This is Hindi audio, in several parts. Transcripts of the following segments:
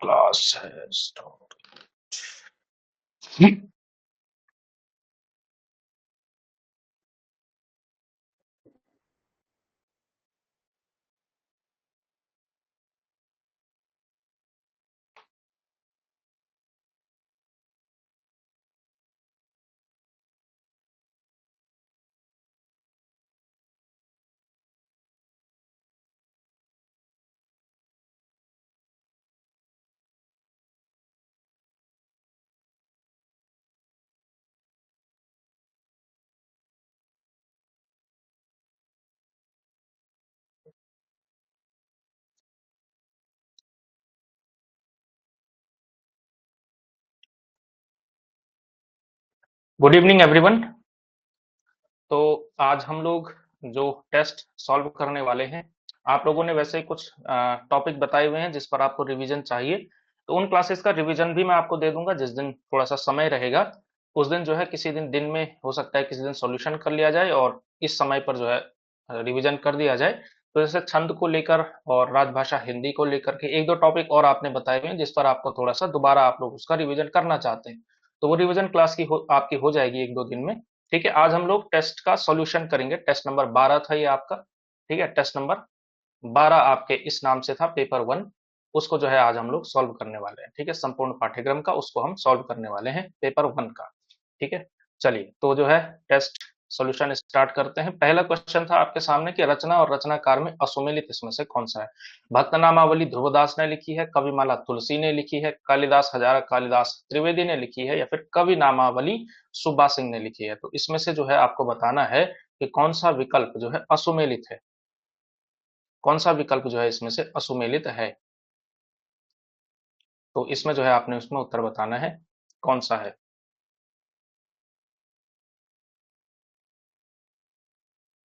Class has started. Good evening everyone. तो आज हम लोग जो टेस्ट सॉल्व करने वाले हैं, आप लोगों ने वैसे कुछ टॉपिक बताए हुए हैं जिस पर आपको रिवीजन चाहिए। तो उन क्लासेस का रिवीजन भी मैं आपको दे दूंगा। जिस दिन थोड़ा सा समय रहेगा उस दिन जो है किसी दिन दिन में हो सकता है, किसी दिन सॉल्यूशन कर लिया जाए और इस समय पर जो है रिवीजन कर दिया जाए। तो जैसे छंद को लेकर और राजभाषा हिंदी को लेकर के एक दो टॉपिक और आपने बताए हुए हैं जिस पर आपको थोड़ा सा दोबारा आप लोग उसका रिवीजन करना चाहते हैं। तो वो रिवीजन क्लास आपकी हो जाएगी एक दो दिन में। ठीक है, आज हम लोग टेस्ट का सॉल्यूशन करेंगे। टेस्ट नंबर 12 था ये आपका। ठीक है, टेस्ट नंबर 12 आपके इस नाम से था, पेपर 1। उसको जो है आज हम लोग सॉल्व करने वाले हैं। ठीक है, संपूर्ण पाठ्यक्रम का उसको हम सॉल्व करने वाले हैं, पेपर 1 का। ठीक है, चलिए तो जो है टेस्ट सॉल्यूशन स्टार्ट करते हैं। पहला क्वेश्चन था आपके सामने कि रचना और रचनाकार में असुमेलित इसमें से कौन सा है। भक्तनामावली ध्रुवदास ने लिखी है, कविमाला तुलसी ने लिखी है, कालिदास हजारा कालिदास त्रिवेदी ने लिखी है, या फिर कवि नामावली सुब्बा सिंह ने लिखी है। तो इसमें से जो है आपको बताना है कि कौन सा विकल्प जो है असुमेलित है। कौन सा विकल्प जो है इसमें से असुमेलित है। तो इसमें जो है आपने उसमें उत्तर बताना है कौन सा है।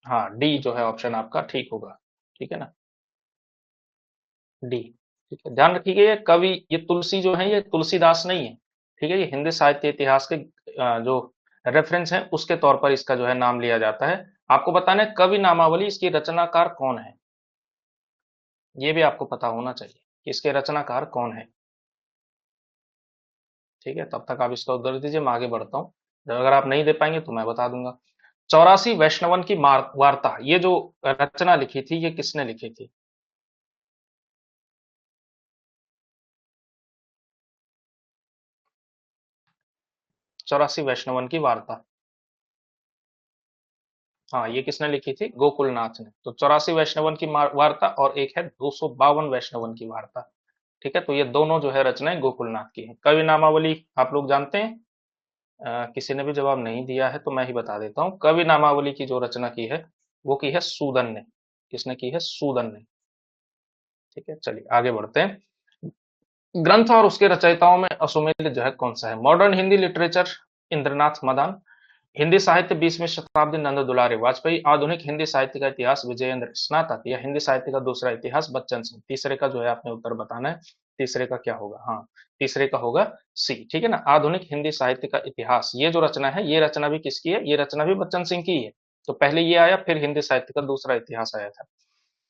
हाँ, डी जो है ऑप्शन आपका ठीक होगा। ठीक है ना, डी। ठीक है, ध्यान रखिए ये कवि, ये तुलसी जो है ये तुलसीदास नहीं है। ठीक है, ये हिंदी साहित्य इतिहास के जो रेफरेंस है उसके तौर पर इसका जो है नाम लिया जाता है। आपको बताना है कवि नामावली इसकी रचनाकार कौन है। ये भी आपको पता होना चाहिए कि इसके रचनाकार कौन है। ठीक है, तब तक आप इसका उत्तर दीजिए, मैं आगे बढ़ता हूँ। अगर आप नहीं दे पाएंगे तो मैं बता दूंगा। 84 वैष्णवन की वार्ता, ये जो रचना लिखी थी ये किसने लिखी थी। 84 वैष्णवन की वार्ता, हाँ ये किसने लिखी थी, गोकुलनाथ ने। तो 84 वैष्णवन की वार्ता और एक है 252 वैष्णवन की वार्ता। ठीक है, तो ये दोनों जो है रचनाएं गोकुलनाथ की हैं। कवि नामावली आप लोग जानते हैं। किसी ने भी जवाब नहीं दिया है तो मैं ही बता देता हूँ। कवि नामावली की जो रचना की है वो की है सूदन ने। किसने की है, सूदन ने। ठीक है, चलिए आगे बढ़ते हैं। ग्रंथ और उसके रचयिताओं में असुमेलित जो है कौन सा है। Modern Hindi literature, Indranath Madan. हिंदी साहित्य 20वीं शताब्दी, नंद दुलारे वाजपेयी। आधुनिक हिंदी साहित्य का इतिहास, विजयेंद्र स्नातक। या हिंदी साहित्य का दूसरा इतिहास, बच्चन सिंह। तीसरे का जो है आपने उत्तर बताना है। तीसरे का क्या होगा, हाँ तीसरे का होगा सी। ठीक है ना, आधुनिक हिंदी साहित्य का इतिहास, ये जो रचना है ये रचना भी किसकी है, ये रचना भी बच्चन सिंह की है। तो पहले ये आया, फिर हिंदी साहित्य का दूसरा इतिहास आया था।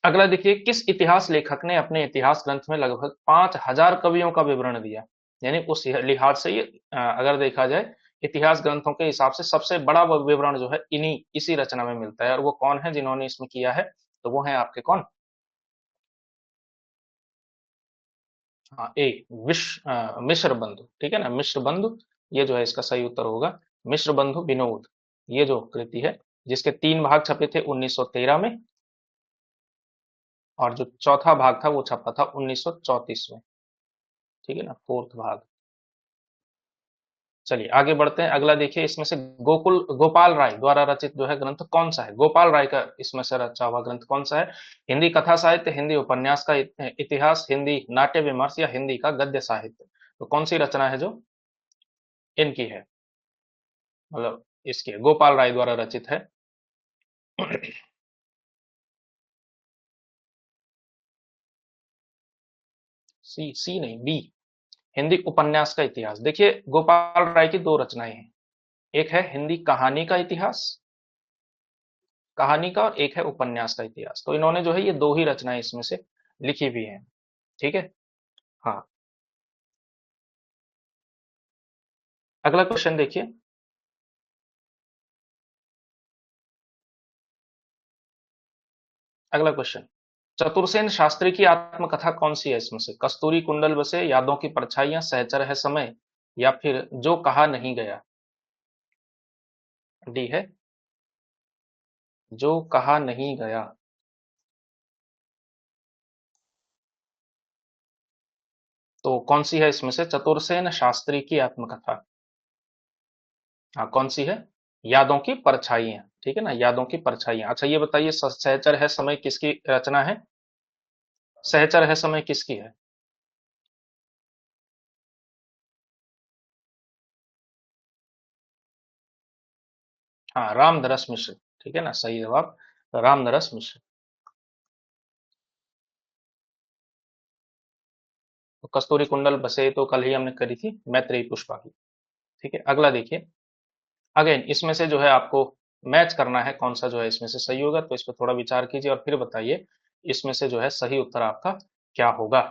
अगला देखिए, किस इतिहास लेखक ने अपने इतिहास ग्रंथ में लगभग 5000 कवियों का विवरण दिया। यानी उस लिहाज से ये अगर देखा जाए इतिहास ग्रंथों के हिसाब से सबसे बड़ा विवरण जो है इन्हीं इसी रचना में मिलता है। और वो कौन है जिन्होंने इसमें किया है, तो वो है आपके कौन। हाँ ए, मिश्र बंधु। ठीक है ना, मिश्र बंधु, ये जो है इसका सही उत्तर होगा मिश्र बंधु विनोद। ये जो कृति है जिसके 3 भाग छपे थे 1913 में, और जो चौथा भाग था वो छपा था 1934 में। ठीक है ना, फोर्थ भाग। चलिए आगे बढ़ते हैं। अगला देखिए, इसमें से गोपाल राय द्वारा रचित जो है ग्रंथ कौन सा है। गोपाल राय का इसमें से रचा हुआ ग्रंथ कौन सा है। हिंदी कथा साहित्य, हिंदी उपन्यास का इतिहास, हिंदी नाट्य विमर्श, या हिंदी का गद्य साहित्य। तो कौन सी रचना है जो इनकी है, मतलब इसकी है, गोपाल राय द्वारा रचित है। सी, सी नहीं, बी। हिंदी उपन्यास का इतिहास। देखिए गोपाल राय की दो रचनाएं हैं, एक है हिंदी कहानी का इतिहास, कहानी का, और एक है उपन्यास का इतिहास। तो इन्होंने जो है ये दो ही रचनाएं इसमें से लिखी हुई हैं। ठीक है, हाँ। अगला क्वेश्चन देखिए। अगला क्वेश्चन, चतुर्सेन शास्त्री की आत्मकथा कौन सी है इसमें से? कस्तूरी कुंडल बसे, यादों की परछाइयां, सहचर है समय, या फिर जो कहा नहीं गया? डी है जो कहा नहीं गया। तो कौन सी है इसमें से? चतुर्सेन शास्त्री की आत्मकथा। हाँ, कौन सी है? यादों की परछाइयां, ठीक है ना, यादों की परछाइयां। अच्छा ये बताइए, सहचर है समय किसकी रचना है? सहचर है समय किसकी है? हाँ, रामदरस मिश्र, ठीक है ना, सही जवाब, रामदरस मिश्र। तो कस्तूरी कुंडल बसे तो कल ही हमने करी थी, मैत्रेयी पुष्पा की। ठीक है, अगला देखिए। अगेन इसमें से जो है आपको मैच करना है कौन सा जो है इसमें से सही होगा, तो इस पर थोड़ा विचार कीजिए और फिर बताइए इसमें से जो है सही उत्तर आपका क्या होगा।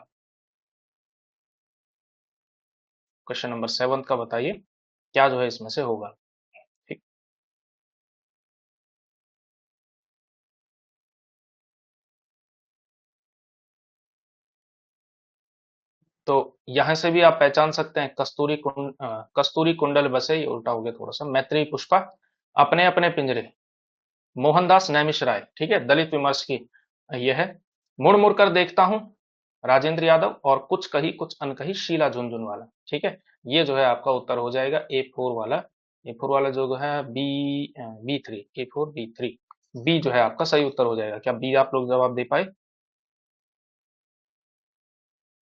क्वेश्चन नंबर 7 का बताइए क्या जो है इसमें से होगा। ठीक, तो यहां से भी आप पहचान सकते हैं, कस्तूरी कुंडल बसे, ये उल्टा हो गया थोड़ा सा, मैत्रेयी पुष्पा, अपने अपने पिंजरे, मोहनदास नैमिष राय, ठीक है, दलित विमर्श की यह है, मुड़ मुड़ कर देखता हूं, राजेंद्र यादव, और कुछ कही कुछ अनकही, शीला झुनझुनवाला। ठीक है, ये जो है आपका उत्तर हो जाएगा A4 वाला। A4 वाला जो है B3, A4 B3, बी जो है आपका सही उत्तर हो जाएगा। क्या बी आप लोग जवाब दे पाए?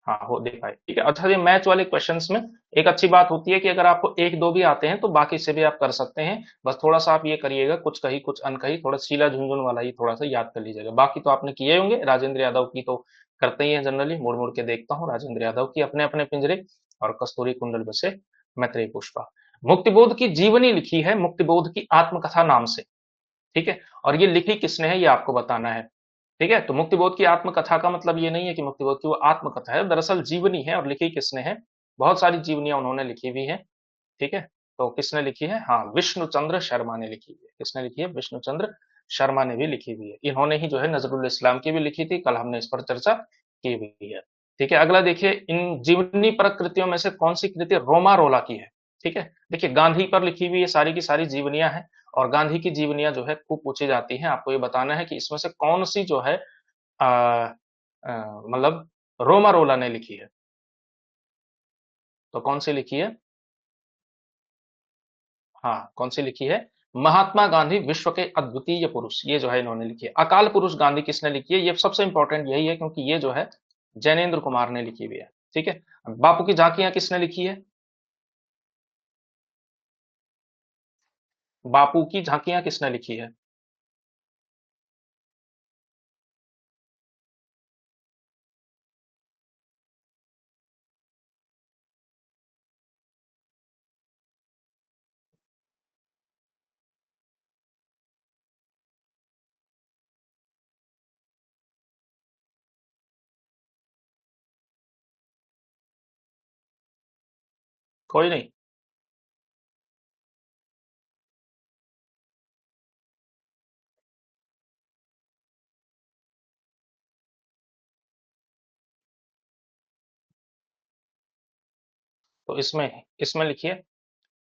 हाँ, हो दे पाए, ठीक है। अच्छा, ये मैच वाले क्वेश्चंस में एक अच्छी बात होती है कि अगर आपको एक दो भी आते हैं तो बाकी से भी आप कर सकते हैं। बस थोड़ा सा आप ये करिएगा, कुछ कही कुछ अनकही, थोड़ा शीला झुनझुन वाला ही थोड़ा सा याद कर लीजिएगा। बाकी तो आपने किए होंगे, राजेंद्र यादव की तो करते ही है जनरली, मुड़ मुड़ के देखता हूँ, राजेंद्र यादव की अपने अपने पिंजरे, और कस्तूरी कुंडल बसे, मैत्रेयी पुष्पा। मुक्तिबोध की जीवनी लिखी है मुक्तिबोध की आत्मकथा नाम से, ठीक है, और ये लिखी किसने है ये आपको बताना है। ठीक है, तो मुक्तिबोध की आत्मकथा का मतलब ये नहीं है कि मुक्तिबोध की वो आत्मकथा है, दरअसल जीवनी है, और लिखी किसने है? बहुत सारी जीवनियां उन्होंने लिखी हुई है। ठीक है, तो किसने लिखी है? हाँ, विष्णुचंद्र शर्मा ने लिखी हुई है। किसने लिखी है? विष्णुचंद्र शर्मा ने भी लिखी हुई है। इन्होंने ही जो है नजरुल इस्लाम की भी लिखी थी, कल हमने इस पर चर्चा की हुई है। ठीक है, अगला देखिए, इन जीवनी पर कृतियों में से कौन सी कृति रोमा रोला की है? ठीक है, देखिए गांधी पर लिखी हुई ये सारी की सारी जीवनियां हैं, और गांधी की जीवनियां जो है खूब पूछी जाती हैं। आपको ये बताना है कि इसमें से कौन सी जो है मतलब रोमा रोला ने लिखी है। तो कौन सी लिखी है? हाँ, कौन सी लिखी है? महात्मा गांधी विश्व के अद्वितीय पुरुष, ये जो है इन्होंने लिखी है। अकाल पुरुष गांधी किसने लिखी है? ये सबसे इंपॉर्टेंट यही है, क्योंकि ये जो है जैनेन्द्र कुमार ने लिखी हुई है। ठीक है, बापू की झांकियां किसने लिखी है? बापू की झांकियां किसने लिखी है? कोई नहीं, तो इसमें इसमें लिखिए।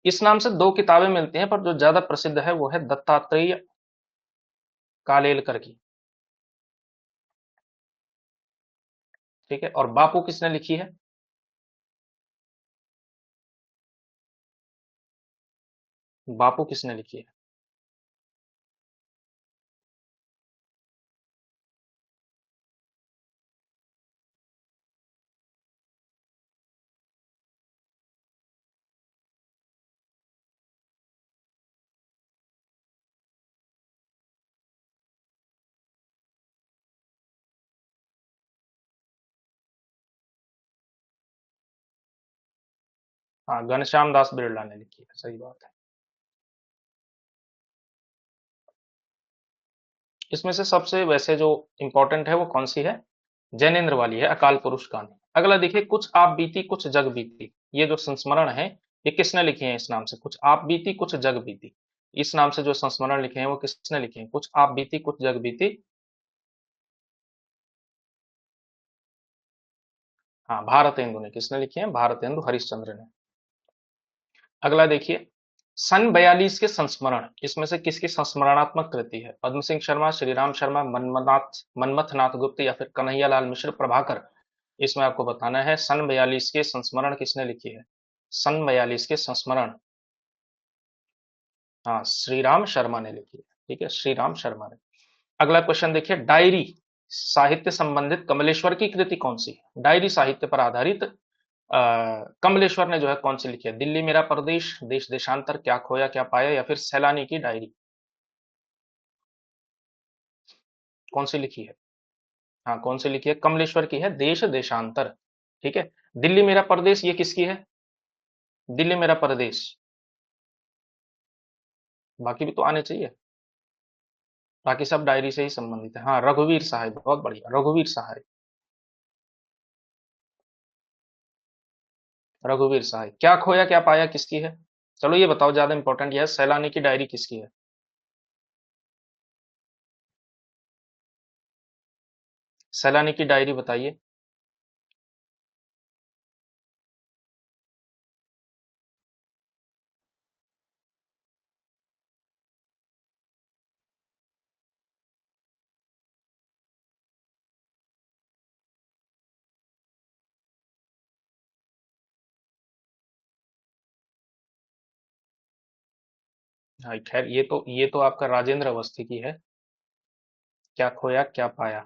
इस नाम से दो किताबें मिलती हैं, पर जो ज्यादा प्रसिद्ध है वो है दत्तात्रेय कालेलकर की। ठीक है, और बापू किसने लिखी है? बापू किसने लिखी है? हाँ, घनश्याम दास बिरला ने लिखी है, सही बात है। इसमें से सबसे वैसे जो इंपॉर्टेंट है वो कौन सी है? जैनेन्द्र वाली है, अकाल पुरुष गांधी। अगला देखिए, कुछ आप बीती कुछ जग बीती, ये जो संस्मरण है ये किसने लिखी है इस नाम से? कुछ आप बीती कुछ जग बीती, इस नाम से जो संस्मरण लिखे हैं वो किसने लिखे हैं? कुछ आप बीती कुछ जग बीती। हाँ, भारतेंदु ने। किसने लिखे हैं? भारतेंदु हरिश्चंद्र ने। अगला देखिए, सन 42 के संस्मरण, इसमें से किसकी संस्मरणात्मक कृति है? पद्म सिंह शर्मा, श्रीराम शर्मा, मनमथ नाथ गुप्त या फिर कन्हैयालाल मिश्र प्रभाकर? इसमें आपको बताना है सन 42 के संस्मरण किसने लिखी है? सन 42 के संस्मरण, हाँ, श्रीराम शर्मा ने लिखी है। ठीक है, श्रीराम शर्मा ने। अगला क्वेश्चन देखिए, डायरी साहित्य संबंधित कमलेश्वर की कृति कौन सी है? डायरी साहित्य पर आधारित कमलेश्वर ने जो है कौन सी लिखी है? दिल्ली मेरा परदेश, देश देशांतर, क्या खोया क्या पाया या फिर सैलानी की डायरी? कौन सी लिखी है? हाँ, कौन सी लिखी है? कमलेश्वर की है देश देशांतर। ठीक है। दिल्ली मेरा परदेश ये किसकी है? दिल्ली मेरा परदेश, बाकी भी तो आने चाहिए। बाकी सब डायरी से ही संबंधित है। हाँ, रघुवीर सहाय, बहुत बढ़िया, रघुवीर सहाय। रघुवीर सहाय। क्या खोया क्या पाया किसकी है? चलो ये बताओ, ज्यादा इंपॉर्टेंट ये है, सैलानी की डायरी किसकी है? सैलानी की डायरी बताइए। हाँ खैर, ये तो आपका राजेंद्र अवस्थी की है, क्या खोया क्या पाया।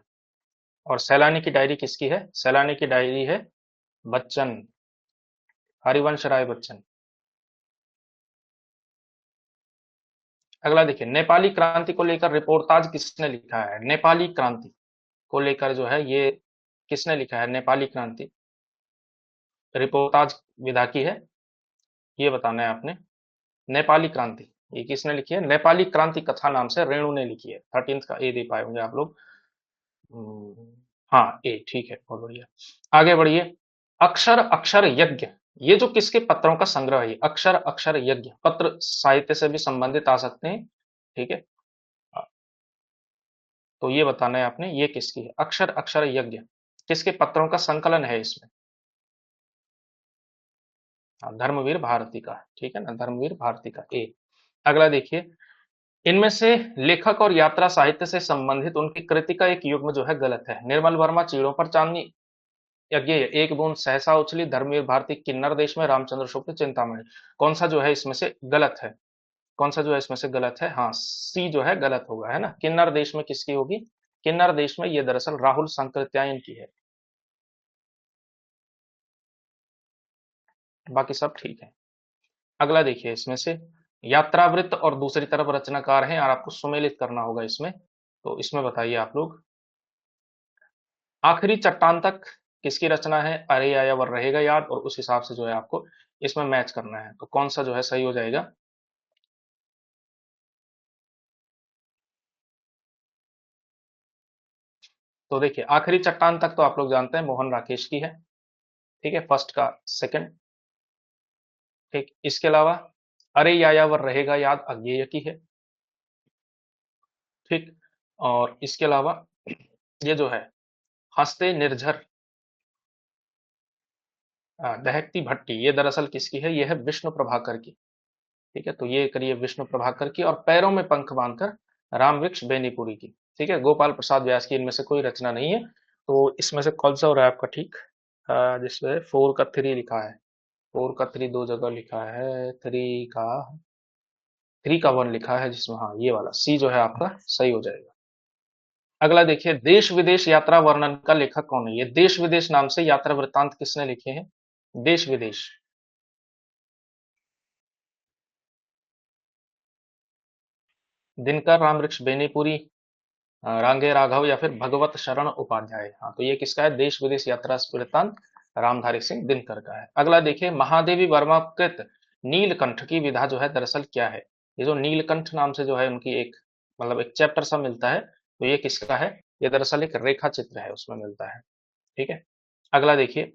और सैलानी की डायरी किसकी है? सैलानी की डायरी है बच्चन, हरिवंश राय बच्चन। अगला देखिए, नेपाली क्रांति को लेकर रिपोर्टाज किसने लिखा है? नेपाली क्रांति को लेकर जो है ये किसने लिखा है? नेपाली क्रांति रिपोर्टाज विधा की है, ये बताना है आपने। नेपाली क्रांति ये किसने लिखी है? नेपाली क्रांति कथा नाम से रेणु ने लिखी है। 13th का ए दे पाए होंगे आप लोग। हम्म, हाँ ए, ठीक है, बहुत बढ़िया। आगे बढ़िए, अक्षर अक्षर यज्ञ, ये जो किसके पत्रों का संग्रह है? अक्षर अक्षर यज्ञ, पत्र साहित्य से भी संबंधित आ सकते हैं। ठीक है, तो ये बताना है आपने, ये किसकी है? अक्षर अक्षर यज्ञ किसके पत्रों का संकलन है इसमें? हाँ, धर्मवीर भारती का। ठीक है ना, धर्मवीर भारती का ए। अगला देखिए, इनमें से लेखक और यात्रा साहित्य से संबंधित उनकी कृति का एक युग्म जो है गलत है। निर्मल वर्मा चीड़ों पर चांदनी, यज्ञ, एक बूंद सहसा उछली, धर्मवीर भारती किन्नर देश में, रामचंद्र शुक्ल चिंतामणि। कौन सा जो है इसमें से गलत है? कौन सा जो है इसमें से गलत है? हाँ, सी जो है गलत होगा, है ना। किन्नर देश में किसकी होगी? किन्नर देश में ये दरअसल राहुल सांकृत्यायन की है। बाकी सब ठीक है। अगला देखिए, इसमें से यात्रावृत्त और दूसरी तरफ रचनाकार हैं और आपको सुमेलित करना होगा इसमें। तो इसमें बताइए आप लोग, आखिरी चट्टान तक किसकी रचना है? अरे यायावर रहेगा याद, और उस हिसाब से जो है आपको इसमें मैच करना है। तो कौन सा जो है सही हो जाएगा? तो देखिए, आखिरी चट्टान तक तो आप लोग जानते हैं मोहन राकेश की है। ठीक है, फर्स्ट का सेकंड। ठीक, इसके अलावा अरे यायावर रहेगा याद अज्ञेय की है। ठीक, और इसके अलावा ये जो है हंसते निर्झर दहकती भट्टी, ये दरअसल किसकी है? ये है विष्णु प्रभाकर की। ठीक है, तो ये करिए विष्णु प्रभाकर की। और पैरों में पंख बांधकर राम वृक्ष बेनीपुरी की। ठीक है, गोपाल प्रसाद व्यास की इनमें से कोई रचना नहीं है। तो इसमें से कौन सा हो रहा है आपका ठीक? जिसमें फोर का थ्री लिखा है, फोर का थ्री दो जगह लिखा है, थ्री का वन लिखा है, जिसमें हाँ ये वाला सी जो है आपका सही हो जाएगा। अगला देखिए, देश विदेश यात्रा वर्णन का लेखक कौन है? ये देश विदेश नाम से यात्रा वृत्तांत किसने लिखे हैं? देश विदेश, दिनकर रामवृक्ष बेनीपुरी, रांगे राघव या फिर भगवत शरण उपाध्याय। हाँ, तो ये किसका है? देश विदेश यात्रा वृत्तांत रामधारी सिंह दिनकर का है। अगला देखिए, महादेवी वर्मा कृत नीलकंठ की विधा जो है दरअसल क्या है? ये जो नीलकंठ नाम से जो है उनकी एक, मतलब एक चैप्टर सा मिलता है, तो ये किसका है? ये दरअसल एक रेखा चित्र है, उसमें मिलता है। ठीक है, अगला देखिए,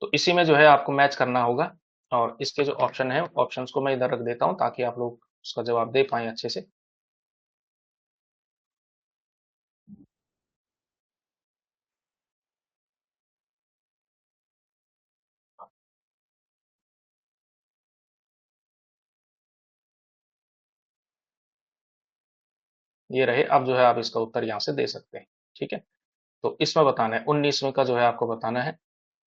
तो इसी में जो है आपको मैच करना होगा, और इसके जो ऑप्शन है ऑप्शंस को मैं इधर रख देता हूँ ताकि आप लोग उसका जवाब दे पाएं अच्छे से। ये रहे, अब जो है आप इसका उत्तर यहाँ से दे सकते हैं। ठीक है, तो इसमें बताना है 19वीं का जो है आपको बताना है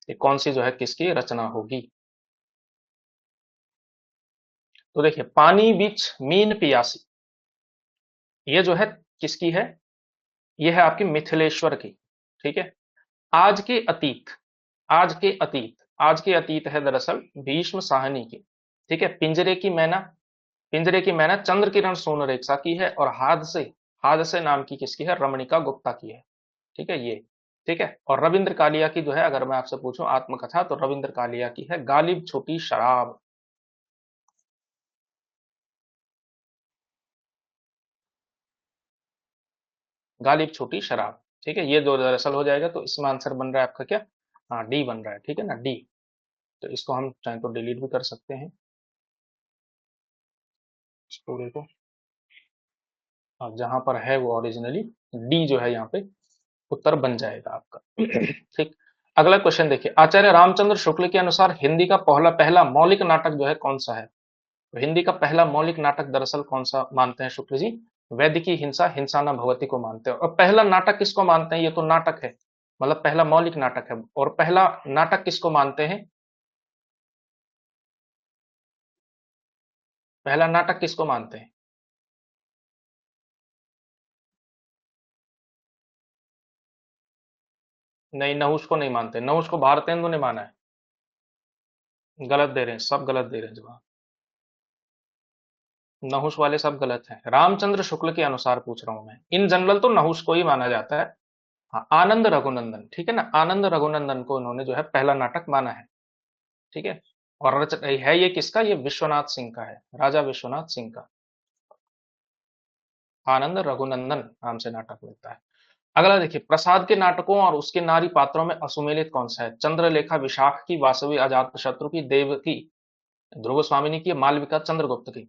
कि कौन सी जो है किसकी रचना होगी। तो देखिए, पानी बीच मीन पियासी, ये जो है किसकी है? ये है आपकी मिथिलेश्वर की। ठीक है, आज के अतीत, आज के अतीत, आज के अतीत है दरअसल भीष्म साहनी की। ठीक है, पिंजरे की मैना चंद्र किरण सोनरेखा की है, और हादसे नाम की किसकी है? रमणिका गुप्ता की है। ठीक है, ये ठीक है। और रविंद्र कालिया की जो है, अगर मैं आपसे पूछूं आत्मकथा, तो रविंद्र कालिया की है गालिब छोटी शराब। गालिब छोटी शराब। ठीक है, ये दो दरअसल हो जाएगा, तो इसमें आंसर बन रहा है आपका क्या? हाँ, डी बन रहा है। ठीक है ना, डी। तो इसको हम चाहे तो डिलीट भी कर सकते हैं, इसको देखो। अब जहां पर है वो ओरिजिनली डी जो है यहाँ पे उत्तर बन जाएगा आपका। ठीक। अगला क्वेश्चन देखिए, आचार्य रामचंद्र शुक्ल के अनुसार हिंदी का पहला पहला मौलिक नाटक जो है कौन सा है? तो हिंदी का पहला मौलिक नाटक दरअसल कौन सा मानते हैं शुक्ल जी? वैदिकी हिंसा हिंसा न भवति को मानते हैं। और पहला नाटक किसको मानते हैं? ये तो नाटक है, मतलब पहला मौलिक नाटक है, और पहला नाटक किसको मानते हैं? पहला नाटक किसको मानते हैं? नहीं, नहुष को नहीं मानते, नहुष को भारतेंदु ने माना है। गलत दे रहे हैं, सब गलत दे रहे हैं जवाब। नहुष वाले सब गलत हैं, रामचंद्र शुक्ल के अनुसार पूछ रहा हूं मैं। इन जनरल तो नहुष को ही माना जाता है। हाँ, आनंद रघुनंदन, ठीक है ना, आनंद रघुनंदन को इन्होंने जो है पहला नाटक माना है। ठीक है, और है ये किसका? ये विश्वनाथ सिंह का है, राजा विश्वनाथ सिंह का। आनंद रघुनंदन नाम से नाटक मिलता है। अगला देखिए, प्रसाद के नाटकों और उसके नारी पात्रों में असुमेलित कौन सा है? चंद्रलेखा विशाख की, वासवी अजातशत्रु की, देवकी ध्रुव स्वामिनी की, मालविका चंद्रगुप्त की।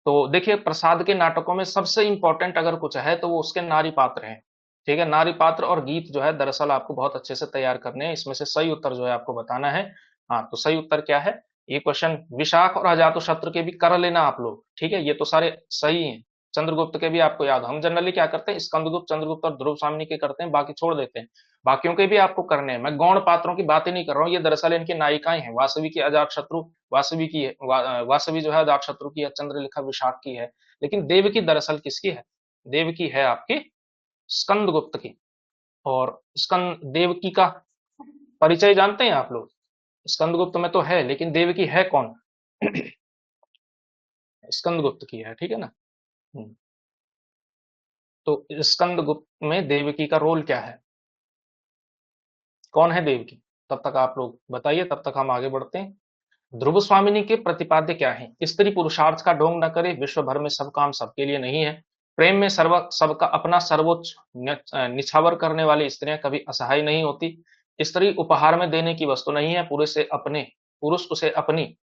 तो देखिए, प्रसाद के नाटकों में सबसे इंपॉर्टेंट अगर कुछ है तो वो उसके नारी पात्र हैं। ठीक है, नारी पात्र और गीत जो है दरअसल आपको बहुत अच्छे से तैयार करने हैं, इसमें से सही उत्तर जो है आपको बताना है। हाँ, तो सही उत्तर क्या है? ये क्वेश्चन विशाख और अजातशत्रु के भी कर लेना आप लोग। ठीक है, ये तो सारे सही हैं। चंद्रगुप्त के भी आपको याद, हम जनरली क्या करते हैं, स्कंदगुप्त, चंद्रगुप्त और ध्रुव स्वामिनी के करते हैं, बाकी छोड़ देते हैं। बाकियों के भी आपको करने हैं, मैं गौण पात्रों की बातें नहीं कर रहा हूँ, ये दरअसल इनकी नायिकाएं हैं। वासवी की अजातशत्रु, वासवी की है वासवी जो है अजातशत्रु की है, चंद्रलेखा विशाख की है। लेकिन देवकी दरअसल किसकी है? देवकी है आपकी स्कंदगुप्त की। और स्कंद देवकी का परिचय जानते हैं आप लोग? स्कंदगुप्त में तो है, लेकिन देवकी है कौन? स्कंदगुप्त की है, ठीक है ना। हम्म, तो स्कंदगुप्त में देवकी का रोल क्या है? कौन है देवकी? तब तक आप लोग बताइए, तब तक हम आगे बढ़ते हैं। ध्रुव स्वामिनी के प्रतिपाद्य क्या है? स्त्री पुरुषार्थ का ढोंग न करे, विश्व भर में सब काम सबके लिए नहीं है, प्रेम में सबका अपना सर्वोच्च निछावर करने वाली स्त्रियां कभी असहाय नहीं होती, स्त्री उपहार में देने की वस्तु नहीं है, पुरुष उसे अपनी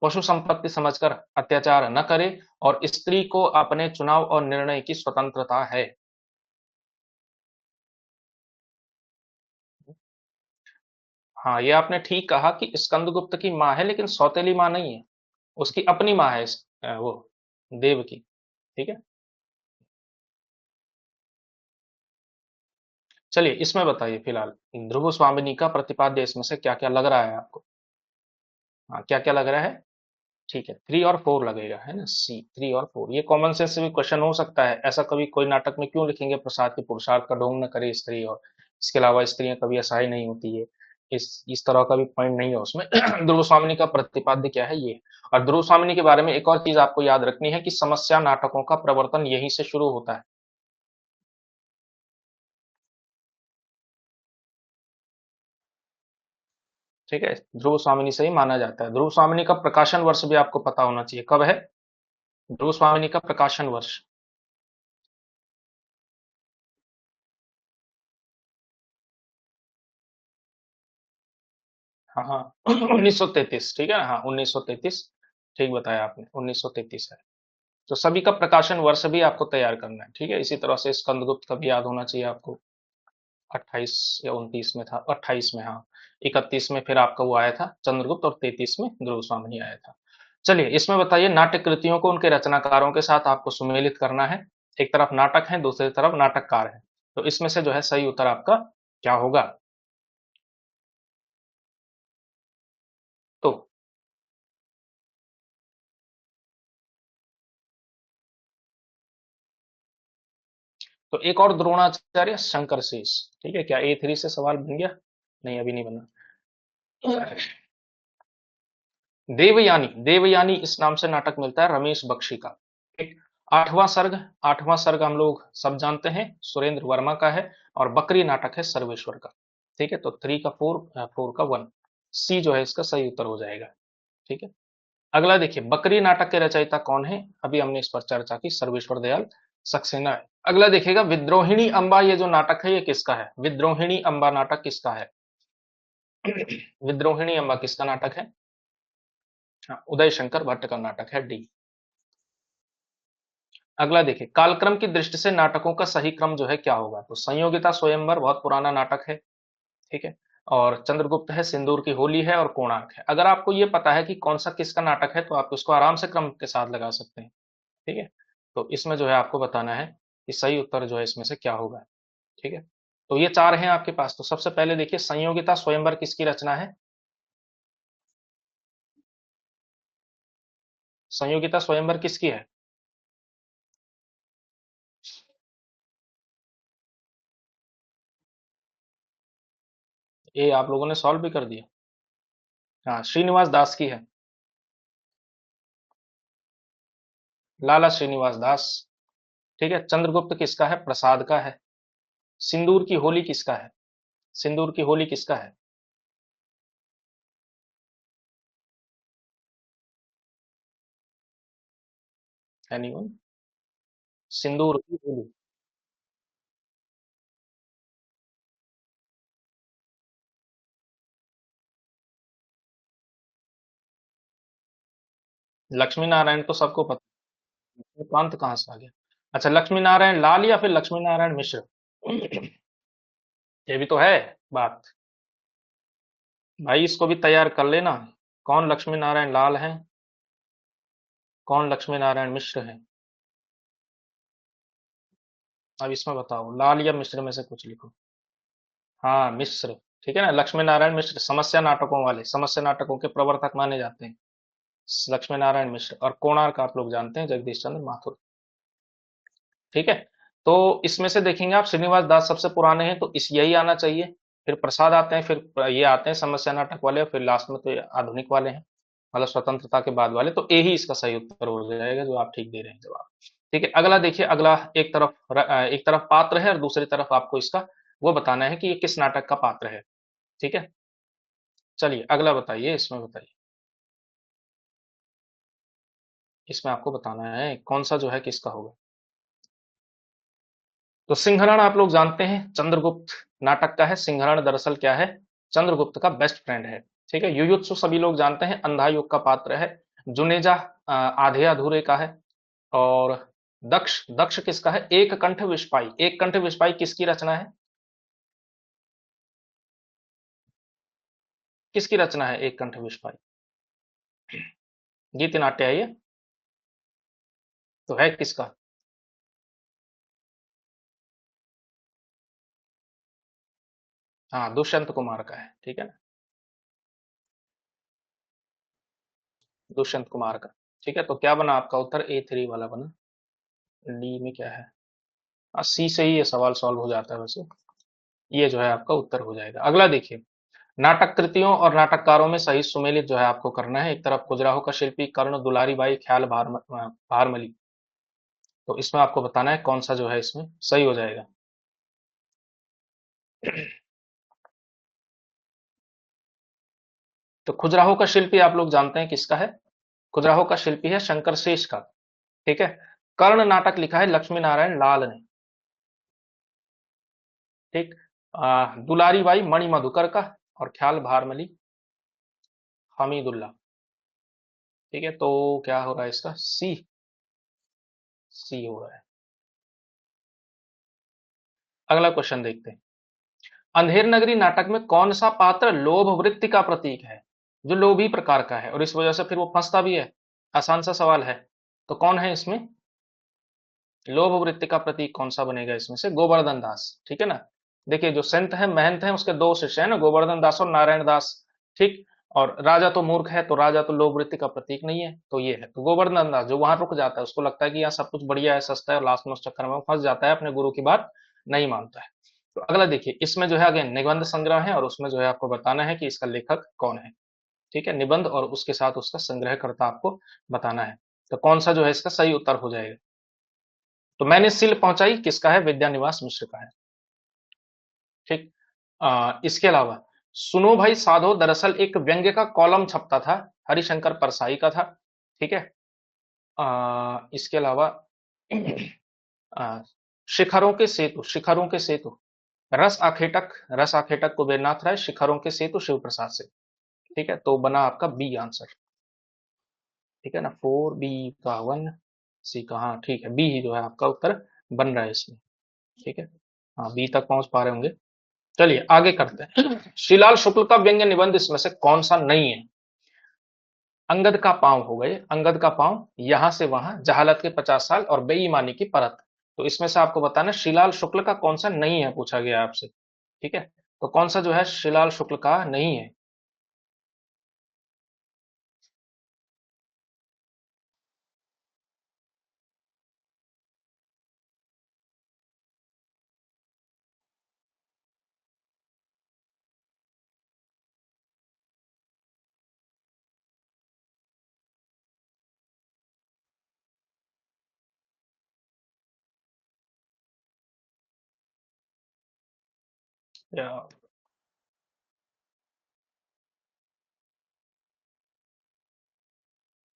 पशु संपत्ति समझकर अत्याचार न करे, और स्त्री को अपने चुनाव और निर्णय की स्वतंत्रता है। हाँ, ये आपने ठीक कहा कि स्कंदगुप्त की माँ है, लेकिन सौतेली माँ नहीं है, उसकी अपनी माँ है वो देव की। ठीक है, चलिए इसमें बताइए फिलहाल, ध्रुव स्वामिनी का प्रतिपाद्य इसमें से क्या क्या लग रहा है आपको? हाँ, क्या क्या लग रहा है? ठीक है, 3 और 4 लगेगा, है ना, सी 3 और 4। ये कॉमन सेंस से भी क्वेश्चन हो सकता है, ऐसा कभी कोई नाटक में क्यों लिखेंगे प्रसाद के पुरुषार्थ का ढोंग न करे स्त्री, और इसके अलावा स्त्रियां कभी असहाय नहीं होती है, इस तरह का भी पॉइंट नहीं है उसमें। ध्रुव स्वामिनी का प्रतिपाद्य क्या है ये। और ध्रुव स्वामिनी के बारे में एक और चीज आपको याद रखनी है कि समस्या नाटकों का प्रवर्तन यहीं से शुरू होता है। ठीक है, ध्रुव स्वामिनी से ही माना जाता है। ध्रुव स्वामिनी का प्रकाशन वर्ष भी आपको पता होना चाहिए, कब है ध्रुव स्वामिनी का प्रकाशन वर्ष? हाँ हाँ 1933, ठीक है ना, हाँ 1933, ठीक बताया आपने, 1933 है। तो सभी का प्रकाशन वर्ष भी आपको तैयार करना है, ठीक है। इसी तरह से स्कंदगुप्त का भी याद होना चाहिए आपको, 28 या 29 में था, 28 में, हाँ। 31 में फिर आपका वो आया था चंद्रगुप्त, और 33 में ध्रुव स्वामी आया था। चलिए इसमें बताइए, नाट्य कृतियों को उनके रचनाकारों के साथ आपको सुमेलित करना है। एक तरफ नाटक है, दूसरी तरफ नाटककार है, तो इसमें से जो है सही उत्तर आपका क्या होगा? तो तो एक और द्रोणाचार्य, शंकर शेष, ठीक है। क्या A3 से सवाल बन गया? नहीं, अभी नहीं बना। देवयानी, देवयानी इस नाम से नाटक मिलता है रमेश बख्शी का। एक आठवां सर्ग, आठवां सर्ग हम लोग सब जानते हैं, सुरेंद्र वर्मा का है, और बकरी नाटक है सर्वेश्वर का। ठीक है, तो 3 का 4, 4 का 1, सी जो है इसका सही उत्तर हो जाएगा। ठीक है। अगला देखिए, बकरी नाटक के रचयिता कौन है? अभी हमने इस पर चर्चा की, सर्वेश्वर दयाल सक्सेना है। अगला देखिएगा, विद्रोहिणी अंबा, ये जो नाटक है ये किसका है? विद्रोहिणी अंबा नाटक किसका है? विद्रोहिणी अंबा किसका नाटक है? हाँ, उदय शंकर भट्ट का नाटक है, डी। अगला देखिए, कालक्रम की दृष्टि से नाटकों का सही क्रम जो है क्या होगा? तो संयोगिता स्वयंवर बहुत पुराना नाटक है, ठीक है। और चंद्रगुप्त है, सिंदूर की होली है, और कोणार्क है। अगर आपको ये पता है कि कौन सा किसका नाटक है, तो आप उसको आराम से क्रम के साथ लगा सकते हैं, ठीक है। तो इसमें जो है आपको बताना है कि सही उत्तर जो है इसमें से क्या होगा, ठीक है। तो ये चार हैं आपके पास। तो सबसे पहले देखिए, संयोगिता स्वयंवर किसकी रचना है? संयोगिता स्वयंवर किसकी है? ये आप लोगों ने सॉल्व भी कर दिया? हाँ, श्रीनिवास दास की है, लाला श्रीनिवास दास। ठीक है। चंद्रगुप्त किसका है? प्रसाद का है। सिंदूर की होली किसका है? सिंदूर की होली किसका है? एनीवन? सिंदूर की होली, लक्ष्मी नारायण तो सबको पता है, प्रांत कहाँ से आ गया? अच्छा, लक्ष्मी नारायण लाल या फिर लक्ष्मी नारायण मिश्र? ये भी तो है बात। भाई इसको भी तैयार कर लेना। कौन लक्ष्मी नारायण लाल है, कौन लक्ष्मी नारायण मिश्र है? अब इसमें बताओ, लाल या मिश्र में से कुछ लिखो। हाँ, मिश्र। ठीक है ना, लक्ष्मी नारायण मिश्र समस्या नाटकों वाले, समस्या नाटकों के प्रवर्तक माने जाते हैं, लक्ष्मी नारायण मिश्र। और कोणार्क आप लोग जानते हैं, जगदीश चंद्र माथुर। ठीक है। तो इसमें से देखेंगे आप, श्रीनिवास दास सबसे पुराने हैं, तो इस यही आना चाहिए। फिर प्रसाद आते हैं, फिर ये आते हैं समस्या नाटक वाले, और फिर लास्ट में तो ये आधुनिक वाले हैं, मतलब स्वतंत्रता के बाद वाले। तो ए ही इसका सही उत्तर हो जाएगा, जो आप ठीक दे रहे हैं जवाब। ठीक है। अगला देखिए, अगला एक तरफ पात्र है और दूसरी तरफ आपको इसका वो बताना है कि ये किस नाटक का पात्र है। ठीक है। चलिए अगला बताइए, इसमें बताइए, इसमें आपको बताना है कौन सा जो है किसका होगा। तो सिंहरण आप लोग जानते हैं, चंद्रगुप्त नाटक का है। सिंहरण दरअसल क्या है? चंद्रगुप्त का बेस्ट फ्रेंड है। ठीक है। युयुत्सु सभी लोग जानते हैं, अंधा युग का पात्र है। जुनेजा आधे अधूरे का है। और दक्ष, दक्ष किसका है? एक कंठ विस्पाई, एक कंठ विस्पाई किसकी रचना है? किसकी रचना है एक कंठ विस्पाई? गीत नाट्य है ये। तो है किसका? हाँ, दुष्यंत कुमार का है, ठीक है ना, दुष्यंत कुमार का। ठीक है। तो क्या बना आपका उत्तर? A3 वाला बना। डी में क्या है? सी से ही ये सवाल सॉल्व हो जाता है वैसे। ये जो है आपका उत्तर हो जाएगा। अगला देखिए, नाटक कृतियों और नाटककारों में सही सुमेलित जो है आपको करना है। एक तरफ खजुराहो का शिल्पी कर्ण, दुलारी बाई, ख्याल भारमली। तो इसमें आपको बताना है कौन सा जो है इसमें सही हो जाएगा। तो खजुराहो का शिल्पी आप लोग जानते हैं किसका है? खजुराहो का शिल्पी है शंकर शेष का। ठीक है। कर्ण नाटक लिखा है लक्ष्मी नारायण लाल ने। ठीक। दुलारी बाई मणि मधुकर का, और ख्याल भारमली हमीदुल्लाह। ठीक है, तो क्या हो रहा है इसका? सी। सी हो रहा है। अगला क्वेश्चन देखते हैं। अंधेर नगरी नाटक में कौन सा पात्र लोभ वृत्ति का प्रतीक है, जो लोभी प्रकार का है और इस वजह से फिर वो फंसता भी है? आसान सा सवाल है। तो कौन है इसमें लोभ वृत्ति का प्रतीक? कौन सा बनेगा इसमें से? गोवर्धन दास। ठीक है ना। देखिए, जो संत है महंत है उसके दो शिष्य है ना, गोवर्धन दास और नारायण दास। ठीक। और राजा तो मूर्ख है, तो राजा तो लोभ वृत्ति का प्रतीक नहीं है, तो ये है। तो गोवर्धन दास जो वहां रुक जाता है, उसको लगता है कि यहाँ सब कुछ बढ़िया है, सस्ता है, और लास्ट में उस चक्कर में फंस जाता है, अपने गुरु की बात नहीं मानता है। तो अगला देखिए, इसमें जो है अगेन निबंध संग्रह है, और उसमें जो है आपको बताना है कि इसका लेखक कौन है। ठीक है, निबंध और उसके साथ उसका संग्रहकर्ता आपको बताना है। तो कौन सा जो है इसका सही उत्तर हो जाएगा? तो मैंने सिल पहुंचाई किसका है? विद्यानिवास मिश्र का है। ठीक। इसके अलावा सुनो भाई साधो दरअसल एक व्यंग्य का कॉलम छपता था, हरिशंकर परसाई का था। ठीक है। इसके अलावा आ, शिखरों के सेतु, शिखरों के सेतु, रस आखेटक, रस आखेटक कुबेरनाथ राय, शिखरों के सेतु शिव प्रसाद से। ठीक है, तो बना आपका बी आंसर। ठीक है ना, 4 बी का 1 सी का, हाँ ठीक है, बी ही जो है आपका उत्तर बन रहा है इसमें। ठीक है। हाँ, बी तक पहुंच पा रहे होंगे। चलिए आगे करते हैं। शिलाल शुक्ल का व्यंग्य निबंध इसमें से कौन सा नहीं है? अंगद का पांव हो गए, अंगद का पांव, यहां से वहां, जहालत के 50 साल और बेईमानी की परत। तो इसमें से आपको बताना शिलाल शुक्ल का कौन सा नहीं है, पूछा गया आपसे। ठीक है, तो कौन सा जो है शिलाल शुक्ल का नहीं है? या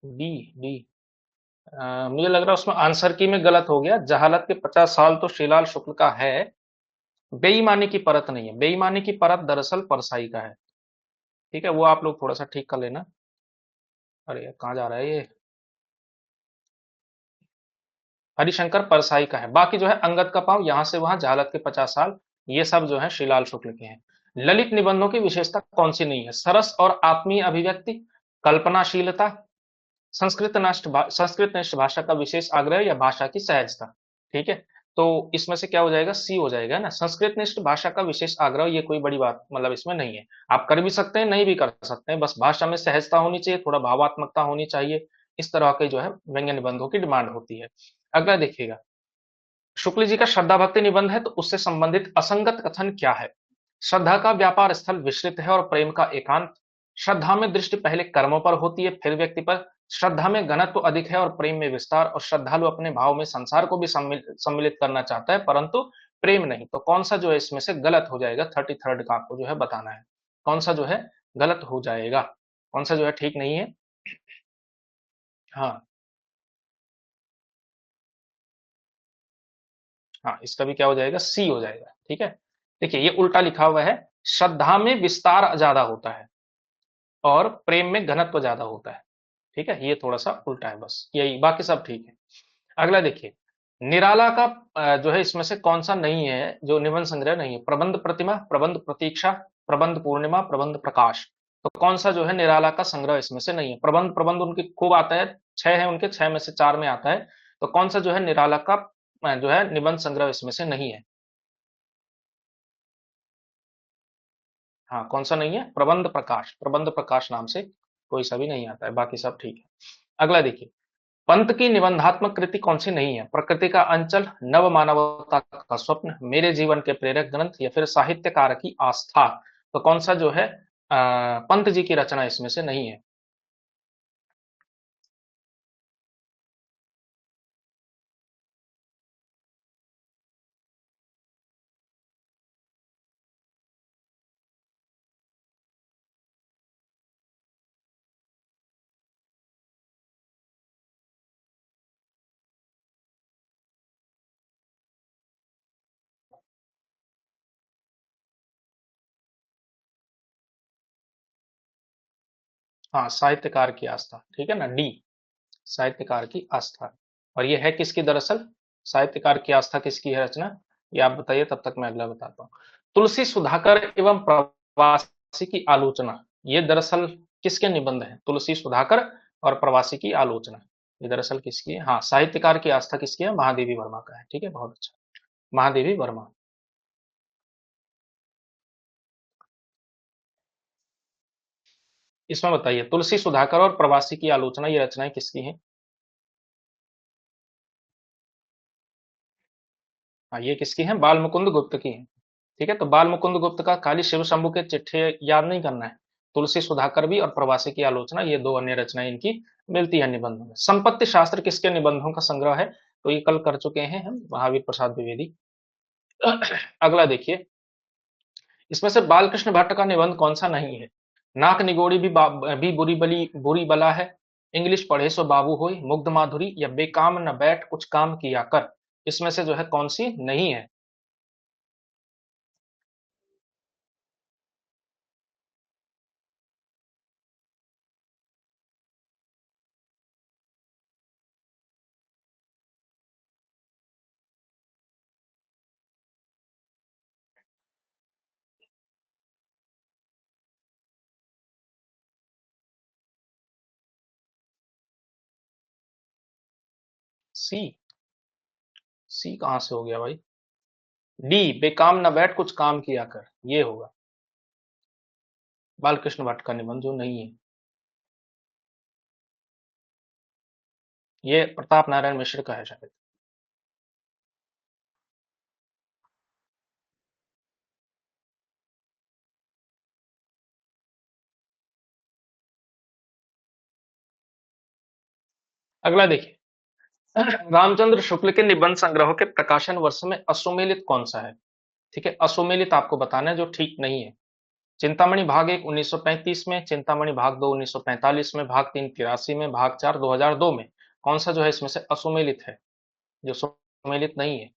बी? बी? मुझे लग रहा है उसमें आंसर की में गलत हो गया। जहालत के 50 साल तो शिलाल शुक्ल का है, बेईमानी की परत नहीं है। बेईमानी की परत दरअसल परसाई का है। ठीक है, वो आप लोग थोड़ा सा ठीक कर लेना। अरे कहाँ जा रहा है ये? हरिशंकर परसाई का है। बाकी जो है अंगद का पांव, यहां से वहां, जहालत के 50 साल, ये सब जो है शिलाल शुक्ल के हैं। ललित निबंधों की विशेषता कौन सी नहीं है? सरस और आत्मीय अभिव्यक्ति, कल्पनाशीलता, संस्कृत निष्ठ भाषा का विशेष आग्रह, या भाषा की सहजता। ठीक है, तो इसमें से क्या हो जाएगा? सी हो जाएगा ना, संस्कृत निष्ठ भाषा का विशेष आग्रह। ये कोई बड़ी बात मतलब इसमें नहीं है। आप कर भी सकते हैं, नहीं भी कर सकते हैं, बस भाषा में सहजता होनी चाहिए, थोड़ा भावात्मकता होनी चाहिए। इस तरह के जो है व्यंग्य निबंधों की डिमांड होती है। अगला देखिएगा, शुक्ल जी का श्रद्धा भक्ति निबंध है, तो उससे संबंधित असंगत कथन क्या है? श्रद्धा का व्यापार स्थल विश्रित है और प्रेम का एकांत। श्रद्धा में दृष्टि पहले कर्मों पर होती है फिर व्यक्ति पर। श्रद्धा में घनत्व अधिक है और प्रेम में विस्तार, और श्रद्धालु अपने भाव में संसार को भी सम्मिलित करना चाहता है, परंतु प्रेम नहीं। तो कौन सा जो है इसमें से गलत हो जाएगा? 33rd का आपको जो है बताना है। कौन सा जो है गलत हो जाएगा? कौन सा जो है ठीक नहीं है? हाँ। हाँ, इसका भी क्या हो जाएगा? सी हो जाएगा। ठीक है। देखिए, ये उल्टा लिखा हुआ है। श्रद्धा में विस्तार ज्यादा होता है और प्रेम में घनत्व ज्यादा होता है। ठीक है, ये थोड़ा सा उल्टा है, बस यही, बाकी सब ठीक है। अगला देखिए, निराला का जो है इसमें से कौन सा नहीं है, जो निबंध संग्रह नहीं है? प्रबंध प्रतिमा, प्रबंध प्रतीक्षा, प्रबंध पूर्णिमा, प्रबंध प्रकाश। तो कौन सा जो है निराला का संग्रह इसमें से नहीं है? प्रबंध प्रबंध उनके खूब आता है, 6 है उनके, 6 में से 4 में आता है। तो कौन सा जो है निराला का जो है निबंध संग्रह इसमें से नहीं है? हाँ, कौन सा नहीं है? प्रबंध प्रकाश, प्रबंध प्रकाश नाम से कोई सा भी नहीं आता है, बाकी सब ठीक है। अगला देखिए, पंत की निबंधात्मक कृति कौन सी नहीं है? प्रकृति का अंचल, नव मानवता का स्वप्न, मेरे जीवन के प्रेरक ग्रंथ, या फिर साहित्यकार की आस्था। तो कौन सा जो है पंत जी की रचना इसमें से नहीं है? हाँ, साहित्यकार की आस्था, ठीक है ना, डी, साहित्यकार की आस्था। और ये है किसकी दरअसल, साहित्यकार की आस्था किसकी है रचना, ये आप बताइए, तब तक मैं अगला बताता हूँ। तुलसी सुधाकर एवं प्रवासी की आलोचना, ये दरअसल किसके निबंध है, तुलसी सुधाकर और प्रवासी की आलोचना, ये दरअसल किसकी है, हाँ, साहित्यकार की आस्था किसकी है, महादेवी वर्मा का है, ठीक है, बहुत अच्छा, महादेवी वर्मा। इसमें बताइए तुलसी सुधाकर और प्रवासी की आलोचना, ये रचनाएं किसकी हैं। हाँ, ये किसकी है, बाल मुकुंद गुप्त की है, ठीक है, तो बाल मुकुंद गुप्त का खाली शिव शंभू के चिट्ठे याद नहीं करना है, तुलसी सुधाकर भी और प्रवासी की आलोचना, ये दो अन्य रचनाएं इनकी मिलती है निबंधों में। संपत्ति शास्त्र किसके निबंधों का संग्रह है, तो ये कल कर चुके हैं हम, महावीर प्रसाद द्विवेदी। अगला देखिए, इसमें से बालकृष्ण भट्ट का निबंध कौन सा नहीं है, नाक निगोड़ी भी बुरी बला है, इंग्लिश पढ़े सो बाबू होई, मुग्ध माधुरी, या बेकाम न बैठ कुछ काम किया कर, इसमें से जो है कौन सी नहीं है। सी, सी कहां से हो गया भाई, डी, बेकाम न बैठ कुछ काम किया कर, ये होगा बालकृष्ण भट्ट का निबंध जो नहीं है, ये प्रताप नारायण मिश्र का है शायद। अगला देखिए, रामचंद्र शुक्ल के निबंध संग्रह के प्रकाशन वर्ष में अश्वमेलित कौन सा है, ठीक है, अश्वमेलित आपको बताना है जो ठीक नहीं है। चिंतामणि भाग एक 1935 में, चिंतामणि भाग दो 1945 में, भाग तीन 83 में, भाग चार 2002 में, कौन सा जो है इसमें से अश्वमेलित है, जो सुमेलित नहीं है।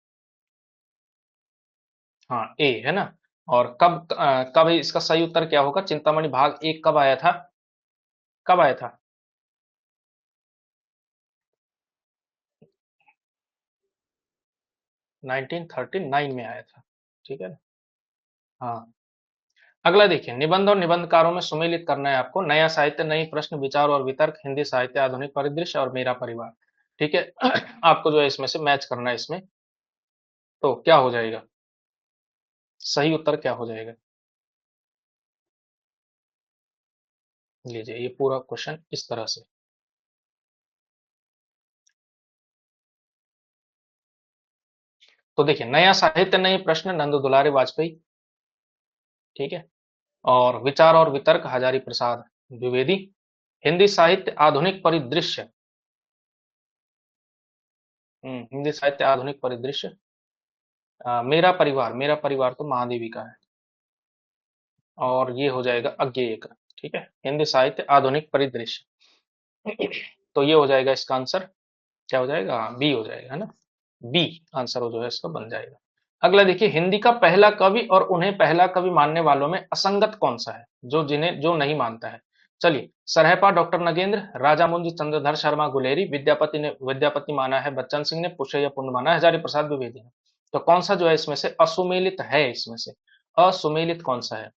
हाँ, ए है ना। और कब इसका सही उत्तर क्या होगा, चिंतामणि भाग एक कब आया था, कब आया था, 1939 में आया था, ठीक है ना। हाँ, अगला देखिए, निबंध और निबंधकारों में सुमेलित करना है आपको, नया साहित्य, नई प्रश्न, विचार और वितर्क, हिंदी साहित्य, आधुनिक परिदृश्य और मेरा परिवार, ठीक है। आपको जो है इसमें से मैच करना है इसमें, तो क्या हो जाएगा, सही उत्तर क्या हो जाएगा, लीजिए ये पूरा क्वेश्चन इस तरह से। तो देखिए, नया साहित्य नए प्रश्न नंद दुलारे वाजपेयी, ठीक है, और विचार और वितर्क हजारी प्रसाद द्विवेदी, हिंदी साहित्य आधुनिक परिदृश्य, हिंदी साहित्य आधुनिक परिदृश्य, मेरा परिवार तो महादेवी का है, और ये हो जाएगा अज्ञेय का, ठीक है, हिंदी साहित्य आधुनिक परिदृश्य। तो ये हो जाएगा इसका आंसर, क्या हो जाएगा, बी हो जाएगा, है ना, बी आंसर हो जो है इसका बन जाएगा। अगला देखिए, हिंदी का पहला कवि और उन्हें पहला कवि मानने वालों में असंगत कौन सा है, जो नहीं मानता है। चलिए, सरहपा डॉक्टर नगेंद्र, राजामुंज चंद्रधर शर्मा गुलेरी, विद्यापति माना है बच्चन सिंह ने, पुष्पय्या पुन माना है हजारी प्रसाद द्विवेदी ने। तो कौन सा जो है इसमें से असुमेलित है, इसमें से असुमेलित कौन सा है,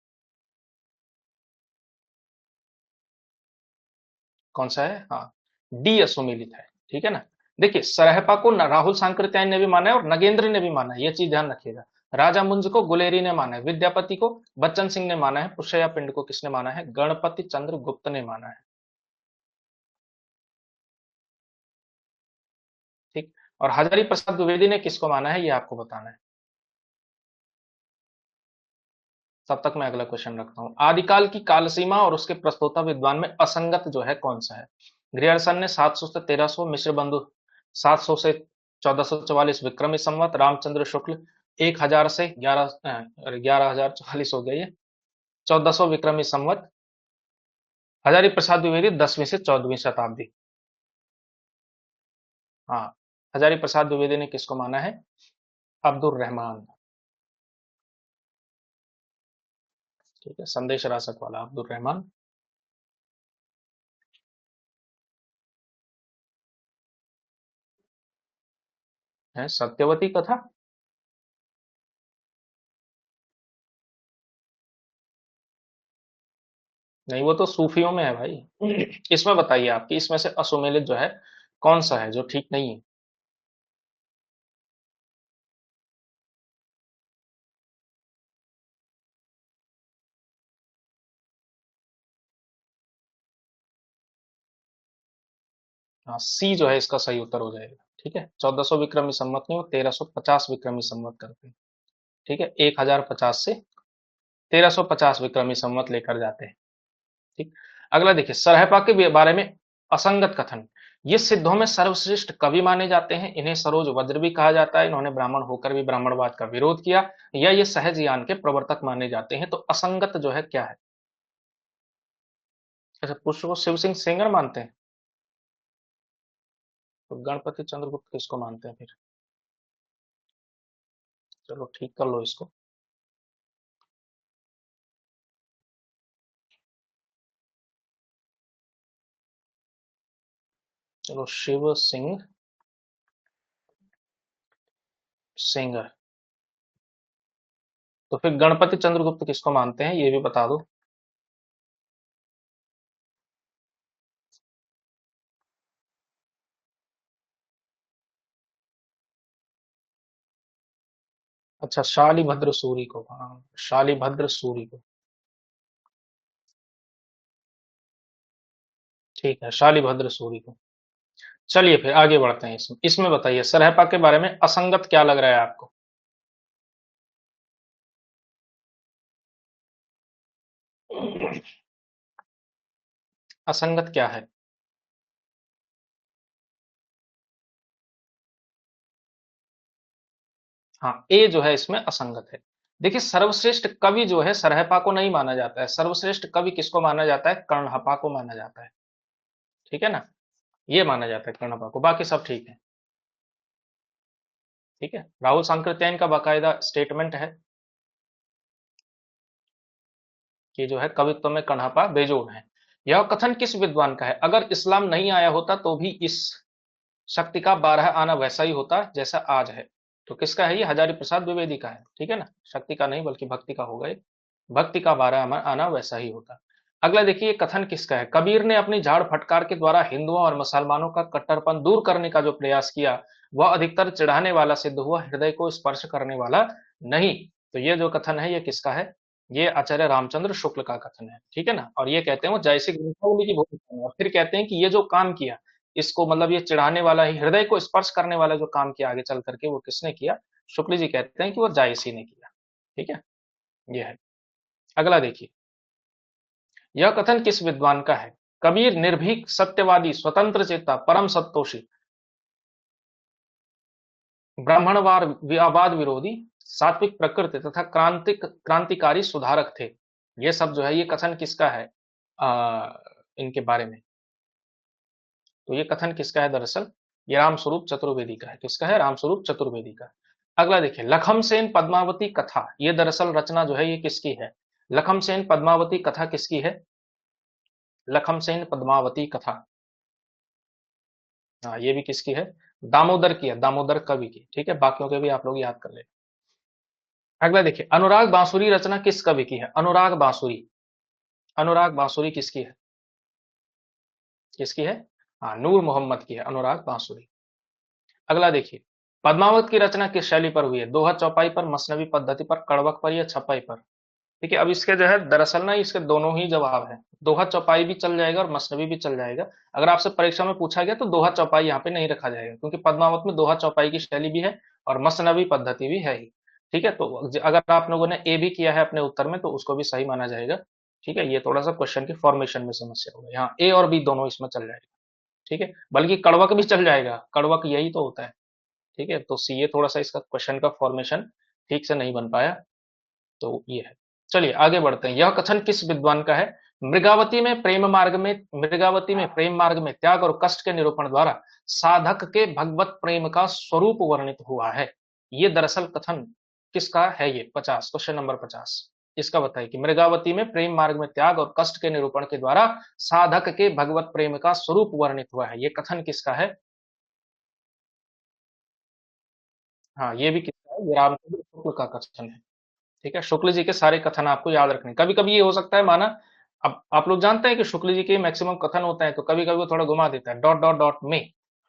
कौन सा है, हाँ, डी असुमेलित है, ठीक है ना। देखिए, सरहपा को राहुल सांकृत्यायन ने भी माना है और नगेंद्र ने भी माना है, ये चीज ध्यान रखिएगा। राजा मुंज को गुलेरी ने माना है, विद्यापति को बच्चन सिंह ने माना है, पुष्पया पिंड को किसने माना है, गणपति चंद्र गुप्त ने माना है, ठीक। और हजारी प्रसाद द्विवेदी ने किसको माना है, ये आपको बताना है। तब तक मैं अगला क्वेश्चन रखता हूँ, आदिकाल की काल सीमा और उसके प्रस्तोता विद्वान में असंगत जो है कौन सा है। ग्रियर्सन ने 700 से 1300, मिश्र बंधु 700 से 1444 विक्रमी संवत, रामचंद्र शुक्ल 1000 से 11,044 हो गई है, 1400 विक्रमी संवत, हजारी प्रसाद द्विवेदी 10वीं से 14वीं शताब्दी। हाँ, हजारी प्रसाद द्विवेदी ने किसको माना है, अब्दुल रहमान, ठीक है, संदेश रासक वाला अब्दुल रहमान। है सत्यवती कथा। नहीं, वो तो सूफियों में है भाई। इसमें बताइए आपकी इसमें से अश्वमेधिक जो है कौन सा है जो ठीक नहीं है। हाँ, सी जो है इसका सही उत्तर हो जाएगा। ठीक है, 1400 विक्रमी संवत नहीं, वो 1350 विक्रमी संवत करते हैं। ठीक है, 1050 से 1350 विक्रमी संवत लेकर जाते हैं। ठीक। अगला देखिए, सरहपा के बारे में असंगत कथन। ये सिद्धों में सर्वश्रेष्ठ कवि माने जाते हैं, इन्हें सरोज वज्र भी कहा जाता है, इन्होंने ब्राह्मण होकर भी ब्राह्मणवाद का विरोध किया, या ये सहज ज्ञान के प्रवर्तक माने जाते हैं। तो असंगत जो है क्या है। अच्छा, पुष्प को शिव सिंह सेंगर मानते हैं। तो गणपति चंद्रगुप्त किसको मानते हैं फिर। चलो ठीक कर लो इसको। चलो शिव सिंह सेंगर। तो फिर गणपति चंद्रगुप्त किसको मानते हैं ये भी बता दो। अच्छा, शालिभद्र सूरी को, हाँ शालिभद्र सूरी को। ठीक है, शालिभद्र सूरी को। चलिए फिर आगे बढ़ते हैं। इसमें इसमें बताइए सरहपा के बारे में असंगत क्या लग रहा है आपको। असंगत क्या है। हाँ, ए जो है इसमें असंगत है। देखिए, सर्वश्रेष्ठ कवि जो है सरहपा को नहीं माना जाता है, सर्वश्रेष्ठ कवि किसको माना जाता है, कर्णहपा को माना जाता है। ठीक है ना, ये माना जाता है कर्णहपा को, बाकी सब ठीक है। ठीक है, राहुल सांकृत्यायन का बाकायदा स्टेटमेंट है कि जो है कवित्व में कर्णहपा बेजोड़ है। यह कथन किस विद्वान का है। अगर इस्लाम नहीं आया होता तो भी इस शक्ति का 12 आना वैसा ही होता जैसा आज है। तो किसका है ये, हजारी प्रसाद द्विवेदी का है। ठीक है ना, शक्ति का नहीं बल्कि भक्ति का होगा ये। भक्ति का 12 आना वैसा ही होता। अगला देखिए, कथन किसका है। कबीर ने अपनी झाड़ फटकार के द्वारा हिंदुओं और मुसलमानों का कट्टरपन दूर करने का जो प्रयास किया वह अधिकतर चिढ़ाने वाला सिद्ध हुआ, हृदय को स्पर्श करने वाला नहीं। तो ये जो कथन है ये किसका है, ये आचार्य रामचंद्र शुक्ल का कथन है। ठीक है ना, और ये कहते हैं वो जयसी ग्रंथावली की भूमिका है। और फिर कहते हैं कि ये जो काम किया इसको मतलब ये चिढ़ाने वाला ही, हृदय को स्पर्श करने वाला जो काम किया आगे चल करके वो किसने किया। शुक्ल जी कहते हैं कि वो जायसी ने किया। ठीक है, ये है। अगला देखिए, यह कथन किस विद्वान का है। कबीर निर्भीक सत्यवादी स्वतंत्र चेता परम सत्तोषी ब्राह्मणवाद विरोधी सात्विक प्रकृति तथा क्रांतिकारी सुधारक थे। ये सब जो है ये कथन किसका है इनके बारे में। तो ये कथन किसका है दरअसल, ये रामस्वरूप चतुर्वेदी का है। किसका है, रामस्वरूप चतुर्वेदी का। अगला देखिए, लखमसेन पद्मावती कथा, ये दरअसल रचना जो है ये किसकी है। लखमसेन पद्मावती कथा किसकी है। लखमसेन पद्मावती कथा, हाँ ये भी किसकी है, दामोदर की है, दामोदर कवि की। ठीक है, बाकियों के भी आप लोग याद कर ले। अगला देखिए, अनुराग बांसुरी रचना किस कवि की है। अनुराग बांसुरी, अनुराग बांसुरी किसकी है, किसकी है। हाँ, नूर मोहम्मद की है अनुराग बांसुरी। अगला देखिए, पद्मावत की रचना किस शैली पर हुई है। दोहा चौपाई पर, मसनवी पद्धति पर, कड़वक पर या छपाई पर। ठीक है, अब इसके जो है दरअसल ना इसके दोनों ही जवाब है। दोहा चौपाई भी चल जाएगा और मसनवी भी चल जाएगा। अगर आपसे परीक्षा में पूछा गया तो दोहा चौपाई यहाँ पे नहीं रखा जाएगा, क्योंकि पद्मावत में दोहा चौपाई की शैली भी है और मसनवी पद्धति भी है ही। ठीक है, तो अगर आप लोगों ने ए भी किया है अपने उत्तर में तो उसको भी सही माना जाएगा। ठीक है, ये थोड़ा सा क्वेश्चन के फॉर्मेशन में समस्या होगा, यहाँ ए और बी दोनों इसमें चल जाएगा। ठीक है, बल्कि कड़वक भी चल जाएगा, कड़वक यही तो होता है। ठीक है, तो सी ए थोड़ा सा इसका क्वेश्चन का फॉर्मेशन ठीक से नहीं बन पाया, तो ये है। चलिए आगे बढ़ते हैं। यह कथन किस विद्वान का है। मृगावती में प्रेम मार्ग में त्याग और कष्ट के निरूपण द्वारा साधक के भगवत प्रेम का स्वरूप वर्णित हुआ है। ये दरअसल कथन किसका है ये, 50, क्वेश्चन नंबर 50। इसका बताइए कि मृगावती में प्रेम मार्ग में त्याग और कष्ट के निरूपण के द्वारा साधक के भगवत प्रेम का स्वरूप वर्णित हुआ है, ये कथन किसका है। हाँ, ये भी किसका है? ये रामचंद्र शुक्ल का कथन है। ठीक है, शुक्ल जी के सारे कथन आपको याद रखने। कभी कभी ये हो सकता है माना, अब आप लोग जानते हैं कि शुक्ल जी के मैक्सिमम कथन होते हैं, तो कभी कभी वो थोड़ा घुमा देता है, डॉट डॉट डॉट में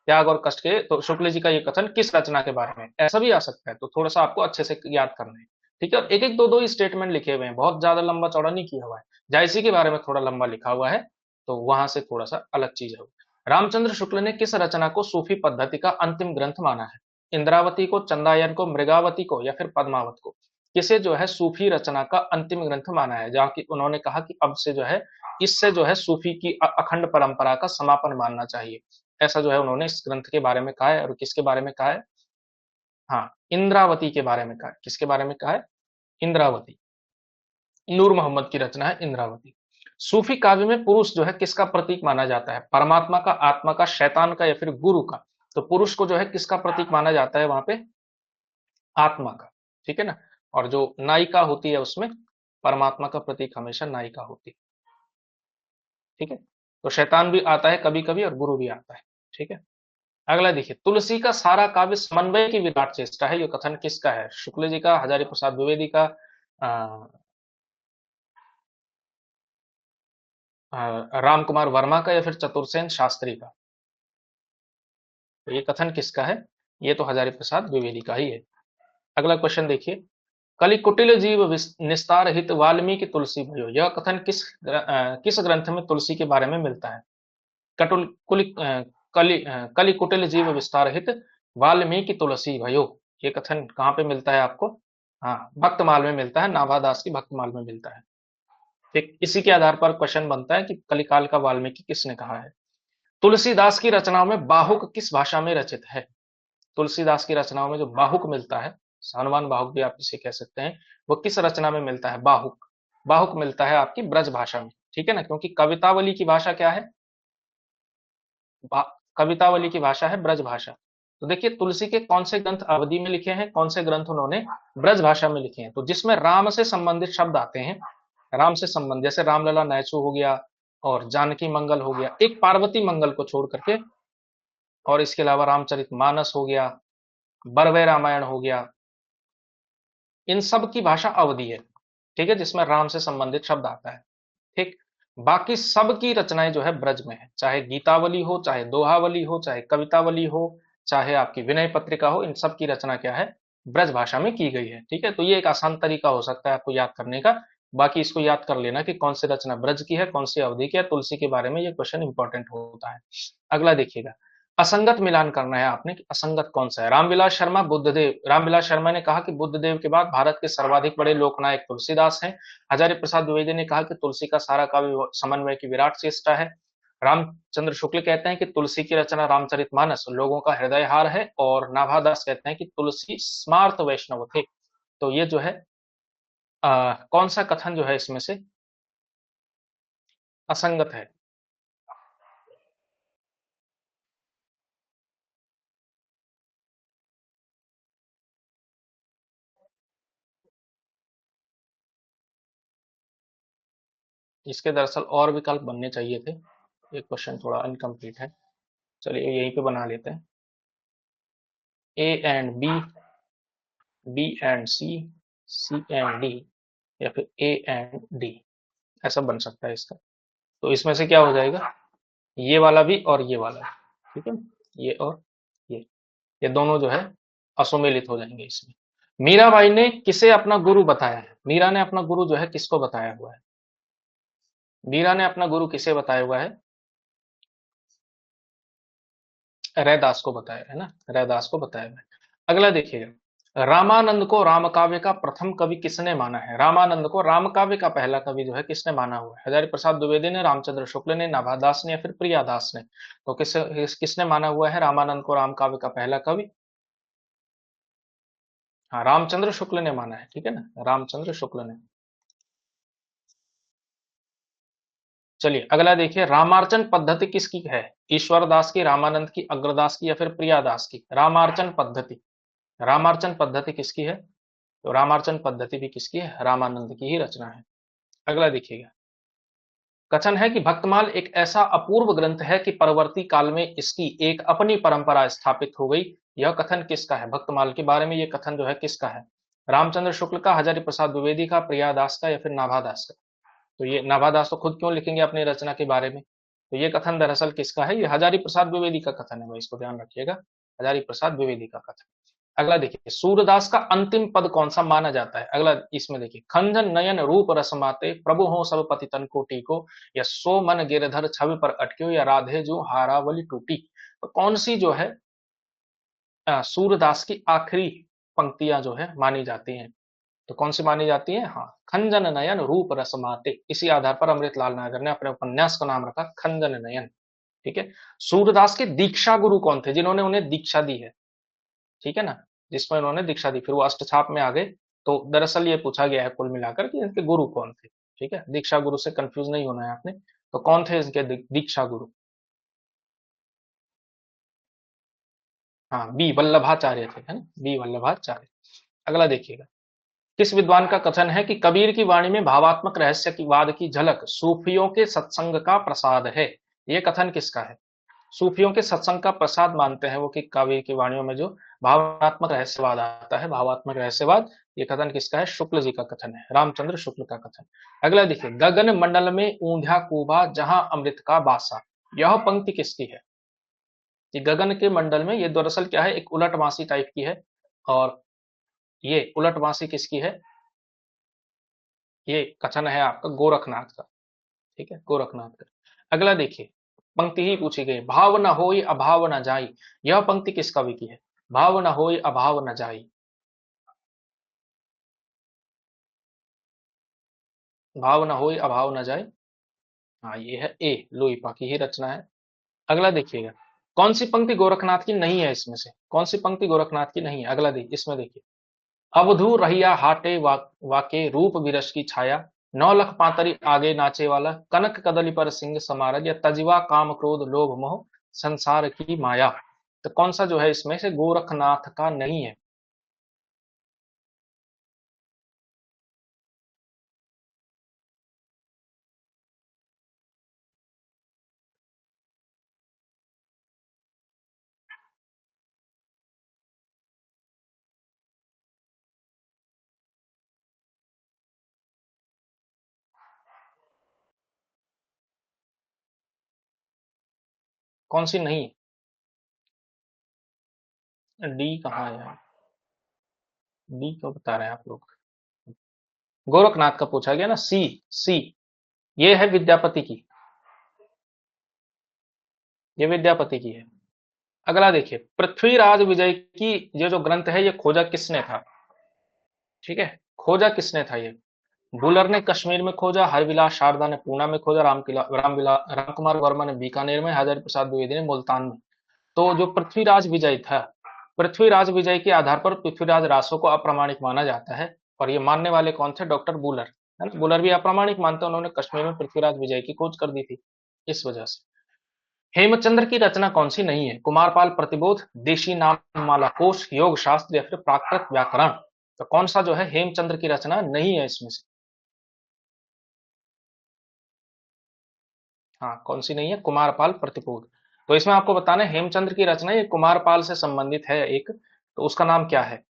त्याग और कष्ट के, तो शुक्ल जी का ये कथन किस रचना के बारे में, ऐसा भी आ सकता है, तो थोड़ा सा आपको अच्छे से याद करना है। ठीक है, और एक एक दो दो ही स्टेटमेंट लिखे हुए हैं, बहुत ज्यादा लंबा चौड़ा नहीं किया हुआ है। जायसी के बारे में थोड़ा लंबा लिखा हुआ है, तो वहां से थोड़ा सा अलग चीज है। रामचंद्र शुक्ल ने किस रचना को सूफी पद्धति का अंतिम ग्रंथ माना है? इंद्रावती को, चंदायन को, मृगावती को, या फिर पद्मावत को? किसे जो है सूफी रचना का अंतिम ग्रंथ माना है, जहाँ की उन्होंने कहा कि अब से जो है इससे जो है सूफी की अखंड परंपरा का समापन मानना चाहिए। ऐसा जो है उन्होंने इस ग्रंथ के बारे में कहा है। और किसके बारे में कहा है? हाँ, इंद्रावती के बारे में कहा है। किसके बारे में कहा है? इंद्रावती। नूर मोहम्मद की रचना है इंद्रावती। सूफी काव्य में पुरुष जो है किसका प्रतीक माना जाता है? परमात्मा का, आत्मा का, शैतान का, या फिर गुरु का? तो पुरुष को जो है किसका प्रतीक माना जाता है वहां पे? आत्मा का। ठीक है ना। और जो नायिका होती है उसमें परमात्मा का प्रतीक हमेशा नायिका होती है। ठीक है, तो शैतान भी आता है कभी कभी और गुरु भी आता है। ठीक है, अगला देखिए, तुलसी का सारा काव्य समन्वय की विराट चेष्टा है, ये कथन किसका है? शुक्ल जी का, हजारी प्रसाद द्विवेदी का, राम कुमार वर्मा का, या फिर चतुर्सेन शास्त्री का? तो ये कथन किसका है? ये तो हजारी प्रसाद द्विवेदी का ही है। अगला क्वेश्चन देखिए, कलि कुटिल जीव निस्तार हित वाल्मीकि तुलसी भयो, यह कथन किस ग्रंथ में तुलसी के बारे में मिलता है? कटुल कुलि कलि कुटिल जीव विस्तार हित वाल्मीकि तुलसी भयो, ये कथन कहाँ पे मिलता है आपको? हाँ, भक्तमाल में मिलता है, नाभादास की भक्तमाल में मिलता है। ठीक, इसी के आधार पर क्वेश्चन बनता है कि कलिकाल का वाल्मीकि किसने कहा है? तुलसीदास की रचनाओं में बाहुक किस भाषा में रचित है? तुलसीदास की रचनाओं में जो बाहुक मिलता है, हनुमान बाहुक भी आप इसे कह सकते हैं, वो किस रचना में मिलता है? बाहुक। बाहुक मिलता है आपकी ब्रज भाषा में। ठीक है ना, क्योंकि कवितावली की भाषा क्या है? कवितावली की भाषा है ब्रज भाषा। तो देखिए, तुलसी के कौन से ग्रंथ अवधि में लिखे हैं, कौन से ग्रंथ उन्होंने ब्रज भाषा में लिखे हैं? तो जिसमें राम से संबंधित शब्द आते हैं, राम से संबंध, जैसे रामलला नैसू हो गया, और जानकी मंगल हो गया, एक पार्वती मंगल को छोड़ करके, और इसके अलावा रामचरित मानस हो गया, बरवे रामायण हो गया, इन सब की भाषा अवधि है। ठीक है, जिसमें राम से संबंधित शब्द आता है। ठीक, बाकी सब की रचनाएं जो है ब्रज में है, चाहे गीतावली हो, चाहे दोहावली हो, चाहे कवितावली हो, चाहे आपकी विनय पत्रिका हो, इन सब की रचना क्या है? ब्रज भाषा में की गई है। ठीक है, तो ये एक आसान तरीका हो सकता है आपको याद करने का। बाकी इसको याद कर लेना कि कौन सी रचना ब्रज की है, कौन सी अवधि की है। तुलसी के बारे में ये क्वेश्चन इंपॉर्टेंट होता है। अगला देखिएगा, असंगत मिलान करना है आपने कि असंगत कौन सा है। रामविलास शर्मा, बुद्धदेव। रामविलास शर्मा ने कहा कि बुद्धदेव के बाद भारत के सर्वाधिक बड़े लोकनायक तुलसीदास हैं। हजारी प्रसाद द्विवेदी ने कहा कि तुलसी का सारा काव्य समन्वय की विराट चेष्टा है। रामचंद्र शुक्ल कहते हैं कि तुलसी की रचना रामचरितमानस लोगों का हृदयहार है, और नाभादास कहते हैं कि तुलसी स्मार्त वैष्णव थे। तो ये जो है कौन सा कथन जो है इसमें से असंगत है? इसके दरअसल और विकल्प बनने चाहिए थे, ये क्वेश्चन थोड़ा इनकम्प्लीट है। चलिए यहीं पे बना लेते हैं, A and B, B and C, C and D, या फिर ए एंड डी, ऐसा बन सकता है इसका। तो इसमें से क्या हो जाएगा? ये वाला भी और ये वाला भी। ठीक है, ये और ये दोनों जो है असुमेलित हो जाएंगे इसमें। मीराबाई ने किसे अपना गुरु बताया है? मीरा ने अपना गुरु जो है किसको बताया हुआ है? मीरा ने अपना गुरु किसे बताया हुआ है? रैदास को बताया है ना, रैदास को बताया हुआ है। अगला देखिएगा, रामानंद को रामकाव्य का प्रथम कवि किसने माना है? रामानंद को रामकाव्य का पहला कवि जो है किसने माना हुआ है? हजारी प्रसाद द्विवेदी ने, रामचंद्र शुक्ल ने, नाभादास ने, या फिर प्रियादास ने? तो किसने माना हुआ है रामानंद को रामकाव्य का पहला कवि? हाँ, रामचंद्र शुक्ल ने माना है। ठीक है ना, रामचंद्र शुक्ल ने। चलिए अगला देखिए, रामार्चन पद्धति किसकी है? ईश्वर दास की, रामानंद की, अग्रदास की, या फिर प्रियादास की? रामार्चन पद्धति, रामार्चन पद्धति किसकी है? तो रामार्चन पद्धति भी किसकी है? रामानंद की ही रचना है। अगला देखिएगा, कथन है कि भक्तमाल एक ऐसा अपूर्व ग्रंथ है कि परवर्ती काल में इसकी एक अपनी परंपरा स्थापित हो गई। यह कथन किसका है? भक्तमाल के बारे में ये कथन जो है किसका है? रामचंद्र शुक्ल का, हजारी प्रसाद द्विवेदी का, प्रियादास का, या फिर नाभादास का? तो ये नाभादास तो खुद क्यों लिखेंगे अपनी रचना के बारे में? तो ये कथन दरअसल किसका है? ये हजारी प्रसाद द्विवेदी का कथन है भाई, इसको ध्यान रखिएगा, हजारी प्रसाद द्विवेदी का कथन। अगला देखिए, सूरदास का अंतिम पद कौन सा माना जाता है? अगला इसमें देखिए, खंजन नयन रूप रस माते, प्रभु हो सब पतितन कोटि को, या सो मन गिरधर छवि पर अटक्यो, या राधे जो हारावली टूटी। तो कौन सी जो है सूरदास की आखिरी पंक्तियां जो है मानी जाती हैं? तो कौन सी मानी जाती है? हाँ, खंजन नयन रूप रस माते। इसी आधार पर अमृतलाल नागर ने अपने उपन्यास का नाम रखा खंजन नयन। ठीक है। सूरदास के दीक्षा गुरु कौन थे, जिन्होंने उन्हें दीक्षा दी है? ठीक है ना, जिसमें उन्होंने दीक्षा दी, फिर वो अष्टछाप में आ गए। तो दरअसल ये पूछा गया है कुल मिलाकर कि इनके गुरु कौन थे। ठीक है, दीक्षा गुरु से कंफ्यूज नहीं होना है आपने। तो कौन थे इनके दीक्षा गुरु? हाँ, बी वल्लभाचार्य थे, है ना, बी वल्लभाचार्य। अगला देखिएगा, किस विद्वान का कथन है कि कबीर की वाणी में भावात्मक रहस्य की वाद की झलक सूफियों के सत्संग का प्रसाद है? ये कथन किसका है? सूफियों के सत्संग का प्रसाद मानते हैं वो कि कबीर की वाणियों में जो भावात्मक रहस्यवाद आता है, भावात्मक रहस्यवाद, ये कथन किसका है? शुक्ल जी का कथन है, रामचंद्र शुक्ल का कथन। अगला देखिए, गगन मंडल में ऊंधिया कूबा जहां अमृत का बासा, यह पंक्ति किसकी है? ये गगन के मंडल में, ये दरअसल क्या है, एक उलटवासी टाइप की है। और ये उलटवासी किसकी है? ये कथन है आपका गोरखनाथ का। ठीक है, गोरखनाथ का। अगला देखिए, पंक्ति ही पूछी गई, भाव न होई अभाव न जाई, यह पंक्ति किस कवि की है? भाव न होई अभाव न जाई, भाव न होई अभाव न जाई। हाँ, ये है ए लोईपा की ही रचना है। अगला देखिएगा, कौन सी पंक्ति गोरखनाथ की नहीं है? इसमें से कौन सी पंक्ति गोरखनाथ की नहीं है? अगला देखिए, इसमें देखिए, अवधू रहिया हाटे वाके रूप विरस की छाया, 9 लख पातरी आगे नाचे वाला, कनक कदली पर सिंह समारज, या तजवा काम क्रोध लोभ मोह संसार की माया। तो कौन सा जो है इसमें से गोरखनाथ का नहीं है? कौन सी नहीं? डी कहाँ है यार? डी क्यों बता रहे हैं आप लोग? गोरखनाथ का पूछा गया ना, सी। सी, ये है विद्यापति की, ये विद्यापति की है। अगला देखिए, पृथ्वीराज विजय की ये जो ग्रंथ है, ये खोजा किसने था? ठीक है, खोजा किसने था ये? बुलर ने कश्मीर में खोजा, हरविलास शारदा ने पूना में खोजा, रामकुमार वर्मा ने बीकानेर में, हजारी प्रसाद द्विवेदी ने मुल्तान में। तो जो पृथ्वीराज विजय था, पृथ्वीराज विजय के आधार पर पृथ्वीराज रासो को अप्रामाणिक माना जाता है। और ये मानने वाले कौन थे? डॉक्टर बुलर, है ना। बुलर भी अप्रामाणिक मानते हैं, उन्होंने कश्मीर में पृथ्वीराज विजय की खोज कर दी थी, इस वजह से। हेमचंद्र की रचना कौन सी नहीं है? कुमारपाल प्रतिबोध, देशी नाम माला कोश, योग शास्त्र, या फिर प्राकृत व्याकरण। तो कौन सा जो है हेमचंद्र की रचना नहीं है इसमें से? हाँ, कौन सी नहीं है? कुमारपाल प्रतिबोध। तो इसमें आपको बताना है, हेमचंद्र की रचना ये कुमारपाल से संबंधित है एक, तो उसका नाम क्या है?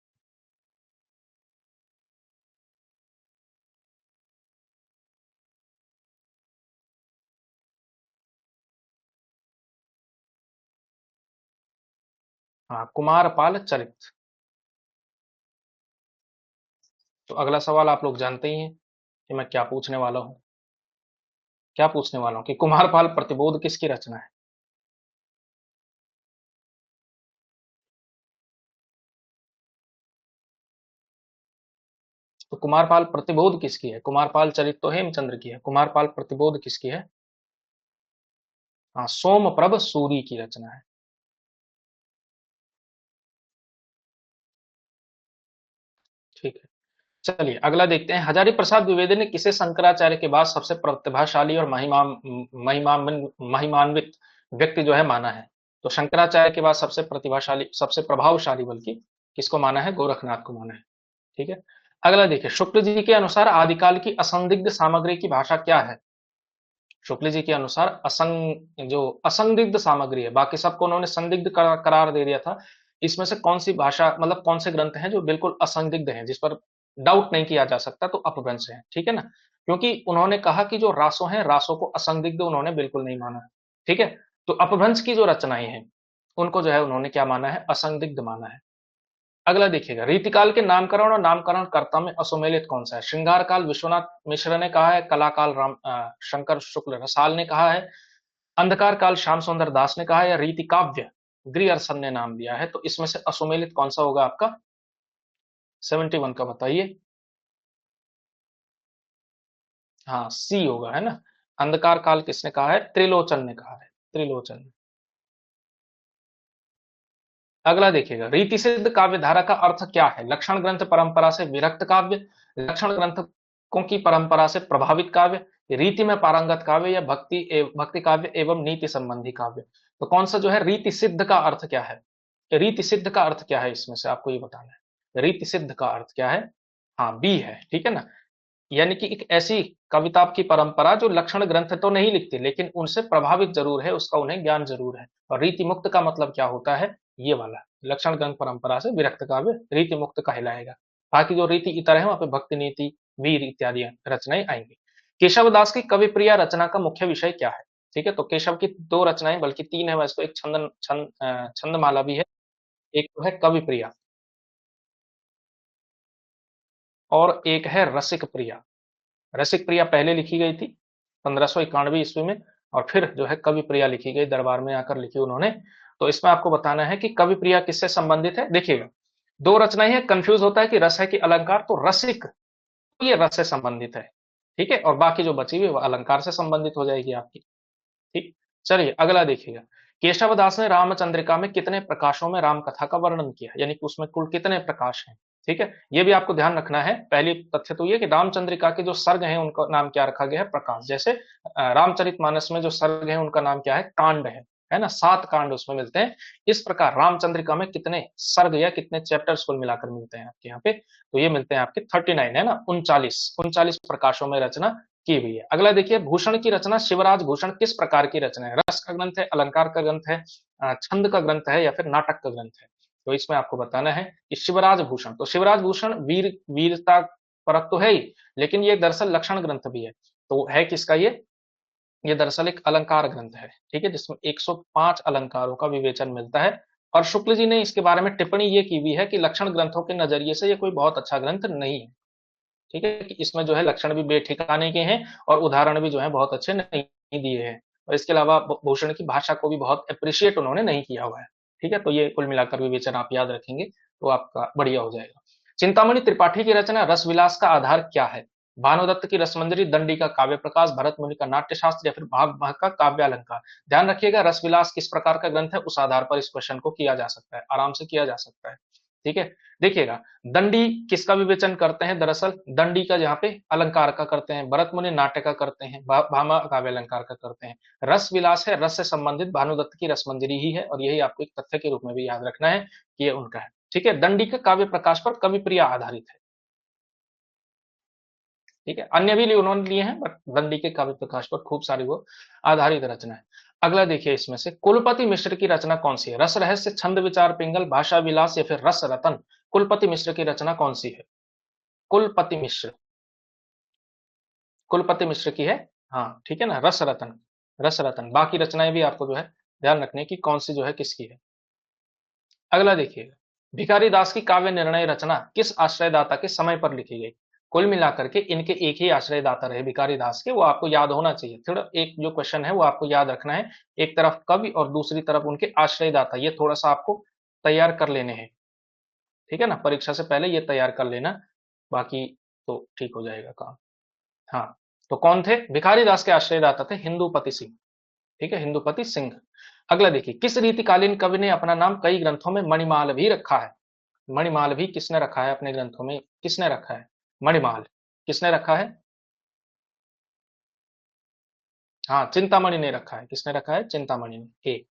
हाँ, कुमारपाल चरित। तो अगला सवाल आप लोग जानते ही हैं कि मैं क्या पूछने वाला हूँ। क्या पूछने वाला हूँ कि कुमारपाल प्रतिबोध किसकी रचना है? तो कुमारपाल प्रतिबोध किसकी है? कुमारपाल चरित तो हेमचंद्र की है, कुमारपाल प्रतिबोध किसकी है? हाँ, सोमप्रभ सूरी की रचना है। ठीक है, चलिए अगला देखते हैं, हजारी प्रसाद द्विवेदी ने किसे शंकराचार्य के बाद सबसे प्रतिभाशाली और महिमान्वित व्यक्ति जो है माना है? तो शंकराचार्य के बाद सबसे प्रतिभाशाली, सबसे प्रभावशाली बल्कि, किसको माना है? गोरखनाथ को माना है। ठीक है। अगला देखिए, शुक्ल जी के अनुसार आदिकाल की असंदिग्ध सामग्री की भाषा क्या है? शुक्ल जी के अनुसार जो असंदिग्ध सामग्री है, बाकी सबको उन्होंने संदिग्ध करार दे दिया था, इसमें से कौन सी भाषा मतलब कौन से ग्रंथ हैं जो बिल्कुल असंदिग्ध हैं, जिस पर डाउट नहीं किया जा सकता, तो अपभ्रंश है, ठीक है ना। क्योंकि उन्होंने कहा कि जो रासों हैं, रासों को असंदिग्ध उन्होंने बिल्कुल नहीं माना, ठीक है। तो अपभ्रंश की जो रचनाएं हैं उनको जो है उन्होंने क्या माना है, असंदिग्ध माना है। अगला देखिएगा, रीतिकाल के नामकरण और नामकरण कर्ता में असुमेलित कौन सा है। श्रृंगार काल विश्वनाथ मिश्र ने कहा है, कलाकाल शंकर शुक्ल रसाल ने कहा है, अंधकार काल श्याम सुंदर दास ने कहा है, या रीति काव्य ग्रियर्सन ने नाम दिया है। तो इसमें से असुमेलित कौन सा होगा आपका 71 का बताइए। हाँ सी होगा, है ना। अंधकार काल किसने कहा है, त्रिलोचन ने कहा है, त्रिलोचन ने। अगला देखिएगा, रीति सिद्ध काव्य धारा का अर्थ क्या है। लक्षण ग्रंथ परंपरा से विरक्त काव्य, लक्षण ग्रंथों की परंपरा से प्रभावित काव्य, रीति में पारंगत काव्य, या भक्ति काव्य एवं नीति संबंधी काव्य। तो कौन सा जो है रीति सिद्ध का अर्थ क्या है, रीति सिद्ध का अर्थ क्या है, इसमें से आपको ये बताना है रीति सिद्ध का अर्थ क्या है। हाँ बी है, ठीक है ना। यानी कि एक ऐसी कविता की परंपरा जो लक्षण ग्रंथ तो नहीं लिखती लेकिन उनसे प्रभावित जरूर है, उसका उन्हें ज्ञान जरूर है। और रीति मुक्त का मतलब क्या होता है, ये वाला लक्षण ग्रंथ परंपरा से विरक्त काव्य रीति मुक्त कहलाएगा। बाकी जो रीति इतर है वहां पे भक्ति नीति वीर इत्यादि रचनाएं आएंगी। केशव दास की कवि प्रिया रचना का मुख्य विषय क्या है। ठीक है, तो केशव की दो रचनाएं बल्कि तीन है वैसे तो, एक छंदमाला भी है, एक तो है कवि प्रिया, और एक है रसिक प्रिया। रसिक प्रिया पहले लिखी गई थी 1591 ईस्वी में, और फिर जो है कवि प्रिया लिखी गई, दरबार में आकर लिखी उन्होंने। तो इसमें आपको बताना है कि कवि प्रिया किससे संबंधित है। देखिएगा, दो रचनाएं हैं, कंफ्यूज होता है कि रस है कि अलंकार, तो रसिक तो ये रस से संबंधित है, ठीक है, और बाकी जो बची हुई वो अलंकार से संबंधित हो जाएगी आपकी। ठीक, चलिए अगला देखिएगा, केशव दास ने रामचंद्रिका में कितने प्रकाशों में राम कथा का वर्णन किया, यानी कि उसमें कुल कितने प्रकाश हैं। ठीक है, ये भी आपको ध्यान रखना है। पहली तथ्य तो ये कि रामचंद्रिका के जो सर्ग हैं उनका नाम क्या रखा गया है, प्रकाश। जैसे रामचरितमानस में जो सर्ग हैं उनका नाम क्या है, कांड है ना, 7 कांड उसमें मिलते हैं। इस प्रकार रामचंद्रिका में कितने सर्ग या कितने चैप्टर्स कुल मिलाकर मिलते हैं आपके यहाँ पे, तो ये मिलते हैं आपके 39, है ना, 39 प्रकाशों में रचना की हुई है। अगला देखिए, भूषण की रचना, शिवराज भूषण किस प्रकार की रचना है। रस का ग्रंथ है, अलंकार का ग्रंथ है, छंद का ग्रंथ है, या फिर नाटक का ग्रंथ है। तो इसमें आपको बताना है कि शिवराज भूषण, तो शिवराज भूषण वीरता परक तो है ही, लेकिन ये दरअसल लक्षण ग्रंथ भी है। तो है किसका ये दरअसल एक अलंकार ग्रंथ है, ठीक है, जिसमें 105 अलंकारों का विवेचन मिलता है। और शुक्ल जी ने इसके बारे में टिप्पणी ये की हुई है कि लक्षण ग्रंथों के नजरिए से ये कोई बहुत अच्छा ग्रंथ नहीं है। ठीक है, कि इसमें जो है लक्षण भी बेठिकाने के हैं और उदाहरण भी जो है बहुत अच्छे नहीं दिए हैं, और इसके अलावा भूषण की भाषा को भी बहुत अप्रिशिएट उन्होंने नहीं किया हुआ है। ठीक है, तो ये कुल मिलाकर विवेचन आप याद रखेंगे तो आपका बढ़िया हो जाएगा। चिंतामणि त्रिपाठी की रचना रसविलास का आधार क्या है। भानुदत्त की रसमंजरी, दंडी का काव्य प्रकाश, भरत मुनि का नाट्य शास्त्र, या फिर भाग का काव्य अलंकार। ध्यान रखिएगा, रसविलास किस प्रकार का ग्रंथ है, उस आधार पर इस क्वेश्चन को किया जा सकता है, आराम से किया जा सकता है। ठीक है, देखिएगा, दंडी किसका विवेचन करते हैं, दरअसल दंडी का जहाँ पे अलंकार का करते हैं, भरत मुनि नाट्य का करते हैं, भामा काव्य अलंकार का करते हैं। रस विलास है, रस से संबंधित भानुदत्त की रसमंजरी ही है, और यही आपको एक तथ्य के रूप में भी याद रखना है कि ये उनका है। ठीक है, दंडी के काव्य प्रकाश पर कवि प्रिया आधारित है। ठीक है, अन्य भी उन्होंने लिए हैं, बट दंडी के काव्य प्रकाश पर खूब सारी वो आधारित रचना है। अगला देखिए, इसमें से कुलपति मिश्र की रचना कौन सी है। रस रहस्य, छंद विचार पिंगल, भाषा विलास, या फिर रस रतन। कुलपति मिश्र की रचना कौन सी है, कुलपति मिश्र, कुलपति मिश्र की है। हाँ ठीक है ना, रस रतन, रस रतन। बाकी रचनाएं भी आपको जो है ध्यान रखने की कौन सी जो है किसकी है। अगला देखिएगा, भिखारी दास की काव्य निर्णय रचना किस आश्रयदाता के समय पर लिखी गई। कुल मिलाकर के इनके एक ही आश्रयदाता रहे भिखारी दास के, वो आपको याद होना चाहिए। थोड़ा एक जो क्वेश्चन है वो आपको याद रखना है, एक तरफ कवि और दूसरी तरफ उनके आश्रयदाता, ये थोड़ा सा आपको तैयार कर लेने हैं। ठीक है ना, परीक्षा से पहले ये तैयार कर लेना, बाकी तो ठीक हो जाएगा काम। हाँ, तो कौन थे, भिखारी दास के आश्रयदाता थे हिंदुपति सिंह। ठीक है, हिंदुपति सिंह। अगला देखिए, किस रीतिकालीन कवि ने अपना नाम कई ग्रंथों में मणिमाल भी रखा है। मणिमाल भी किसने रखा है अपने ग्रंथों में, किसने रखा है मणिमाल, किसने रखा है। हाँ, चिंतामणि ने रखा है, किसने रखा है, चिंतामणि ने। ए।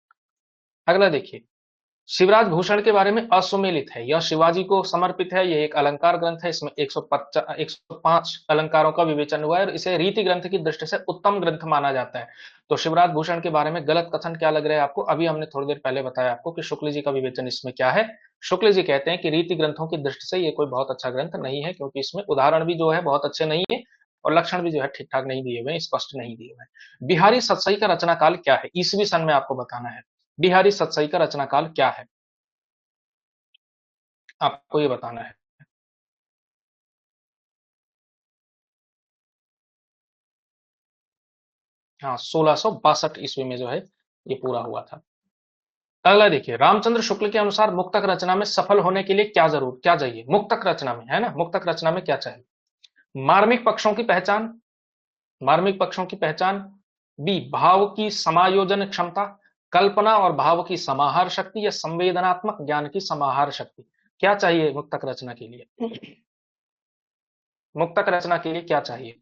अगला देखिए, शिवराज भूषण के बारे में अश्वमेलित है, यह शिवाजी को समर्पित है, यह एक अलंकार ग्रंथ है, इसमें 105 अलंकारों का विवेचन हुआ है और इसे रीति ग्रंथ की दृष्टि से उत्तम ग्रंथ माना जाता है। तो शिवराज भूषण के बारे में गलत कथन क्या लग रहा है आपको? अभी हमने थोड़ी देर पहले बताया आपको कि शुक्ल जी का विवेचन इसमें क्या है। शुक्ल जी कहते हैं कि रीति ग्रंथों की दृष्टि से ये कोई बहुत अच्छा ग्रंथ नहीं है, क्योंकि इसमें उदाहरण भी जो है बहुत अच्छे नहीं है और लक्षण भी जो है ठीक ठाक नहीं दिए हुए, स्पष्ट नहीं दिए हुए। बिहारी सतसई का रचना काल क्या है? ईसवी सन में आपको बताना है। बिहारी सतसई का रचना काल क्या है, आपको ये बताना है। हाँ, 1662 ईस्वी में जो है ये पूरा हुआ था। अगला देखिए, रामचंद्र शुक्ल के अनुसार मुक्तक रचना में सफल होने के लिए क्या चाहिए? मुक्तक रचना में, है ना, मुक्तक रचना में क्या चाहिए? मार्मिक पक्षों की पहचान, मार्मिक पक्षों की पहचान। बी, भाव की समायोजन क्षमता, कल्पना और भाव की समाहार शक्ति या संवेदनात्मक ज्ञान की समाहार शक्ति। क्या चाहिए मुक्तक रचना के लिए? मुक्तक रचना के लिए क्या चाहिए?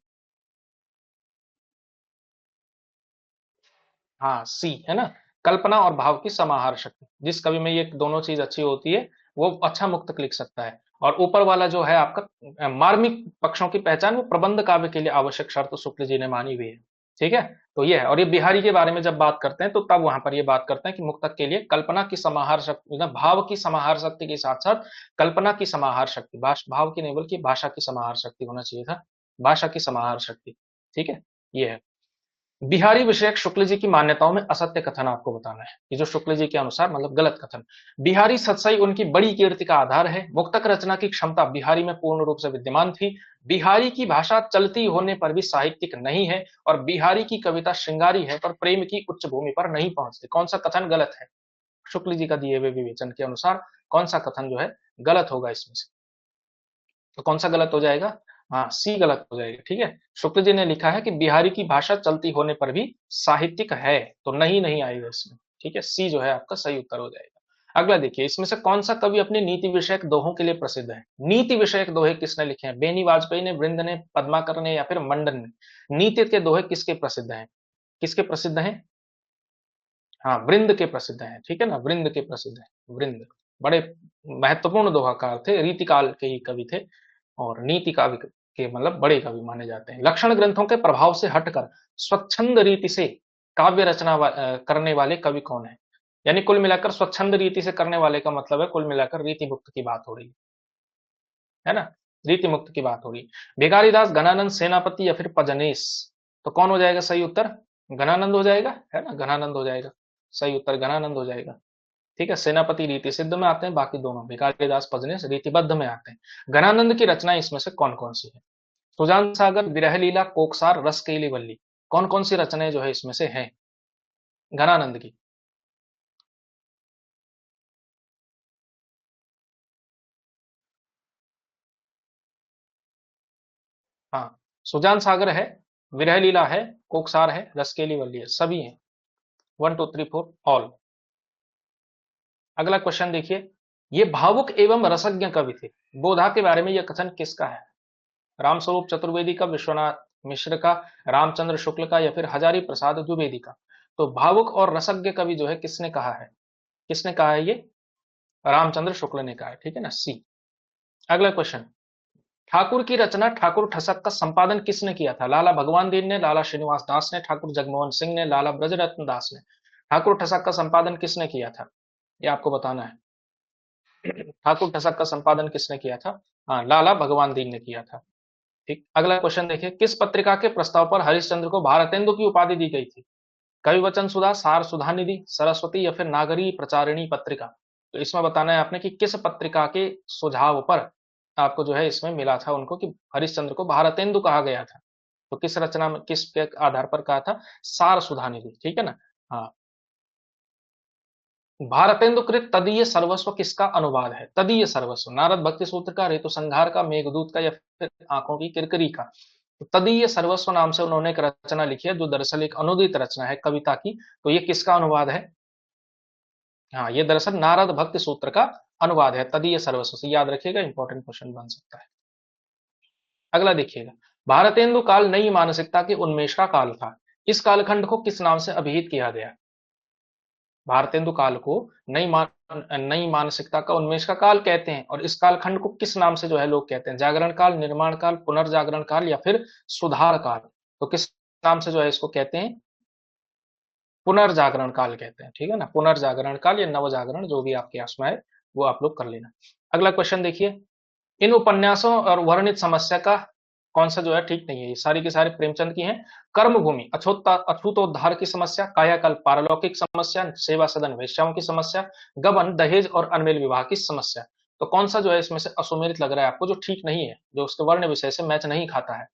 हाँ, सी है ना, कल्पना और भाव की समाहार शक्ति। जिस कवि में ये दोनों चीज अच्छी होती है वो अच्छा मुक्तक लिख सकता है। और ऊपर वाला जो है आपका मार्मिक पक्षों की पहचान, वो प्रबंध काव्य के लिए आवश्यक शर्त शुक्ल जी ने मानी हुई है। ठीक है, तो ये है। और ये बिहारी के बारे में जब बात करते हैं तो तब वहां पर ये बात करते हैं कि मुक्तक के लिए कल्पना की समाहार शक्ति, ना भाव की समाहार शक्ति के साथ साथ कल्पना की समाहार शक्ति, भाव की नहीं बल्कि भाषा की समाहार शक्ति होना चाहिए था, भाषा की समाहार शक्ति। ठीक है, ये है। बिहारी विषयक शुक्ल जी की मान्यताओं में असत्य कथन आपको बताना है। ये जो शुक्ल जी के अनुसार मतलब गलत कथन। बिहारी सतसई उनकी बड़ी कीर्ति का आधार है। मुक्तक रचना की क्षमता बिहारी में पूर्ण रूप से विद्यमान थी। बिहारी की भाषा चलती होने पर भी साहित्यिक नहीं है और बिहारी की कविता श्रृंगारी है पर प्रेम की उच्च भूमि पर नहीं पहुंचती। कौन सा कथन गलत है? शुक्ल जी का दिए हुए विवेचन के अनुसार कौन सा कथन जो है गलत होगा इसमें से? तो कौन सा गलत हो जाएगा? हाँ, सी गलत हो जाएगा। ठीक है, शुक्ल जी ने लिखा है कि बिहारी की भाषा चलती होने पर भी साहित्यिक है, तो नहीं नहीं आएगा इसमें। ठीक है, सी जो है आपका सही उत्तर हो जाएगा। अगला देखिए, इसमें से कौन सा कवि अपने नीति विषयक दोहों के लिए प्रसिद्ध है? नीति विषयक दोहे किसने लिखे हैं? बेनी वाजपेयी ने, वृंद ने, पद्माकर ने या फिर मंडन ने? नीति के दोहे किसके प्रसिद्ध हैं? किसके प्रसिद्ध हैं? हाँ, वृंद के प्रसिद्ध हैं। ठीक है ना, वृंद के प्रसिद्ध हैं। वृंद बड़े महत्वपूर्ण दोहाकार थे, रीतिकाल के ही कवि थे और नीति काव्य के मतलब बड़े कवि माने जाते हैं। लक्षण ग्रंथों के प्रभाव से हटकर स्वच्छंद रीति से काव्य रचना करने वाले कवि कौन है? यानी कुल मिलाकर स्वच्छंद रीति से करने वाले का मतलब है कुल मिलाकर रीति मुक्त की बात हो रही है ना, रीति मुक्त की बात हो रही है। भिखारीदास, घनानंद सेनापति या फिर पजनेस? तो कौन हो जाएगा सही उत्तर? घनानंद हो जाएगा, है ना, घनानंद हो जाएगा। सही उत्तर घनानंद हो जाएगा। ठीक है, सेनापति रीति सिद्ध में आते हैं, बाकी दोनों भिखारीदास पजनेस रीतिबद्ध में आते हैं। घनानंद की रचना इसमें से कौन कौन सी है? सुजान सागर, विरह लीला, कोकसार, रस केली वल्ली। कौन कौन सी रचनाएं जो है इसमें से हैं घनानंद की? हाँ, सुजान सागर है, विरह लीला है, कोकसार है, रस केली वल्ली है, सभी हैं। 1 2 3 4 ऑल। अगला क्वेश्चन देखिए, ये भावुक एवं रसज्ञ कवि थे, बोधा के बारे में यह कथन किसका है? रामस्वरूप चतुर्वेदी का, विश्वनाथ मिश्र का, रामचंद्र शुक्ल का या फिर हजारी प्रसाद द्विवेदी का? तो भावुक और रसज्ञ कवि जो है किसने कहा है? किसने कहा है ये? रामचंद्र शुक्ल ने कहा है। ठीक है ना, सी। अगला क्वेश्चन, ठाकुर की रचना ठाकुर ठसक का संपादन किसने किया था? लाला भगवान दीन ने, लाला श्रीनिवास दास ने, ठाकुर जगमोहन सिंह ने, लाला ब्रजरत्न दास ने? ठाकुर ठसक का संपादन किसने किया था? ये आपको बताना है। ठाकुर ठसक का संपादन किसने किया था? हाँ, लाला भगवान दीन ने किया था। ठीक, अगला क्वेश्चन देखिए, किस पत्रिका के प्रस्ताव पर हरिश्चंद्र को भारतेंदु की उपाधि दी गई थी? कवि वचन सुधा, सार सुधा निधि, सरस्वती या फिर नागरी प्रचारिणी पत्रिका? तो इसमें बताना है आपने कि किस पत्रिका के सुझाव पर आपको जो है इसमें मिला था उनको कि हरिश्चंद्र को भारतेंदु कहा गया था? तो किस रचना में, किस के आधार पर कहा था? सार सुधा निधि। ठीक है ना, हाँ। भारतेंदु कृत तदीय सर्वस्व किसका अनुवाद है? तदीय सर्वस्व नारद भक्ति सूत्र का, ऋतु संहार का, मेघदूत का या फिर आंखों की किरकिरी का? तो तदीय सर्वस्व नाम से उन्होंने एक रचना लिखी है जो दरअसल एक अनुदित रचना है कविता की। तो ये किसका अनुवाद है? हाँ, ये दरअसल नारद भक्ति सूत्र का अनुवाद है, तदीय सर्वस्व से, याद रखिएगा, इंपॉर्टेंट क्वेश्चन बन सकता है। अगला देखिएगा, भारतेंदु काल नई मानसिकता के उन्मेष का काल था। इस कालखंड को किस नाम से अभिहित किया गया? भारतेंदु काल को नई मानसिकता का उन्मेष का काल कहते हैं। और इस कालखंड को किस नाम से जो है लोग कहते हैं? जागरण काल, निर्माण काल, पुनर्जागरण काल या फिर सुधार काल। तो किस नाम से जो है इसको कहते हैं? पुनर्जागरण काल कहते हैं। ठीक है ना, पुनर्जागरण काल या नवजागरण, जो भी आपके आस में आए वो आप लोग कर लेना। अगला क्वेश्चन देखिए, इन उपन्यासों और वर्णित समस्या का कौन सा जो है ठीक नहीं है? ये सारी की सारी प्रेमचंद की हैं। कर्मभूमि अछूतोद्धार की समस्या, कायाकल्प पारलौकिक समस्या, सेवा सदन वेश्याओं की समस्या, गबन दहेज और अनमेल विवाह की समस्या। तो कौन सा जो है इसमें से असुमेलित लग रहा है आपको, जो ठीक नहीं है, जो उसके वर्ण विषय से मैच नहीं खाता है?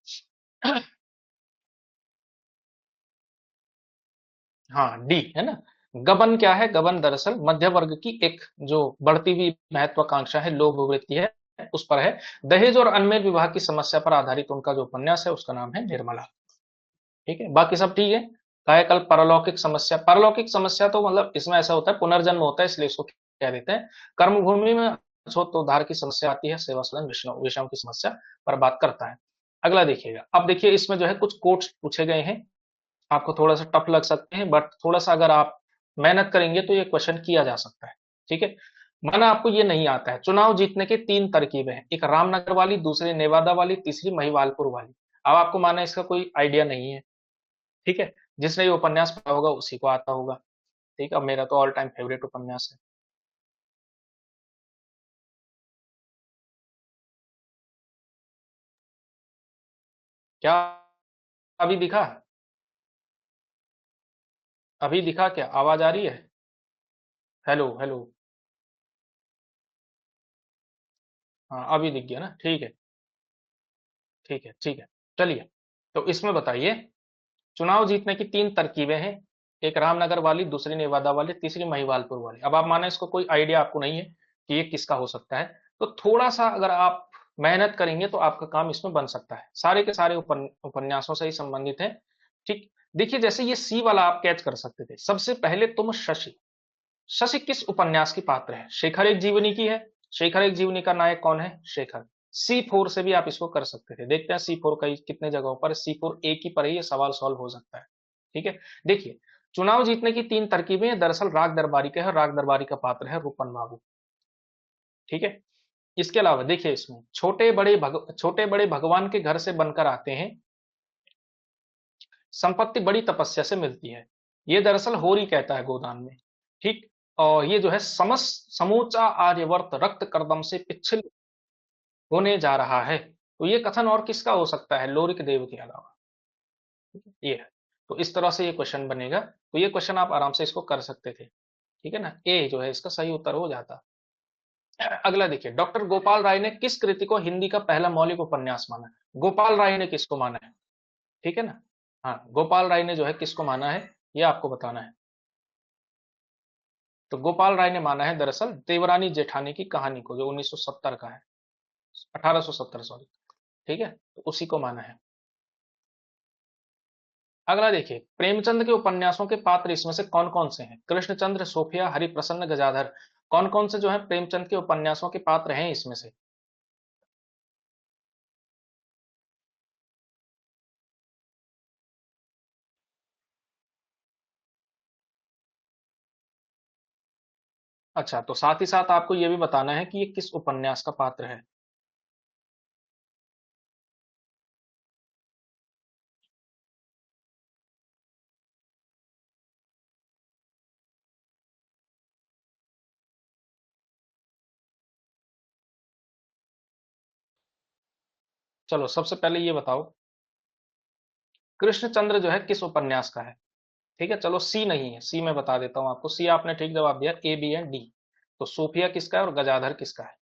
हाँ, डी है ना। गबन क्या है? गबन दरअसल मध्य वर्ग की एक जो बढ़ती हुई महत्वाकांक्षा है, लोभ वृत्ति है, उस पर है। दहेज और अनमेल विवाह की समस्या पर आधारित उनका जो उपन्यास है उसका नाम है निर्मला। ठीक है, बाकी सब ठीक है। कायाकल्प पारलौकिक समस्या, पारलौकिक समस्या तो मतलब इसमें ऐसा होता है, पुनर्जन्म होता है, इसलिए इसको कह देते हैं। कर्मभूमि में अछूतोद्धार की समस्या आती है, सेवा सदन विषयों की समस्या पर बात करता है। अगला देखिएगा, अब देखिए इसमें जो है कुछ कोट्स पूछे गए हैं, आपको थोड़ा सा टफ लग सकते हैं, बट थोड़ा सा अगर आप मेहनत करेंगे तो ये क्वेश्चन किया जा सकता है। ठीक है, माना आपको ये नहीं आता है, चुनाव जीतने के तीन तरकीबें हैं, एक रामनगर वाली, दूसरी नेवादा वाली, तीसरी महिवालपुर वाली। अब आपको माना इसका कोई आइडिया नहीं है। ठीक है, जिसने ये उपन्यास पढ़ा होगा उसी को आता होगा। ठीक है, अब मेरा तो ऑल टाइम फेवरेट उपन्यास है। क्या अभी दिखा? अभी दिखा क्या? आवाज आ रही है? Hello hello. हाँ अभी दिख गया ना, ठीक है। ठीक है ठीक है, चलिए। तो इसमें बताइए, चुनाव जीतने की तीन तरकीबें हैं, एक रामनगर वाली, दूसरी नेवादा वाली, तीसरी महिवालपुर वाली। अब आप माने इसको कोई आइडिया आपको नहीं है कि ये किसका हो सकता है, तो थोड़ा सा अगर आप मेहनत करेंगे तो आपका काम इसमें बन सकता है। सारे के सारे उपन्यासों से ही संबंधित है। ठीक, देखिए जैसे ये सी वाला आप कैच कर सकते थे। सबसे पहले तुम शशि, शशि किस उपन्यास की पात्र है? शेखर एक जीवनी की है। शेखर एक जीवनी का नायक कौन है? शेखर। सी फोर से भी आप इसको कर सकते थे, देखते हैं सी फोर कई कितने जगहों पर, सी फोर एक ही पर ही ये सवाल सॉल्व हो सकता है। ठीक है, देखिए, चुनाव जीतने की तीन तरकीबें दरअसल राग दरबारी का है, राग दरबारी का पात्र है रूपन बाबू। ठीक है, इसके अलावा देखिए इसमें छोटे बड़े भगवान के घर से बनकर आते हैं, संपत्ति बड़ी तपस्या से मिलती है। ये दरअसल होरी कहता है गोदान में। ठीक, और ये जो है समूचा आर्यवर्त रक्त कर्दम से पिछल होने जा रहा है। तो ये कथन और किसका हो सकता है लोरिक देव के अलावा? ये है। तो इस तरह से ये क्वेश्चन बनेगा, तो ये क्वेश्चन आप आराम से इसको कर सकते थे। ठीक है ना, ए जो है इसका सही उत्तर हो जाता। अगला देखिए, डॉक्टर गोपाल राय ने किस कृति को हिंदी का पहला मौलिक उपन्यास माना है? गोपाल राय ने किसको माना है? ठीक है ना, हाँ गोपाल राय ने जो है किसको माना है, ये आपको बताना है। तो गोपाल राय ने माना है दरअसल देवरानी जेठानी की कहानी को, जो 1970 का है, 1870 सॉरी। ठीक है, तो उसी को माना है। अगला देखिए, प्रेमचंद के उपन्यासों के पात्र इसमें से कौन कौन से हैं? कृष्णचंद्र, सोफिया, हरिप्रसन्न, गजाधर। कौन कौन से जो है प्रेमचंद के उपन्यासों के पात्र हैं इसमें से? अच्छा, तो साथ ही साथ आपको यह भी बताना है कि ये किस उपन्यास का पात्र है। चलो सबसे पहले ये बताओ, कृष्णचंद्र जो है किस उपन्यास का है? ठीक है, चलो सी नहीं है, सी मैं बता देता हूं आपको, सी आपने ठीक जवाब दिया, ए बी एंड डी। तो सोफिया किसका है और गजाधर किसका है?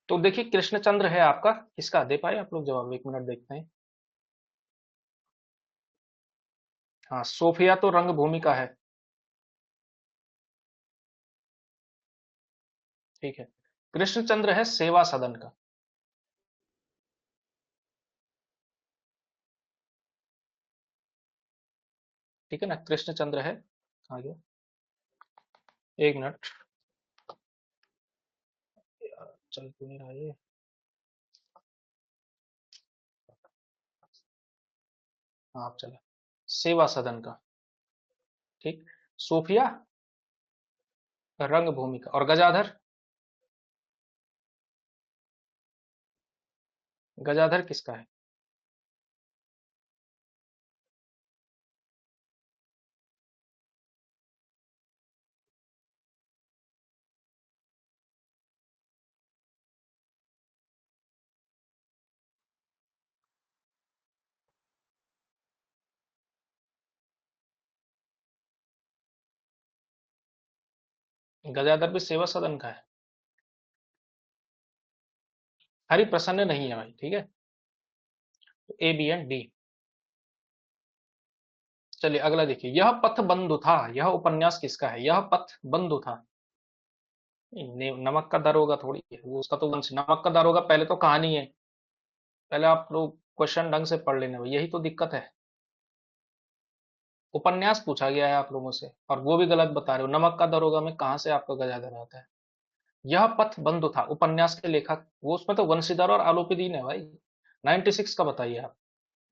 तो देखिए कृष्णचंद्र है आपका, किसका दे पाए आप लोग जवाब? एक मिनट देखते हैं। हाँ, सोफिया तो रंगभूमि का है। ठीक है, कृष्णचंद्र है सेवा सदन का। ठीक है ना, कृष्णचंद्र है। आगे, एक मिनट, चल क्यों नहीं रहा ये। हाँ आप चला, सेवा सदन का। ठीक, सोफिया रंग भूमिका, और गजाधर, गजाधर किसका है? गजाधर भी सेवा सदन का है। हरि प्रसन्न नहीं है भाई, ठीक है। तो ए बी एंड डी। चलिए अगला देखिए, यह पथ बंधु था, यह उपन्यास किसका है? यह पथ बंधु था। नमक का दरोगा थोड़ी है वो, उसका तो वंश नमक का दरोगा पहले तो कहानी है। पहले आप लोग क्वेश्चन ढंग से पढ़ लेना भाई, यही तो दिक्कत है। उपन्यास पूछा गया है आप लोगों से और वो भी गलत बता रहे हो। नमक का दरोगा में कहां से आपका गजाधर आता है? यह पथ बंधु था उपन्यास के लेखक, वो उसमें तो वंशीधर और आलोपी दीन है भाई। 96 का बताइए आप।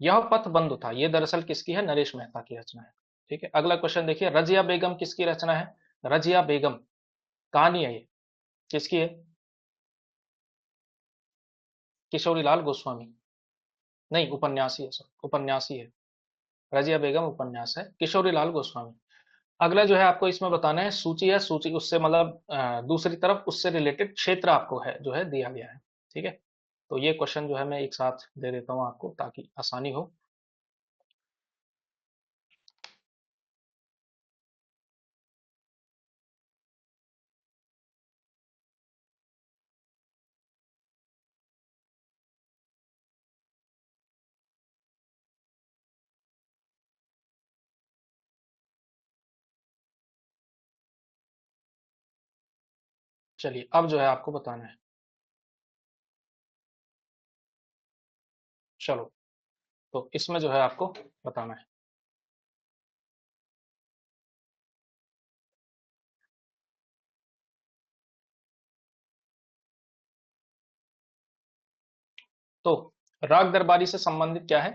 यह पथ बंधु था, ये दरअसल किसकी है? नरेश मेहता की रचना है। ठीक है, अगला क्वेश्चन देखिए, रजिया बेगम किसकी रचना है? रजिया बेगम कहानी है ये, किसकी है? किशोरी लाल गोस्वामी। नहीं, उपन्यासी है सर, उपन्यासी है। रजिया बेगम उपन्यास है, किशोरी लाल गोस्वामी। अगला जो है आपको इसमें बताना है, सूची है, सूची उससे मतलब दूसरी तरफ उससे रिलेटेड क्षेत्र आपको है जो है दिया गया है। ठीक है, तो ये क्वेश्चन जो है मैं एक साथ दे देता हूँ आपको ताकि आसानी हो। चलिए अब जो है आपको बताना है। चलो, तो इसमें जो है आपको बताना है। तो राग दरबारी से संबंधित क्या है?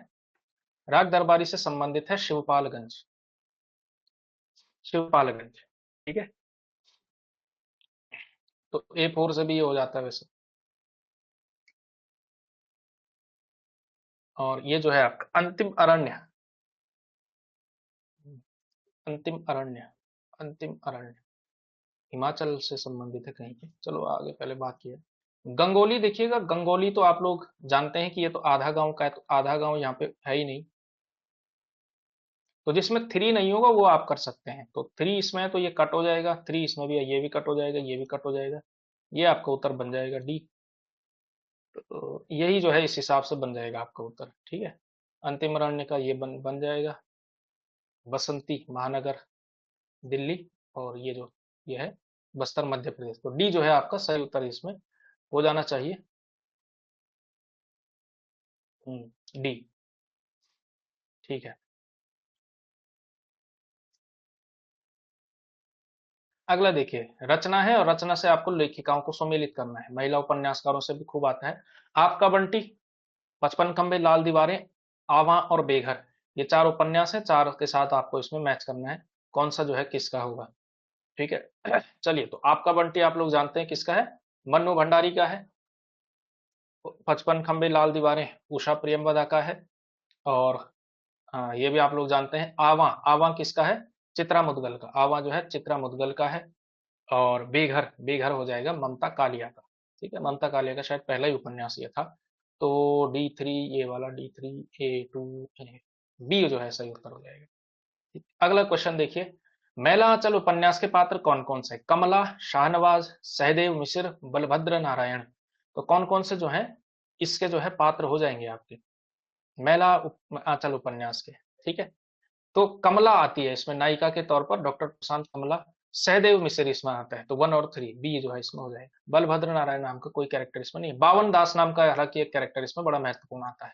राग दरबारी से संबंधित है शिवपालगंज। शिवपालगंज, ठीक है। तो A4 से भी ये हो जाता है वैसे। और ये जो है आपका अंतिम अरण्य, अंतिम अरण्य, अंतिम अरण्य हिमाचल से संबंधित है कहीं पे। चलो आगे पहले बात की है। गंगोली देखिएगा, गंगोली तो आप लोग जानते हैं कि ये तो आधा गांव का है, तो आधा गांव यहाँ पे है ही नहीं। तो जिसमें थ्री नहीं होगा वो आप कर सकते हैं, तो थ्री इसमें है तो ये कट हो जाएगा, थ्री इसमें भी है ये भी कट हो जाएगा, ये भी कट हो जाएगा। ये आपका उत्तर बन जाएगा डी। तो यही जो है इस हिसाब से बन जाएगा आपका उत्तर, ठीक है। अंतिम अरण्य का ये बन जाएगा, बसंती महानगर दिल्ली, और ये जो ये है बस्तर मध्य प्रदेश। तो डी जो है आपका सही उत्तर इसमें हो जाना चाहिए। डी, ठीक है। अगला देखिए, रचना है और रचना से आपको लेखिकाओं को सम्मिलित करना है, महिला उपन्यासकारों से भी खूब आता है। आपका बंटी, 55 खंबे, लाल दीवारें, आवा और बेघर, ये चार उपन्यास है, चार के साथ आपको इसमें मैच करना है कौन सा जो है किसका होगा। ठीक है, चलिए, तो आपका बंटी आप लोग जानते हैं किसका है? मन्नू भंडारी का है। 55 खंबे, लाल दीवारें उषा प्रियमवदा का है। और हाँ, ये भी आप लोग जानते हैं। आवा, आवा किसका है? चित्रा मुदगल का, आवा जो है चित्रा मुदगल का है। और बेघर, बेघर हो जाएगा ममता कालिया का। ठीक है, ममता कालिया का शायद पहला ही उपन्यास ये था। तो D3, ये वाला D3, A2, बी जो है सही उत्तर हो जाएगा। ठीक, अगला क्वेश्चन देखिए, मैला आंचल उपन्यास के पात्र कौन कौन से? कमला, शाहनवाज, सहदेव मिश्र, बलभद्र नारायण। तो कौन कौन से जो है इसके जो है पात्र हो जाएंगे आपके मैला आंचल उपन्यास के? ठीक है, तो कमला आती है इसमें नायिका के तौर पर, डॉक्टर प्रशांत कमला। सहदेव मिश्र इसमें आता है, तो 1 और 3 बी जो है इसमें हो जाएगा। बलभद्र नारायण नाम का कोई कैरेक्टर इसमें नहीं है। बावन दास नाम का हालांकि एक कैरेक्टर इसमें बड़ा महत्वपूर्ण आता है।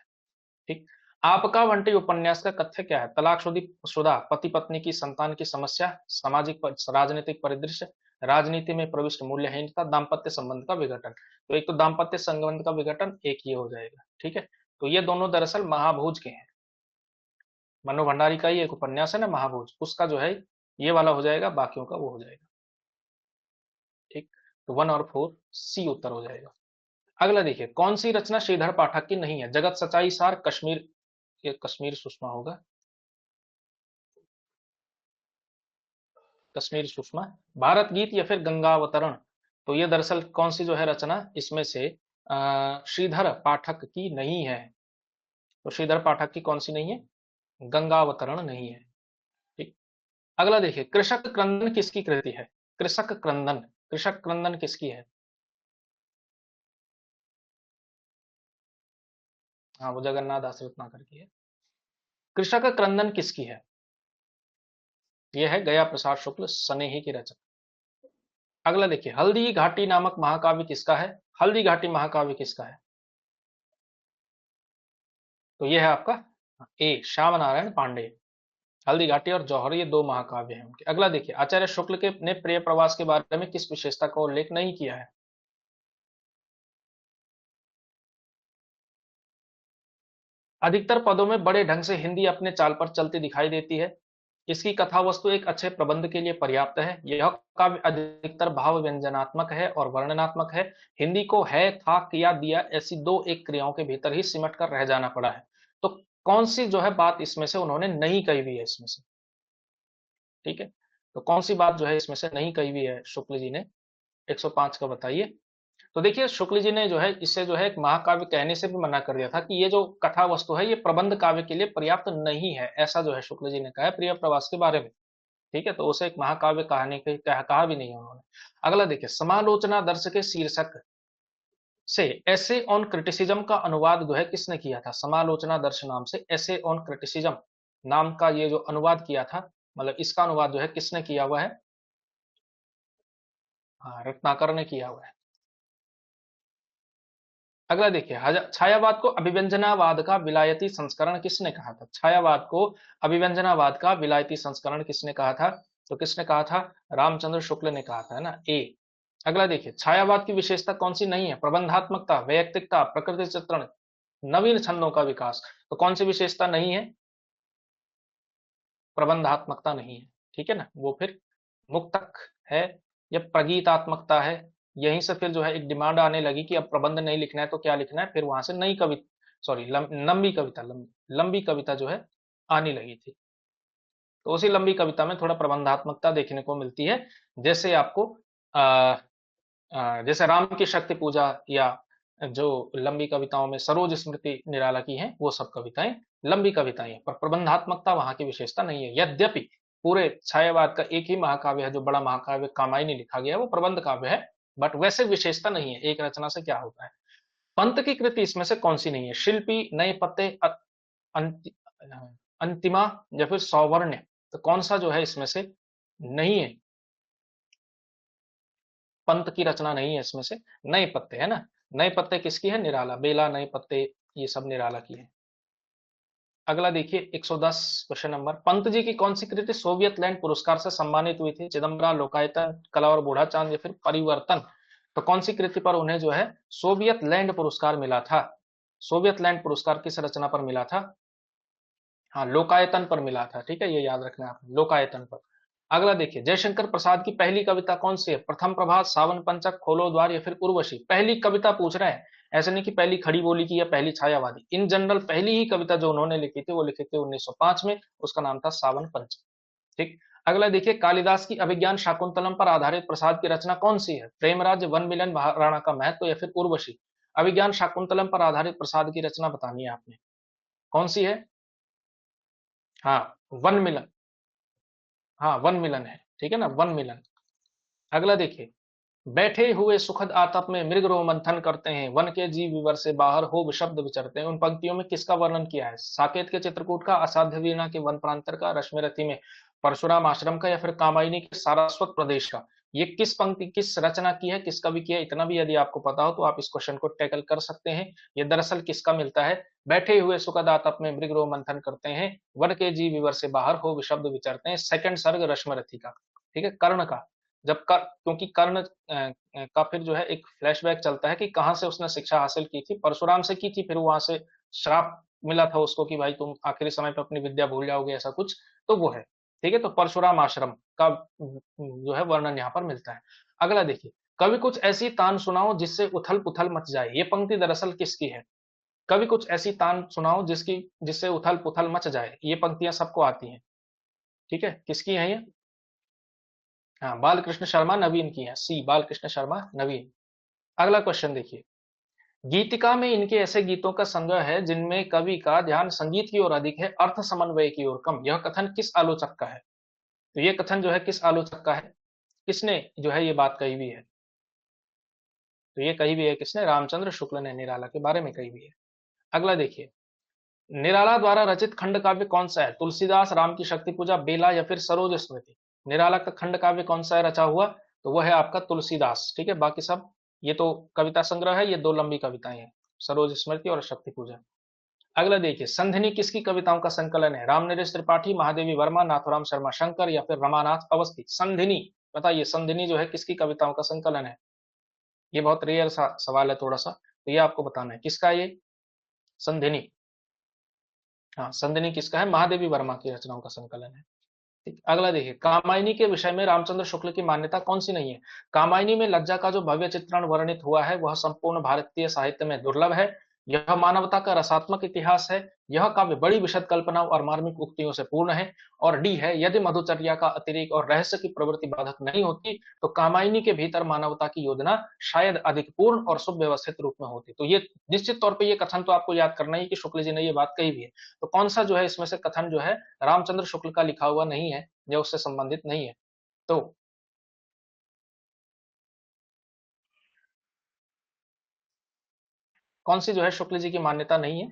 ठीक, आपका बंटी उपन्यास का कथ्य क्या है? तलाकशुदा पति पत्नी की संतान की समस्या, राजनीतिक परिदृश्य, राजनीति में प्रविष्ट मूल्यहीनता, दाम्पत्य संबंध का विघटन। तो एक तो दाम्पत्य संबंध का विघटन, एक ये हो जाएगा। ठीक है, तो ये दोनों दरअसल महाभोज के हैं। मनु भंडारी का ही एक उपन्यास है ना महाभोज, उसका जो है ये वाला हो जाएगा, बाकियों का वो हो जाएगा। ठीक, तो 1 और 4 सी उत्तर हो जाएगा। अगला देखिए, कौन सी रचना श्रीधर पाठक की नहीं है? जगत सच्चाई सार, कश्मीर, ये कश्मीर सुषमा होगा, कश्मीर सुषमा, भारत गीत या फिर गंगावतरण। तो ये दरअसल कौन सी जो है रचना इसमें से श्रीधर पाठक की नहीं है? तो श्रीधर पाठक की कौन सी नहीं है? गंगावतरण नहीं है। ठीक, अगला देखिए, कृषक क्रंदन किसकी कृति है? कृषक क्रंदन, कृषक क्रंदन किसकी है? हाँ, वो जगन्नाथ दासरथ नागर की है। कृषक क्रंदन किसकी है? ये है गया प्रसाद शुक्ल स्नेही की रचना। अगला देखिए, हल्दी घाटी नामक महाकाव्य किसका है? हल्दी घाटी महाकाव्य किसका है? तो ये है आपका ए श्याम नारायण पांडे। हल्दी घाटी और जौहर ये दो महाकाव्य हैं उनके। अगला देखिए, आचार्य शुक्ल के ने प्रिय प्रवास के बारे में किस विशेषता का उल्लेख नहीं किया है? अधिकतर पदों में बड़े ढंग से हिंदी अपने चाल पर चलती दिखाई देती है। इसकी कथा वस्तु एक अच्छे प्रबंध के लिए पर्याप्त है। यह काव्य अधिकतर भाव व्यंजनात्मक है और वर्णनात्मक है। हिंदी को है, था, किया, दिया ऐसी दो एक क्रियाओं के भीतर ही सिमट कर रह जाना पड़ा है। तो कौन सी जो है बात इसमें से उन्होंने नहीं कही हुई है इसमें से? ठीक है, तो कौन सी बात जो है इसमें से नहीं कही हुई है शुक्ल जी ने? 105 का बताइए। तो देखिए, शुक्ल जी ने जो है इससे जो है एक महाकाव्य कहने से भी मना कर दिया था कि ये जो कथा वस्तु है ये प्रबंध काव्य के लिए पर्याप्त नहीं है, ऐसा जो है शुक्ल जी ने कहा है प्रिय प्रवास के बारे में। ठीक है, तो उसे एक महाकाव्य कहने के कहा भी नहीं है उन्होंने। अगला देखिए, समालोचना दर्श के शीर्षक से ऐसे ऑन क्रिटिसिज्म का अनुवाद जो है किसने किया था? समालोचना दर्श नाम से ऐसे ऑन क्रिटिसिज्म नाम का ये जो अनुवाद किया था, मतलब इसका अनुवाद जो है किसने किया हुआ है? हाँ, रत्नाकर ने किया हुआ है। अगला देखिए, छायावाद को अभिव्यंजनावाद का विलायती संस्करण किसने कहा था? छायावाद को अभिव्यंजनावाद का विलायती संस्करण किसने कहा था? तो किसने कहा था? रामचंद्र शुक्ल ने कहा था, है ना, ए। अगला देखिए, छायावाद की विशेषता कौन सी नहीं है? प्रबंधात्मकता, वैयक्तिकता, प्रकृति चित्रण, नवीन छंदों का विकास। तो कौन सी विशेषता नहीं है? प्रबंधात्मकता नहीं है। ठीक है ना, वो फिर मुक्तक है या प्रगीतात्मकता है। यहीं से फिर जो है एक डिमांड आने लगी कि अब प्रबंध नहीं लिखना है तो क्या लिखना है, फिर वहां से नई कविता, सॉरी लंबी कविता, लंबी कविता जो है आने लगी थी। तो उसी लंबी कविता में थोड़ा प्रबंधात्मकता देखने को मिलती है। जैसे आपको आ, जैसे राम की शक्ति पूजा या जो लंबी कविताओं में सरोज स्मृति निराला की हैं, वो सब कविताएं लंबी कविताएं हैं, पर प्रबंधात्मकता वहां की विशेषता नहीं है। यद्यपि पूरे छायावाद का एक ही महाकाव्य है जो बड़ा महाकाव्य कामायनी लिखा गया है, वो प्रबंध काव्य है, बट वैसे विशेषता नहीं है। एक रचना से क्या होता है? पंत की कृति इसमें से कौन सी नहीं है? शिल्पी, नए पत्ते, अंति, अंतिमा या फिर सौवर्ण्य। तो कौन सा जो है इसमें से नहीं है? पंत की रचना नहीं है इसमें से। नए पत्ते है ना, नए पत्ते किसकी है? निराला, बेला, नए पत्ते, ये सब निराला की है। अगला देखिए, 110 क्वेश्चन नंबर, पंत जी की कौन सी कृति सोवियत लैंड पुरस्कार से सम्मानित हुई थी? चिदम्बरा, लोकायतन, कला और बूढ़ा चांद या फिर परिवर्तन। तो कौन सी कृति पर उन्हें जो है सोवियत लैंड पुरस्कार मिला था? सोवियत लैंड पुरस्कार किस रचना पर मिला था? हाँ, लोकायतन पर मिला था। ठीक है, ये याद रखना है आपने, लोकायतन पर। अगला देखिए, जयशंकर प्रसाद की पहली कविता कौन सी है? प्रथम प्रभात, सावन पंचक, खोलो द्वार या फिर उर्वशी। पहली कविता पूछ रहे हैं, ऐसे नहीं कि पहली खड़ी बोली की या पहली छायावादी। इन जनरल पहली ही कविता जो उन्होंने लिखी थी वो लिखी थी 1905 में, उसका नाम था सावन पंचक। ठीक, अगला देखिए, कालिदास की अभिज्ञान शाकुंतलम पर आधारित प्रसाद की रचना कौन सी है? प्रेमराज, वन मिलन, महाराणा का महत्व या फिर उर्वशी। अभिज्ञान शाकुंतलम पर आधारित प्रसाद की रचना बतानी है आपने, कौन सी है? हाँ, वन मिलन। हाँ, वन मिलन है, ठीक है ना, वन मिलन। अगला देखिए, बैठे हुए सुखद आतप में मृग रो मंथन करते हैं, वन के जीव विवर से बाहर हो विशब्द विचरते हैं। उन पंक्तियों में किसका वर्णन किया है? साकेत के चित्रकूट का, असाध्य वीणा के वन प्रांतर का, रश्मिरथी में परशुराम आश्रम का या फिर कामायनी के सारस्वत प्रदेश का। ये किस पंक्ति किस रचना की है, किस कवि की है, इतना भी यदि आपको पता हो तो आप इस क्वेश्चन को टैकल कर सकते हैं। ये दरअसल किसका मिलता है? बैठे हुए सुखदात में मृग मंथन करते हैं, वन के जीव विवर से बाहर हो विशब्द विचरते हैं, सेकंड सर्ग रश्मरथी का, ठीक है, कर्ण का। जब कर, क्योंकि कर्ण का फिर जो है एक फ्लैशबैक चलता है कि कहाँ से उसने शिक्षा हासिल की थी, परशुराम से की थी, फिर वहां से श्राप मिला था उसको कि भाई तुम आखिरी समय पे अपनी विद्या भूल जाओगे, ऐसा कुछ, तो वो है। ठीक है, तो परशुराम आश्रम का जो है वर्णन यहाँ पर मिलता है। अगला देखिए, कभी कुछ ऐसी तान सुनाओ जिससे उथल पुथल मच जाए, ये पंक्ति दरअसल किसकी है? कभी कुछ ऐसी तान सुनाओ जिसकी जिससे उथल पुथल मच जाए, ये पंक्तियां सबको आती हैं। ठीक है, किसकी है ये? हाँ, बालकृष्ण शर्मा नवीन की है, सी बालकृष्ण शर्मा नवीन। अगला क्वेश्चन देखिए, गीतिका में इनके ऐसे गीतों का संग्रह है जिनमें कवि का ध्यान संगीत की ओर अधिक है, अर्थ समन्वय की ओर कम, यह कथन किस आलोचक का है? तो ये कथन जो है किस आलोचक का है? किसने जो है ये बात कही हुई है? तो ये कही भी है किसने? रामचंद्र शुक्ल ने निराला के बारे में कही भी है। अगला देखिए, निराला द्वारा रचित खंड काव्य कौन सा है? तुलसीदास, राम की शक्ति पूजा, बेला या फिर सरोज स्मृति? निराला का खंड काव्य कौन सा है रचा हुआ? तो वह है आपका तुलसीदास। ठीक है, बाकी सब ये तो कविता संग्रह है, ये दो लंबी कविताएं हैं, सरोज स्मृति और शक्ति पूजा। अगला देखिए, संधिनी किसकी कविताओं का संकलन है? रामनरेश त्रिपाठी, महादेवी वर्मा, नाथुराम शर्मा शंकर या फिर रमानाथ अवस्थी? संधिनी, बताइए संधिनी जो है किसकी कविताओं का संकलन है? ये बहुत रेयर सा सवाल है थोड़ा सा, तो ये आपको बताना है किसका ये संधिनी। हाँ, संधिनी किसका है? महादेवी वर्मा की रचनाओं का संकलन है। ठीक, अगला देखिए, कामायनी के विषय में रामचंद्र शुक्ल की मान्यता कौन सी नहीं है? कामायनी में लज्जा का जो भव्य चित्रण वर्णित हुआ है वह संपूर्ण भारतीय साहित्य में दुर्लभ है, यह मानवता का रसात्मक इतिहास है, यह काव्य बड़ी विशद कल्पनाओं और मार्मिक उक्तियों से पूर्ण है। और डी है, यदि मधुचर्या का अतिरेक और रहस्य की प्रवृत्ति बाधक नहीं होती तो कामायनी के भीतर मानवता की योजना शायद अधिक पूर्ण और सुव्यवस्थित रूप में होती। तो ये निश्चित तौर पर ये कथन तो आपको याद करना ही कि शुक्ल जी ने ये बात कही भी है। तो कौन सा जो है इसमें से कथन जो है रामचंद्र शुक्ल का लिखा हुआ नहीं है या उससे संबंधित नहीं है? तो कौन सी जो है शुक्ल जी की मान्यता नहीं है?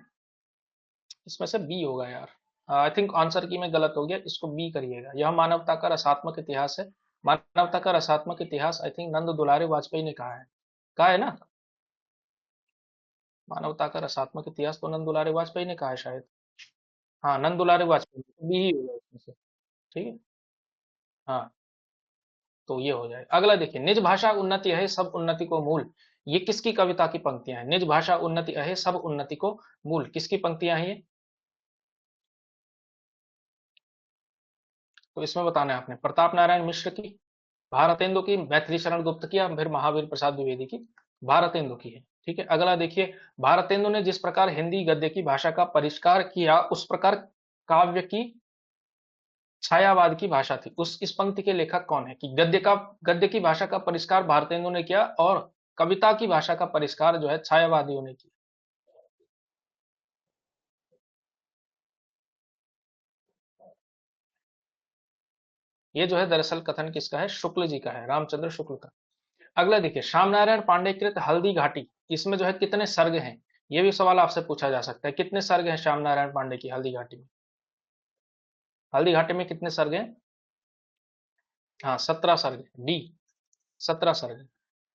इसमें से बी होगा यार। आई थिंक आंसर की में गलत हो गया, इसको बी करिएगा। यह मानवता का रसात्मक इतिहास है। मानवता का रसात्मक इतिहास आई थिंक नंद दुलारे वाजपेयी ने कहा है ना? मानवता का रसात्मक इतिहास तो नंद दुलारे वाजपेयी ने कहा है शायद। हाँ, नंद दुलारे वाजपेयी, बी ही होगा इसमें से। ठीक है, हाँ, तो ये हो जाए। अगला देखिए, निज भाषा उन्नति है सब उन्नति को मूल, ये किसकी कविता की पंक्तियां हैं? निज भाषा उन्नति है सब उन्नति को मूल, किसकी पंक्तियां हैं ये? तो इसमें बताना है आपने, प्रताप नारायण मिश्र की, भारतेंदु की, मैथिली शरण गुप्त की, या फिर महावीर प्रसाद द्विवेदी की? भारतेंदु की है। ठीक है, अगला देखिए, भारतेंदु ने जिस प्रकार हिंदी गद्य की भाषा का परिष्कार किया उस प्रकार काव्य की छायावाद की भाषा थी, उस इस पंक्ति के लेखक कौन है? कि गद्य की भाषा का परिष्कार भारतेंदु ने किया और कविता की भाषा का परिष्कार जो है छायावादियों ने किया। ये जो है दरअसल कथन किसका है? शुक्ल जी का है, रामचंद्र शुक्ल का। अगला देखिए, श्याम नारायण पांडे कृत हल्दी घाटी, इसमें जो है कितने सर्ग हैं? ये भी सवाल आपसे पूछा जा सकता है, कितने सर्ग हैं श्याम नारायण पांडे की हल्दी घाटी में? हल्दी घाटी में कितने सर्ग हैं? हाँ, 17 सर्ग, डी, 17 सर्ग।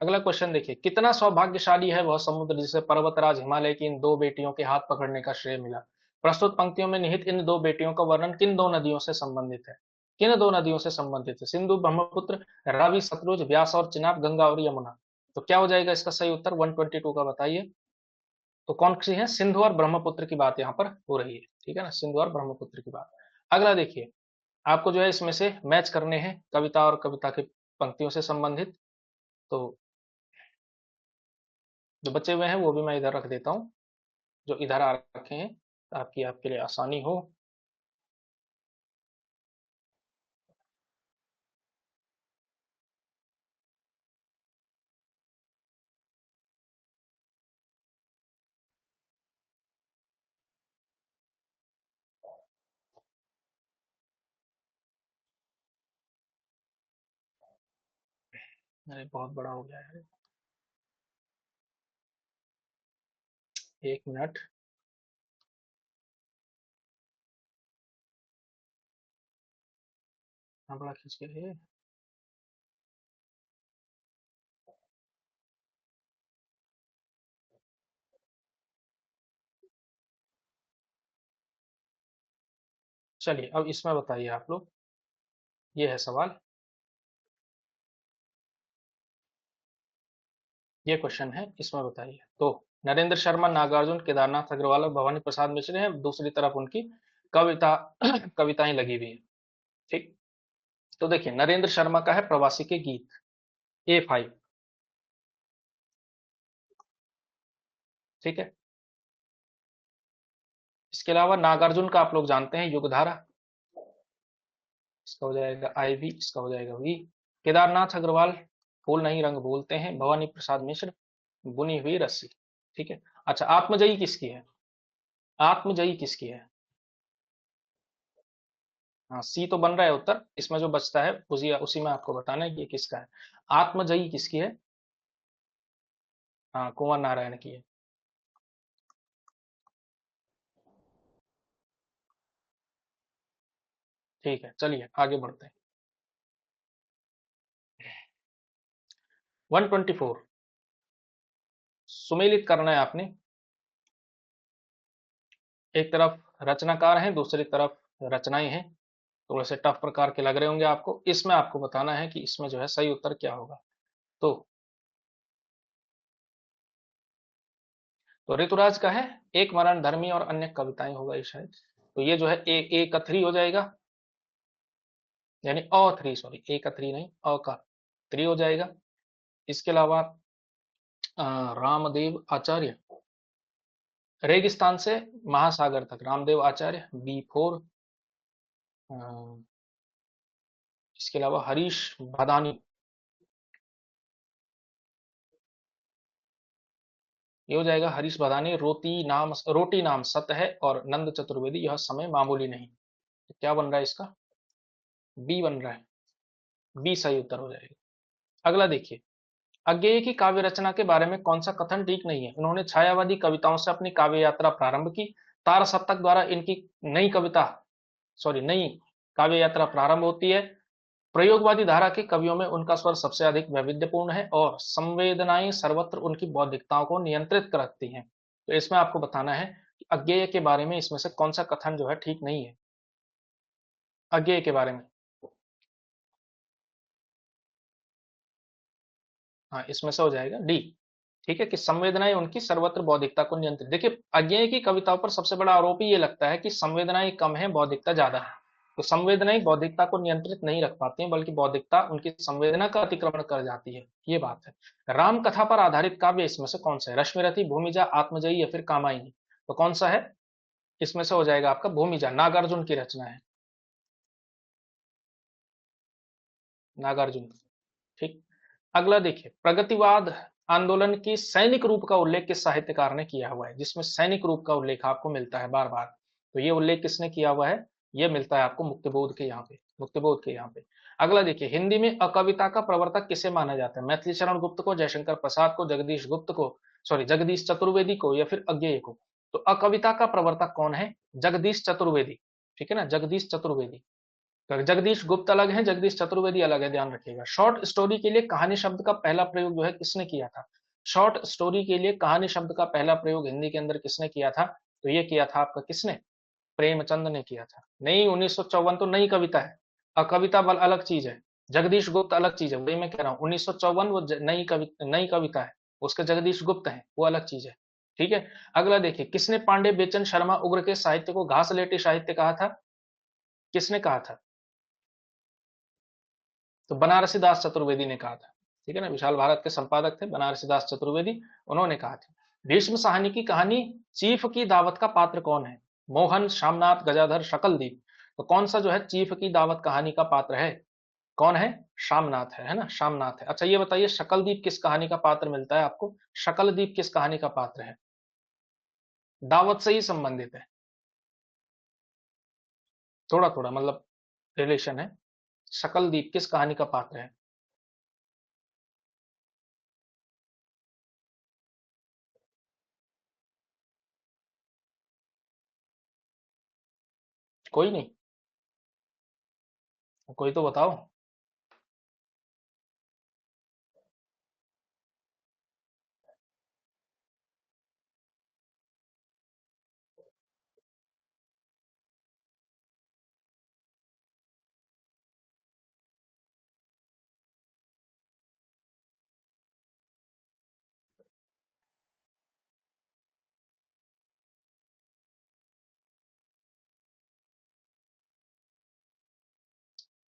अगला क्वेश्चन देखिए, कितना सौभाग्यशाली है वह समुद्र जिसे पर्वतराज हिमालय की इन दो बेटियों के हाथ पकड़ने का श्रेय मिला? प्रस्तुत पंक्तियों में निहित इन दो बेटियों का वर्णन किन दो नदियों से संबंधित है? किन दो नदियों से संबंधित है? सिंधु ब्रह्मपुत्र, रावी सतलुज, व्यास और चिनाब, गंगा और यमुना? तो क्या हो जाएगा इसका सही उत्तर? 122 का बताइए। तो कौन सी है? सिंधु और ब्रह्मपुत्र की बात यहाँ पर हो रही है। ठीक है ना, सिंधु और ब्रह्मपुत्र की बात। अगला देखिए, आपको जो है इसमें से मैच करने हैं कविता और कविता की पंक्तियों से संबंधित। तो जो बचे हुए हैं वो भी मैं इधर रख देता हूँ, जो इधर आ रखे हैं, ताकि आपके लिए आसानी हो। अरे बहुत बड़ा हो गया है। 1 मिनट। हाँ, बड़ा खींच के है। चलिए अब इसमें बताइए आप लोग, ये है सवाल, ये क्वेश्चन है, इसमें बताइए। तो नरेंद्र शर्मा, नागार्जुन, केदारनाथ अग्रवाल और भवानी प्रसाद मिश्र हैं, दूसरी तरफ उनकी कविता कविताएं लगी हुई है। ठीक। तो देखिए नरेंद्र शर्मा का है प्रवासी के गीत, A5। ठीक है। इसके अलावा नागार्जुन का आप लोग जानते हैं युगधारा, इसका हो जाएगा IV, इसका हो जाएगा V। केदारनाथ अग्रवाल, फूल नहीं रंग बोलते हैं, भवानी प्रसाद मिश्र, बुनी हुई रस्सी। ठीक है। अच्छा आत्मजयी किसकी है? आत्मजयी किसकी है? हाँ C तो बन रहा है उत्तर, इसमें जो बचता है उसी उसी में आपको बताना है कि ये किसका है। आत्मजयी किसकी है? हाँ कुंवर नारायण की है। ठीक है चलिए आगे बढ़ते हैं। 124, सुमेलित करना है आपने। एक तरफ रचनाकार हैं, दूसरी तरफ रचनाएं हैं, थोड़े से टफ प्रकार के लग रहे होंगे आपको। इसमें आपको बताना है कि इसमें जो है सही उत्तर क्या होगा। तो ऋतुराज का है एक मरण धर्मी और अन्य कविताएं होगा ये शायद। तो ये जो है ए का 3 हो जाएगा, यानी अ 3, सॉरी ए का 3 नहीं, अ का 3 हो जाएगा। इसके अलावा रामदेव आचार्य, रेगिस्तान से महासागर तक, रामदेव आचार्य B4। इसके अलावा हरीश भदानी, ये हो जाएगा हरीश भदानी, रोटी नाम सत्य है, और नंद चतुर्वेदी यह समय मामूली नहीं। तो क्या बन रहा है इसका? बी बन रहा है, बी सही उत्तर हो जाएगा। अगला देखिए, अज्ञेय की काव्य रचना के बारे में कौन सा कथन ठीक नहीं है? उन्होंने छायावादी कविताओं से अपनी काव्य यात्रा प्रारंभ की, तार सप्तक द्वारा इनकी नई कविता, सॉरी नई काव्य यात्रा प्रारंभ होती है, प्रयोगवादी धारा के कवियों में उनका स्वर सबसे अधिक वैविध्यपूर्ण है, और संवेदनाएं सर्वत्र उनकी बौद्धिकताओं को नियंत्रित कर रखती हैं। तो इसमें आपको बताना है कि अज्ञेय के बारे में इसमें से कौन सा कथन जो है ठीक नहीं है, अज्ञेय के बारे में। हाँ इसमें से हो जाएगा डी। ठीक है, कि संवेदनाएं उनकी सर्वत्र बौद्धिकता को नियंत्रित, देखिए अज्ञेय की कविताओं पर सबसे बड़ा आरोप ही ये लगता है कि संवेदनाएं कम है, बौद्धिकता ज्यादा है। तो संवेदनाएं बौद्धिकता को नियंत्रित नहीं रख पाती हैं, बल्कि बौद्धिकता उनकी संवेदना का अतिक्रमण कर जाती है, ये बात है। राम कथा पर आधारित काव्य इसमें से कौन सा है? रश्मिरथी, भूमिजा, आत्मजयी या फिर कामायनी? तो कौन सा है? इसमें से हो जाएगा आपका भूमिजा, नागार्जुन की रचना है, नागार्जुन। ठीक। अगला देखिए, प्रगतिवाद आंदोलन की सैनिक रूप का उल्लेख किस साहित्यकार ने किया हुआ है? जिसमें सैनिक रूप का उल्लेख आपको मिलता है बार बार, तो ये उल्लेख किसने किया हुआ है? ये मिलता है आपको मुक्तिबोध के यहाँ पे, मुक्तिबोध के यहाँ पे। अगला देखिए, हिंदी में अकविता का प्रवर्तक किसे माना जाता है? मैथिली शरण गुप्त को, जयशंकर प्रसाद को, जगदीश गुप्त को, सॉरी जगदीश चतुर्वेदी को, या फिर अज्ञेय को? तो अकविता का प्रवर्तक कौन है? जगदीश चतुर्वेदी। ठीक है ना, जगदीश चतुर्वेदी। तो जगदीश गुप्त अलग है, जगदीश चतुर्वेदी अलग है, ध्यान रखिएगा। शॉर्ट स्टोरी के लिए कहानी शब्द का पहला प्रयोग जो है किसने किया था? शॉर्ट स्टोरी के लिए कहानी शब्द का पहला प्रयोग हिंदी के अंदर किसने किया था? तो ये किया था आपका किसने? प्रेमचंद ने किया था। नहीं, 1954 तो नई कविता है, अकविता बल अलग चीज है, जगदीश गुप्त अलग चीज है, वही मैं कह रहा हूँ। 1954 वो नई कविता है, उसके जगदीश गुप्त है, वो अलग चीज है। ठीक है। अगला देखिए, किसने पांडे बेचन शर्मा उग्र के साहित्य को घासलेटी साहित्य कहा था? किसने कहा था? तो बनारसी दास चतुर्वेदी ने कहा था। ठीक है ना, विशाल भारत के संपादक थे बनारसी दास चतुर्वेदी, उन्होंने कहा था। भीष्म साहनी की कहानी चीफ की दावत का पात्र कौन है? मोहन, शामनाथ, गजाधर, शकलदीप? तो कौन सा जो है चीफ की दावत कहानी का पात्र है? कौन है? शामनाथ है ना, शामनाथ है। अच्छा ये बताइए, शकलदीप किस कहानी का पात्र मिलता है आपको? शकलदीप किस कहानी का पात्र है? दावत से ही संबंधित है, थोड़ा थोड़ा मतलब रिलेशन है। शकलदीप किस कहानी का पात्र है? कोई नहीं, कोई तो बताओ।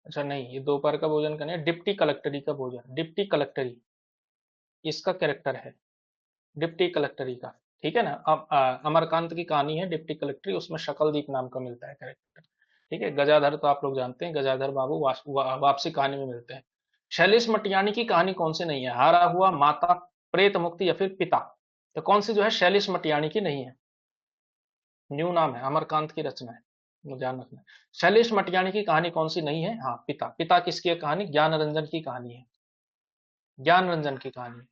अच्छा नहीं, ये दोपहर का भोजन का नहीं है, डिप्टी कलेक्टरी का भोजन, डिप्टी कलेक्टरी इसका कैरेक्टर है, डिप्टी कलेक्टरी का। ठीक है ना। अब अमरकांत की कहानी है डिप्टी कलेक्टरी, उसमें शकलदीप नाम का मिलता है कैरेक्टर। ठीक है। गजाधर तो आप लोग जानते हैं, गजाधर बाबू वापसी कहानी में मिलते हैं। शैलेश मटियानी की कहानी कौन सी नहीं है? हारा हुआ, माता, प्रेत मुक्ति या फिर पिता। तो कौन सी जो है शैलेश मटियानी की नहीं है? न्यू नाम है, अमरकांत की रचना है, वो ध्यान रखना। शैलेश मटियानी की कहानी कौन सी नहीं है? हाँ, पिता। पिता किसकी है कहानी? ज्ञान रंजन की कहानी है, ज्ञान रंजन की कहानी है।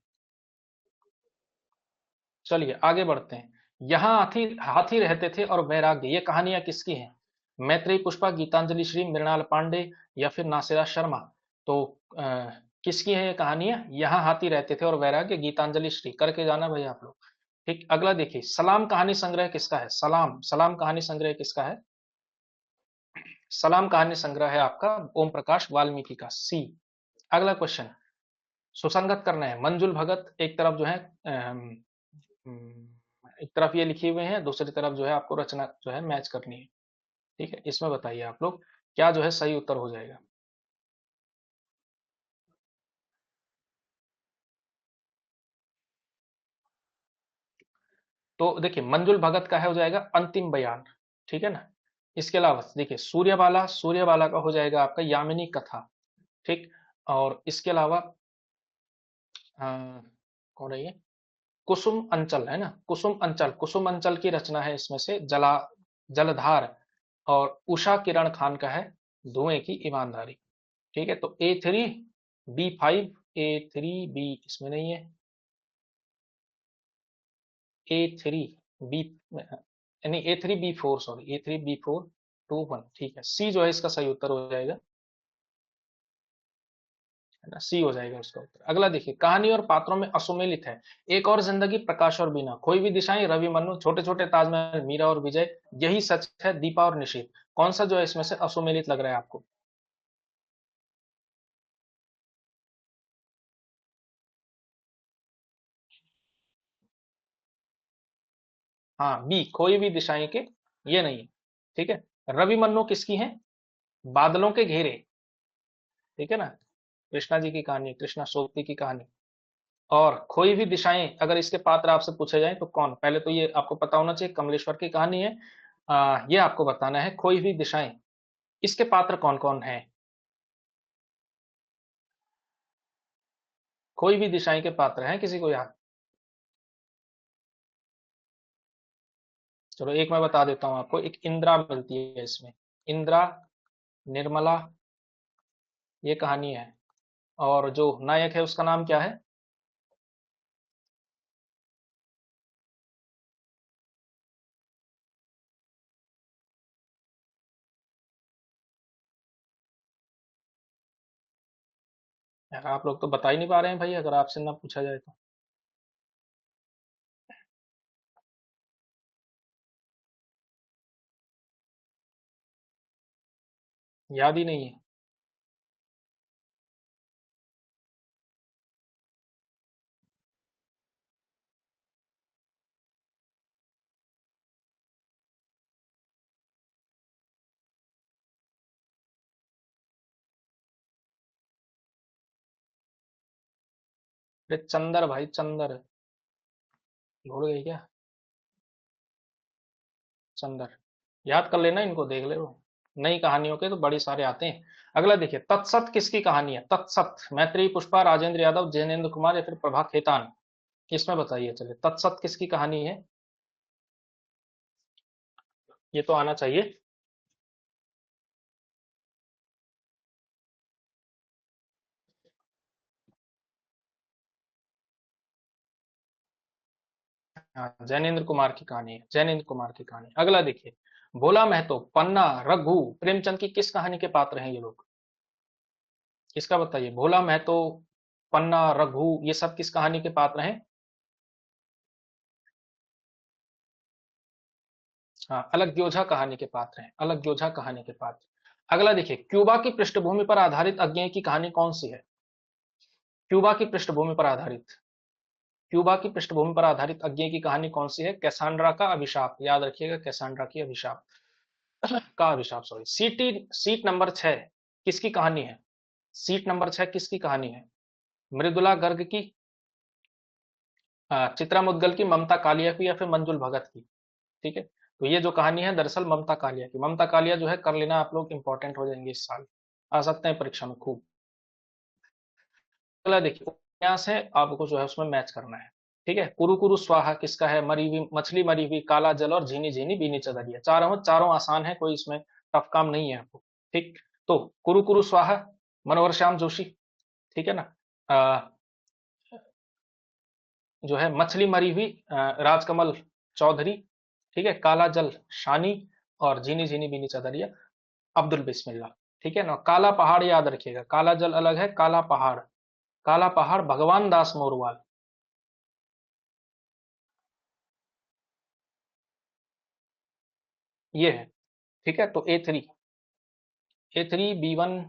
चलिए आगे बढ़ते हैं। यहाँ हाथी हाथी रहते थे और वैराग्य, ये कहानियां किसकी हैं? मैत्रेयी पुष्पा, गीतांजलि श्री, मृणाल पांडे या फिर नासिरा शर्मा। तो अ, किसकी है ये कहानियां? यहाँ हाथी रहते थे और वैराग्य, गीतांजलि श्री। करके जाना भाई आप लोग। ठीक। अगला देखिए, सलाम कहानी संग्रह किसका है? सलाम, सलाम कहानी संग्रह किसका है? सलाम कहानी संग्रह है आपका ओम प्रकाश वाल्मीकि का, सी। अगला क्वेश्चन सुसंगत करना है। मंजुल भगत एक तरफ जो है एक तरफ ये लिखे हुए हैं, दूसरी तरफ जो है आपको रचना जो है मैच करनी है। ठीक है। इसमें बताइए आप लोग क्या जो है सही उत्तर हो जाएगा। तो देखिए मंजुल भगत का है हो जाएगा अंतिम बयान। ठीक है ना। इसके अलावा देखिए सूर्यबाला, सूर्यबाला का हो जाएगा आपका यामिनी कथा। ठीक। और इसके अलावा अ, कौन है ये? कुसुम अंचल है ना, कुसुम अंचल, कुसुम अंचल की रचना है इसमें से जला जलधार। और उषा किरण खान का है धुएं की ईमानदारी। ठीक है। तो A3 B5, A3 B इसमें नहीं है, A3 B यानी A3 B4, sorry A3 B4 2 1। ठीक है, सी जो है इसका सही उत्तर हो जाएगा, है ना, सी हो जाएगा उसका उत्तर। अगला देखिए, कहानी और पात्रों में असुमेलित है। एक और जिंदगी, प्रकाश और बीना, खोई भी दिशाएं, रवि मन्नू, छोटे छोटे ताजमहल, मीरा और विजय, यही सच है, दीपा और निशीथ। कौन सा जो है इसमें से असुमेलित लग रहा है आपको? हाँ, बी, खोई भी दिशाएं के, ये नहीं है। ठीक है। रवि मन्नू किसकी है? बादलों के घेरे। ठीक है ना, कृष्णा जी की कहानी, कृष्णा सोबती की कहानी। और खोई भी दिशाएं अगर इसके पात्र आपसे पूछे जाएं तो कौन? पहले तो ये आपको पता होना चाहिए, कमलेश्वर की कहानी है। ये आपको बताना है खोई हुई दिशाएं, इसके पात्र कौन कौन है? खोई भी दिशाएं के पात्र हैं, किसी को याद? चलो एक मैं बता देता हूं आपको, एक इंदिरा मिलती है इसमें, इंदिरा, निर्मला, ये कहानी है। और जो नायक है उसका नाम क्या है? यार आप लोग तो बता ही नहीं पा रहे हैं भाई, अगर आपसे ना पूछा जाए तो। याद ही नहीं है। अरे चंदर भाई, चंदर। भूल गई क्या? चंदर। याद कर लेना, इनको देख ले वो, नई कहानियों के तो बड़े सारे आते हैं। अगला देखिए, तत्सत किसकी कहानी है? तत्सत, मैत्रेयी पुष्पा, राजेंद्र यादव, जैनेन्द्र कुमार या फिर प्रभा खेतान। इसमें बताइए, चलिए तत्सत किसकी कहानी है? ये तो आना चाहिए। हाँ, जैनेन्द्र कुमार की कहानी है, जैनेन्द्र कुमार की कहानी। अगला देखिए, भोला महतो, पन्ना, रघु, प्रेमचंद की किस कहानी के पात्र हैं ये लोग? किसका बताइए? भोला महतो, पन्ना, रघु, ये सब किस कहानी के पात्र हैं? हाँ, अलग योझा कहानी के पात्र हैं, अलग योझा कहानी के पात्र। अगला देखिए, क्यूबा की पृष्ठभूमि पर आधारित अज्ञेय की कहानी कौन सी है? क्यूबा की पृष्ठभूमि पर आधारित, क्यूबा की पृष्ठभूमि पर आधारित अज्ञेय की कहानी कौन सी है? कैसांड्रा का अभिशाप, याद रखिएगा, कैसांड्रा की अभिशाप का अभिशाप, सॉरी। सीटी, सीट नंबर 6, किसकी कहानी है? सीट नंबर 6 किसकी कहानी है? मृदुला गर्ग की, चित्रा मुद्गल की, ममता कालिया की, या फिर मंजुल भगत की? ठीक है, तो ये जो कहानी है दरअसल ममता कालिया की। ममता कालिया जो है कर लेना आप लोग, इंपॉर्टेंट हो जाएंगे इस साल, आ सकते हैं परीक्षा में खूब। अगला देखिए, उपन्यास है, आपको जो है उसमें मैच करना है। ठीक है, कुरु कुरु स्वाहा किसका है? मरी हुई मछली, मरी हुई, काला जल और झीनी झीनी बीनी चदरिया। चारों चारों आसान है, कोई इसमें टफ काम नहीं है आपको। ठीक, तो कुरु कुरु स्वाहा मनोहर श्याम जोशी, ठीक है ना। अ, जो है मछली मरी हुई राजकमल चौधरी, ठीक है। काला जल शानी, और झीनी झीनी बीनी चदरिया अब्दुल बिस्मिल्लाह, ठीक है ना। काला पहाड़ याद रखिएगा, काला जल अलग है, काला पहाड़, काला पहाड़ भगवान दास मोरवाल, ये है। ठीक है, तो ए3 बी1,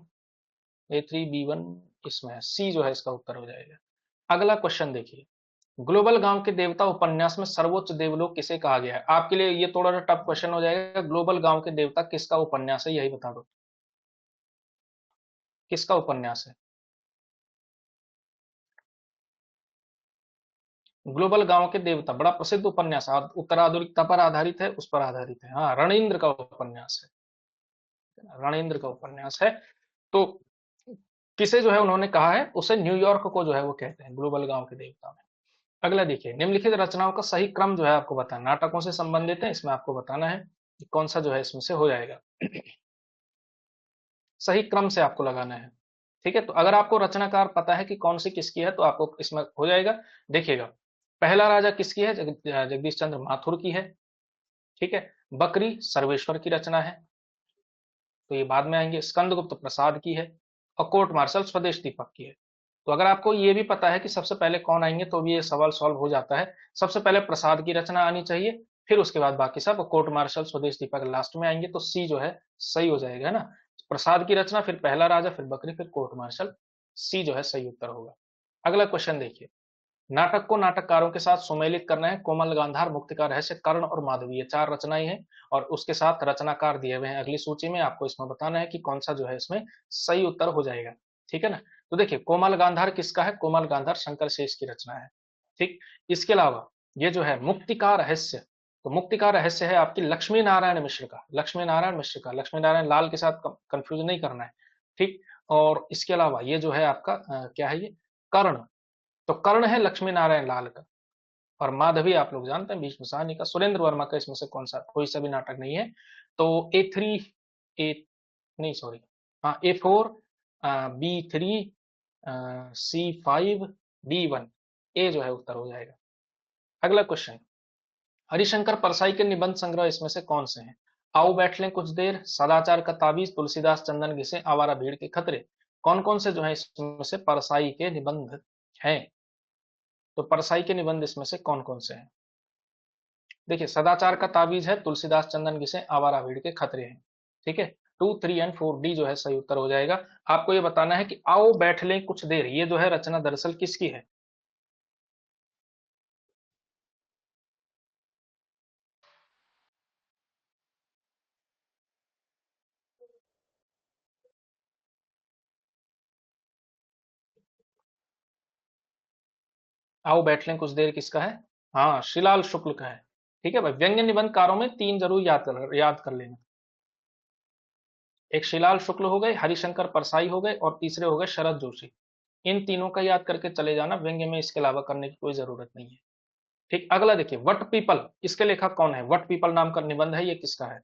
ए3 बी1 इसमें है, सी जो है इसका उत्तर हो जाएगा। अगला क्वेश्चन देखिए, ग्लोबल गांव के देवता उपन्यास में सर्वोच्च देवलोक किसे कहा गया है? आपके लिए ये थोड़ा सा टफ क्वेश्चन हो जाएगा। ग्लोबल गांव के देवता किसका उपन्यास है, यही बता दो, किसका उपन्यास है? ग्लोबल गांव के देवता बड़ा प्रसिद्ध उपन्यास, उत्तराधुनिकता पर आधारित है, उस पर आधारित है। हाँ, रणेंद्र का उपन्यास है, रणेंद्र का उपन्यास है। तो किसे जो है उन्होंने कहा है, उसे न्यूयॉर्क को जो है वो कहते हैं ग्लोबल गांव के देवता में। अगला देखिए, निम्नलिखित रचनाओं का सही क्रम जो है आपको बताना, नाटकों से संबंधित है, इसमें आपको बताना है कि कौन सा जो है इसमें से हो जाएगा। सही क्रम से आपको लगाना है। ठीक है, तो अगर आपको रचनाकार पता है कि कौन सी किसकी है तो आपको इसमें हो जाएगा। देखिएगा, पहला राजा किसकी है? जगदीश चंद्र माथुर की है। ठीक है, बकरी सर्वेश्वर की रचना है, तो ये बाद में आएंगे। स्कंदगुप्त प्रसाद की है, और कोर्ट मार्शल स्वदेश दीपक की है। तो अगर आपको ये भी पता है कि सबसे पहले कौन आएंगे तो भी ये सवाल सॉल्व हो जाता है। सबसे पहले प्रसाद की रचना आनी चाहिए, फिर उसके बाद बाकी सब, कोर्ट मार्शल स्वदेश दीपक लास्ट में आएंगे, तो सी जो है सही हो जाएगा, है ना। प्रसाद की रचना, फिर पहला राजा, फिर बकरी, फिर कोर्ट मार्शल, सी जो है सही उत्तर होगा। अगला क्वेश्चन देखिए, नाटक को नाटककारों के साथ सुमेलित करना है। कोमल गांधार, मुक्ति का रहस्य, कर्ण और माधवी, ये चार रचनाएं हैं, और उसके साथ रचनाकार दिए हुए हैं अगली सूची में। आपको इसमें बताना है कि कौन सा जो है इसमें सही उत्तर हो जाएगा। ठीक है ना, तो देखिए, कोमल गांधार किसका है? कोमल गांधार शंकर शेष की रचना है। ठीक, इसके अलावा ये जो है मुक्ति का रहस्य, तो मुक्ति का रहस्य है आपकी लक्ष्मी नारायण मिश्र का, लक्ष्मी नारायण मिश्र का, लक्ष्मी नारायण लाल के साथ कंफ्यूज नहीं करना है। ठीक, और इसके अलावा ये जो है आपका क्या है, ये कर्ण, तो कर्ण है लक्ष्मी नारायण लाल का। और माधवी आप लोग जानते हैं भीष्म साहनी का। सुरेंद्र वर्मा का इसमें से कौन सा, कोई सा भी नाटक नहीं है। तो ए3, ए नहीं सॉरी, हाँ ए4, बी3, सी5, डी1, ए जो है उत्तर हो जाएगा। अगला क्वेश्चन, हरिशंकर परसाई के निबंध संग्रह इसमें से कौन से हैं? आओ बैठ लें कुछ देर, सदाचार का ताबीज, तुलसीदास चंदन घिसे, आवारा भीड़ के खतरे, कौन कौन से जो है इसमें से परसाई के निबंध हैं? तो परसाई के निबंध इसमें से कौन कौन से हैं? देखिए, सदाचार का ताबीज है, तुलसीदास चंदन घिसे, आवारा भीड़ के खतरे हैं। ठीक है, 2, 3 एंड 4 डी जो है सही उत्तर हो जाएगा। आपको ये बताना है कि आओ बैठ लें कुछ देर, ये जो है रचना दरअसल किसकी है? आओ बैठ लें कुछ देर किसका है? हाँ, शिलाल शुक्ल का है। ठीक है भाई, व्यंग्य निबंधकारों में तीन जरूर याद कर लेना। एक शिलाल शुक्ल हो गए, हरिशंकर परसाई हो गए, और तीसरे हो गए शरद जोशी। इन तीनों का याद करके चले जाना, व्यंग्य में इसके अलावा करने की कोई जरूरत नहीं है। ठीक, अगला देखिए, वट पीपल, इसके लेखक कौन है? वट पीपल नाम का निबंध है, ये किसका है?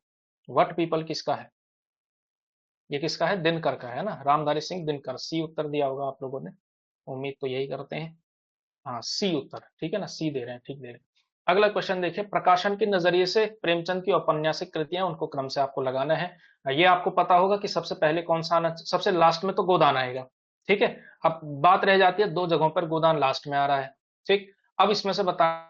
वट पीपल किसका है? ये किसका है? दिनकर का है ना, रामधारी सिंह दिनकर। सी उत्तर दिया होगा आप लोगों ने, उम्मीद तो यही करते हैं। हाँ, सी उत्तर, ठीक है ना, सी दे रहे हैं, ठीक दे रहे हैं। अगला क्वेश्चन देखिए, प्रकाशन के नजरिए से प्रेमचंद की औपन्यासिक कृतियां, उनको क्रम से आपको लगाना है। ये आपको पता होगा कि सबसे पहले कौन सा आना, सबसे लास्ट में तो गोदान आएगा। ठीक है, अब बात रह जाती है दो जगहों पर गोदान लास्ट में आ रहा है। ठीक, अब इसमें से बताना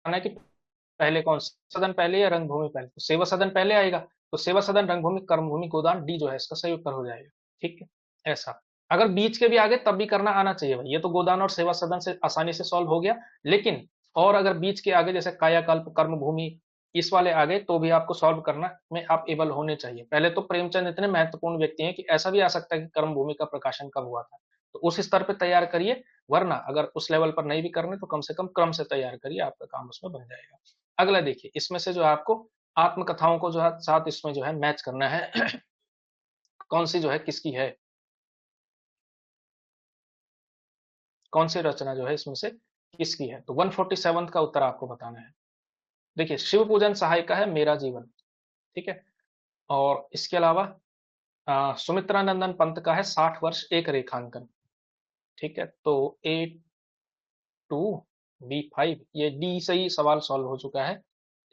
है कि पहले कौन सा सदन पहले या रंगभूमि पहले, तो सेवा सदन पहले आएगा, तो सेवा सदन, रंगभूमि, कर्मभूमि, गोदान, डी जो है इसका सही उत्तर हो जाएगा। ठीक है, ऐसा। अगर बीच के भी आगे तब भी करना आना चाहिए भाई, ये तो गोदान और सेवा सदन से आसानी से सॉल्व हो गया। लेकिन और अगर बीच के आगे जैसे कायाकल्प, कर्मभूमि, इस वाले आ गए तो भी आपको सॉल्व करना में आप एबल होने चाहिए। पहले तो प्रेमचंद इतने महत्वपूर्ण व्यक्ति हैं कि ऐसा भी आ सकता है कि कर्मभूमि का प्रकाशन कब हुआ था, तो उस स्तर पे तैयार करिए, वरना अगर उस लेवल पर नहीं भी करने तो कम से कम क्रम से तैयार करिए, आपका काम उसमें बन जाएगा। अगला देखिए, इसमें से जो है आपको आत्मकथाओं को जो है साथ इसमें जो है मैच करना है कौन सी जो है किसकी है, कौन सी रचना जो है इसमें से किसकी है। तो 147 का उत्तर आपको बताना है। देखिए, शिव पूजन सहाय का है मेरा जीवन, ठीक है। और इसके अलावा सुमित्रा नंदन पंत का है 60 वर्ष एक रेखांकन, ठीक है। तो A2B5 ये डी से ही सवाल सॉल्व हो चुका है,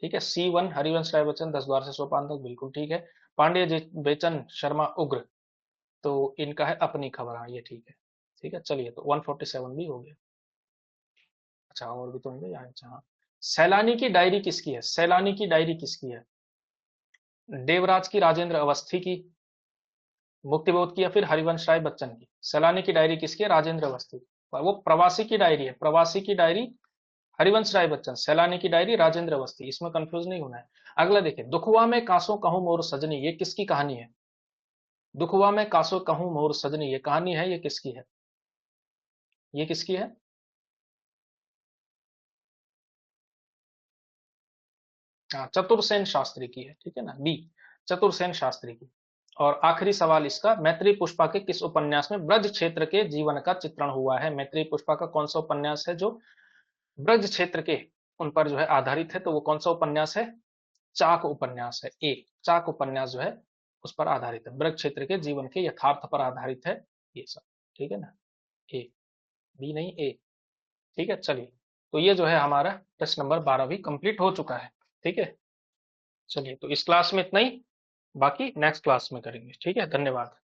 ठीक है। C1 हरिवंश राय बच्चन 10 द्वार से सोपान तक, बिल्कुल ठीक है। पांडे बेचन शर्मा उग्र, तो इनका है अपनी खबर, हाँ ये ठीक है, ठीक है। चलिए, तो 147 भी हो गया। अच्छा, और भी तो होंगे यहाँ। अच्छा हाँ, सैलानी की डायरी किसकी है, सैलानी की डायरी किसकी है? देवराज की, राजेंद्र अवस्थी की, मुक्तिबोध की, या फिर हरिवंश राय बच्चन की? सैलानी की डायरी किसकी है? राजेंद्र अवस्थी की। वो प्रवासी की डायरी है, प्रवासी की डायरी हरिवंश राय बच्चन, सैलानी की डायरी राजेंद्र अवस्थी, इसमें कंफ्यूज नहीं होना है। अगला देखिए, दुखुआ में कासो कहूं मोर सजनी, ये किसकी कहानी है? दुखुआ में कासो कहूं मोर सजनी, ये कहानी है, ये किसकी है? ये किसकी है? हाँ, चतुर्सेन शास्त्री की है, ठीक है ना, बी, चतुर्सेन शास्त्री की। और आखिरी सवाल इसका, मैत्री पुष्पा के किस उपन्यास में ब्रज क्षेत्र के जीवन का चित्रण हुआ है? मैत्री पुष्पा का कौन सा उपन्यास है जो ब्रज क्षेत्र के उन पर जो है आधारित है? तो वो कौन सा उपन्यास है? चाक उपन्यास है, ए, चाक उपन्यास जो है उस पर आधारित है, ब्रज क्षेत्र के जीवन के यथार्थ पर आधारित है ये सब, ठीक है ना। ए, बी नहीं, ए, ठीक है। चलिए, तो ये जो है हमारा टेस्ट नंबर 12 भी कंप्लीट हो चुका है, ठीक है। चलिए, तो इस क्लास में इतना ही, बाकी नेक्स्ट क्लास में करेंगे, ठीक है। धन्यवाद।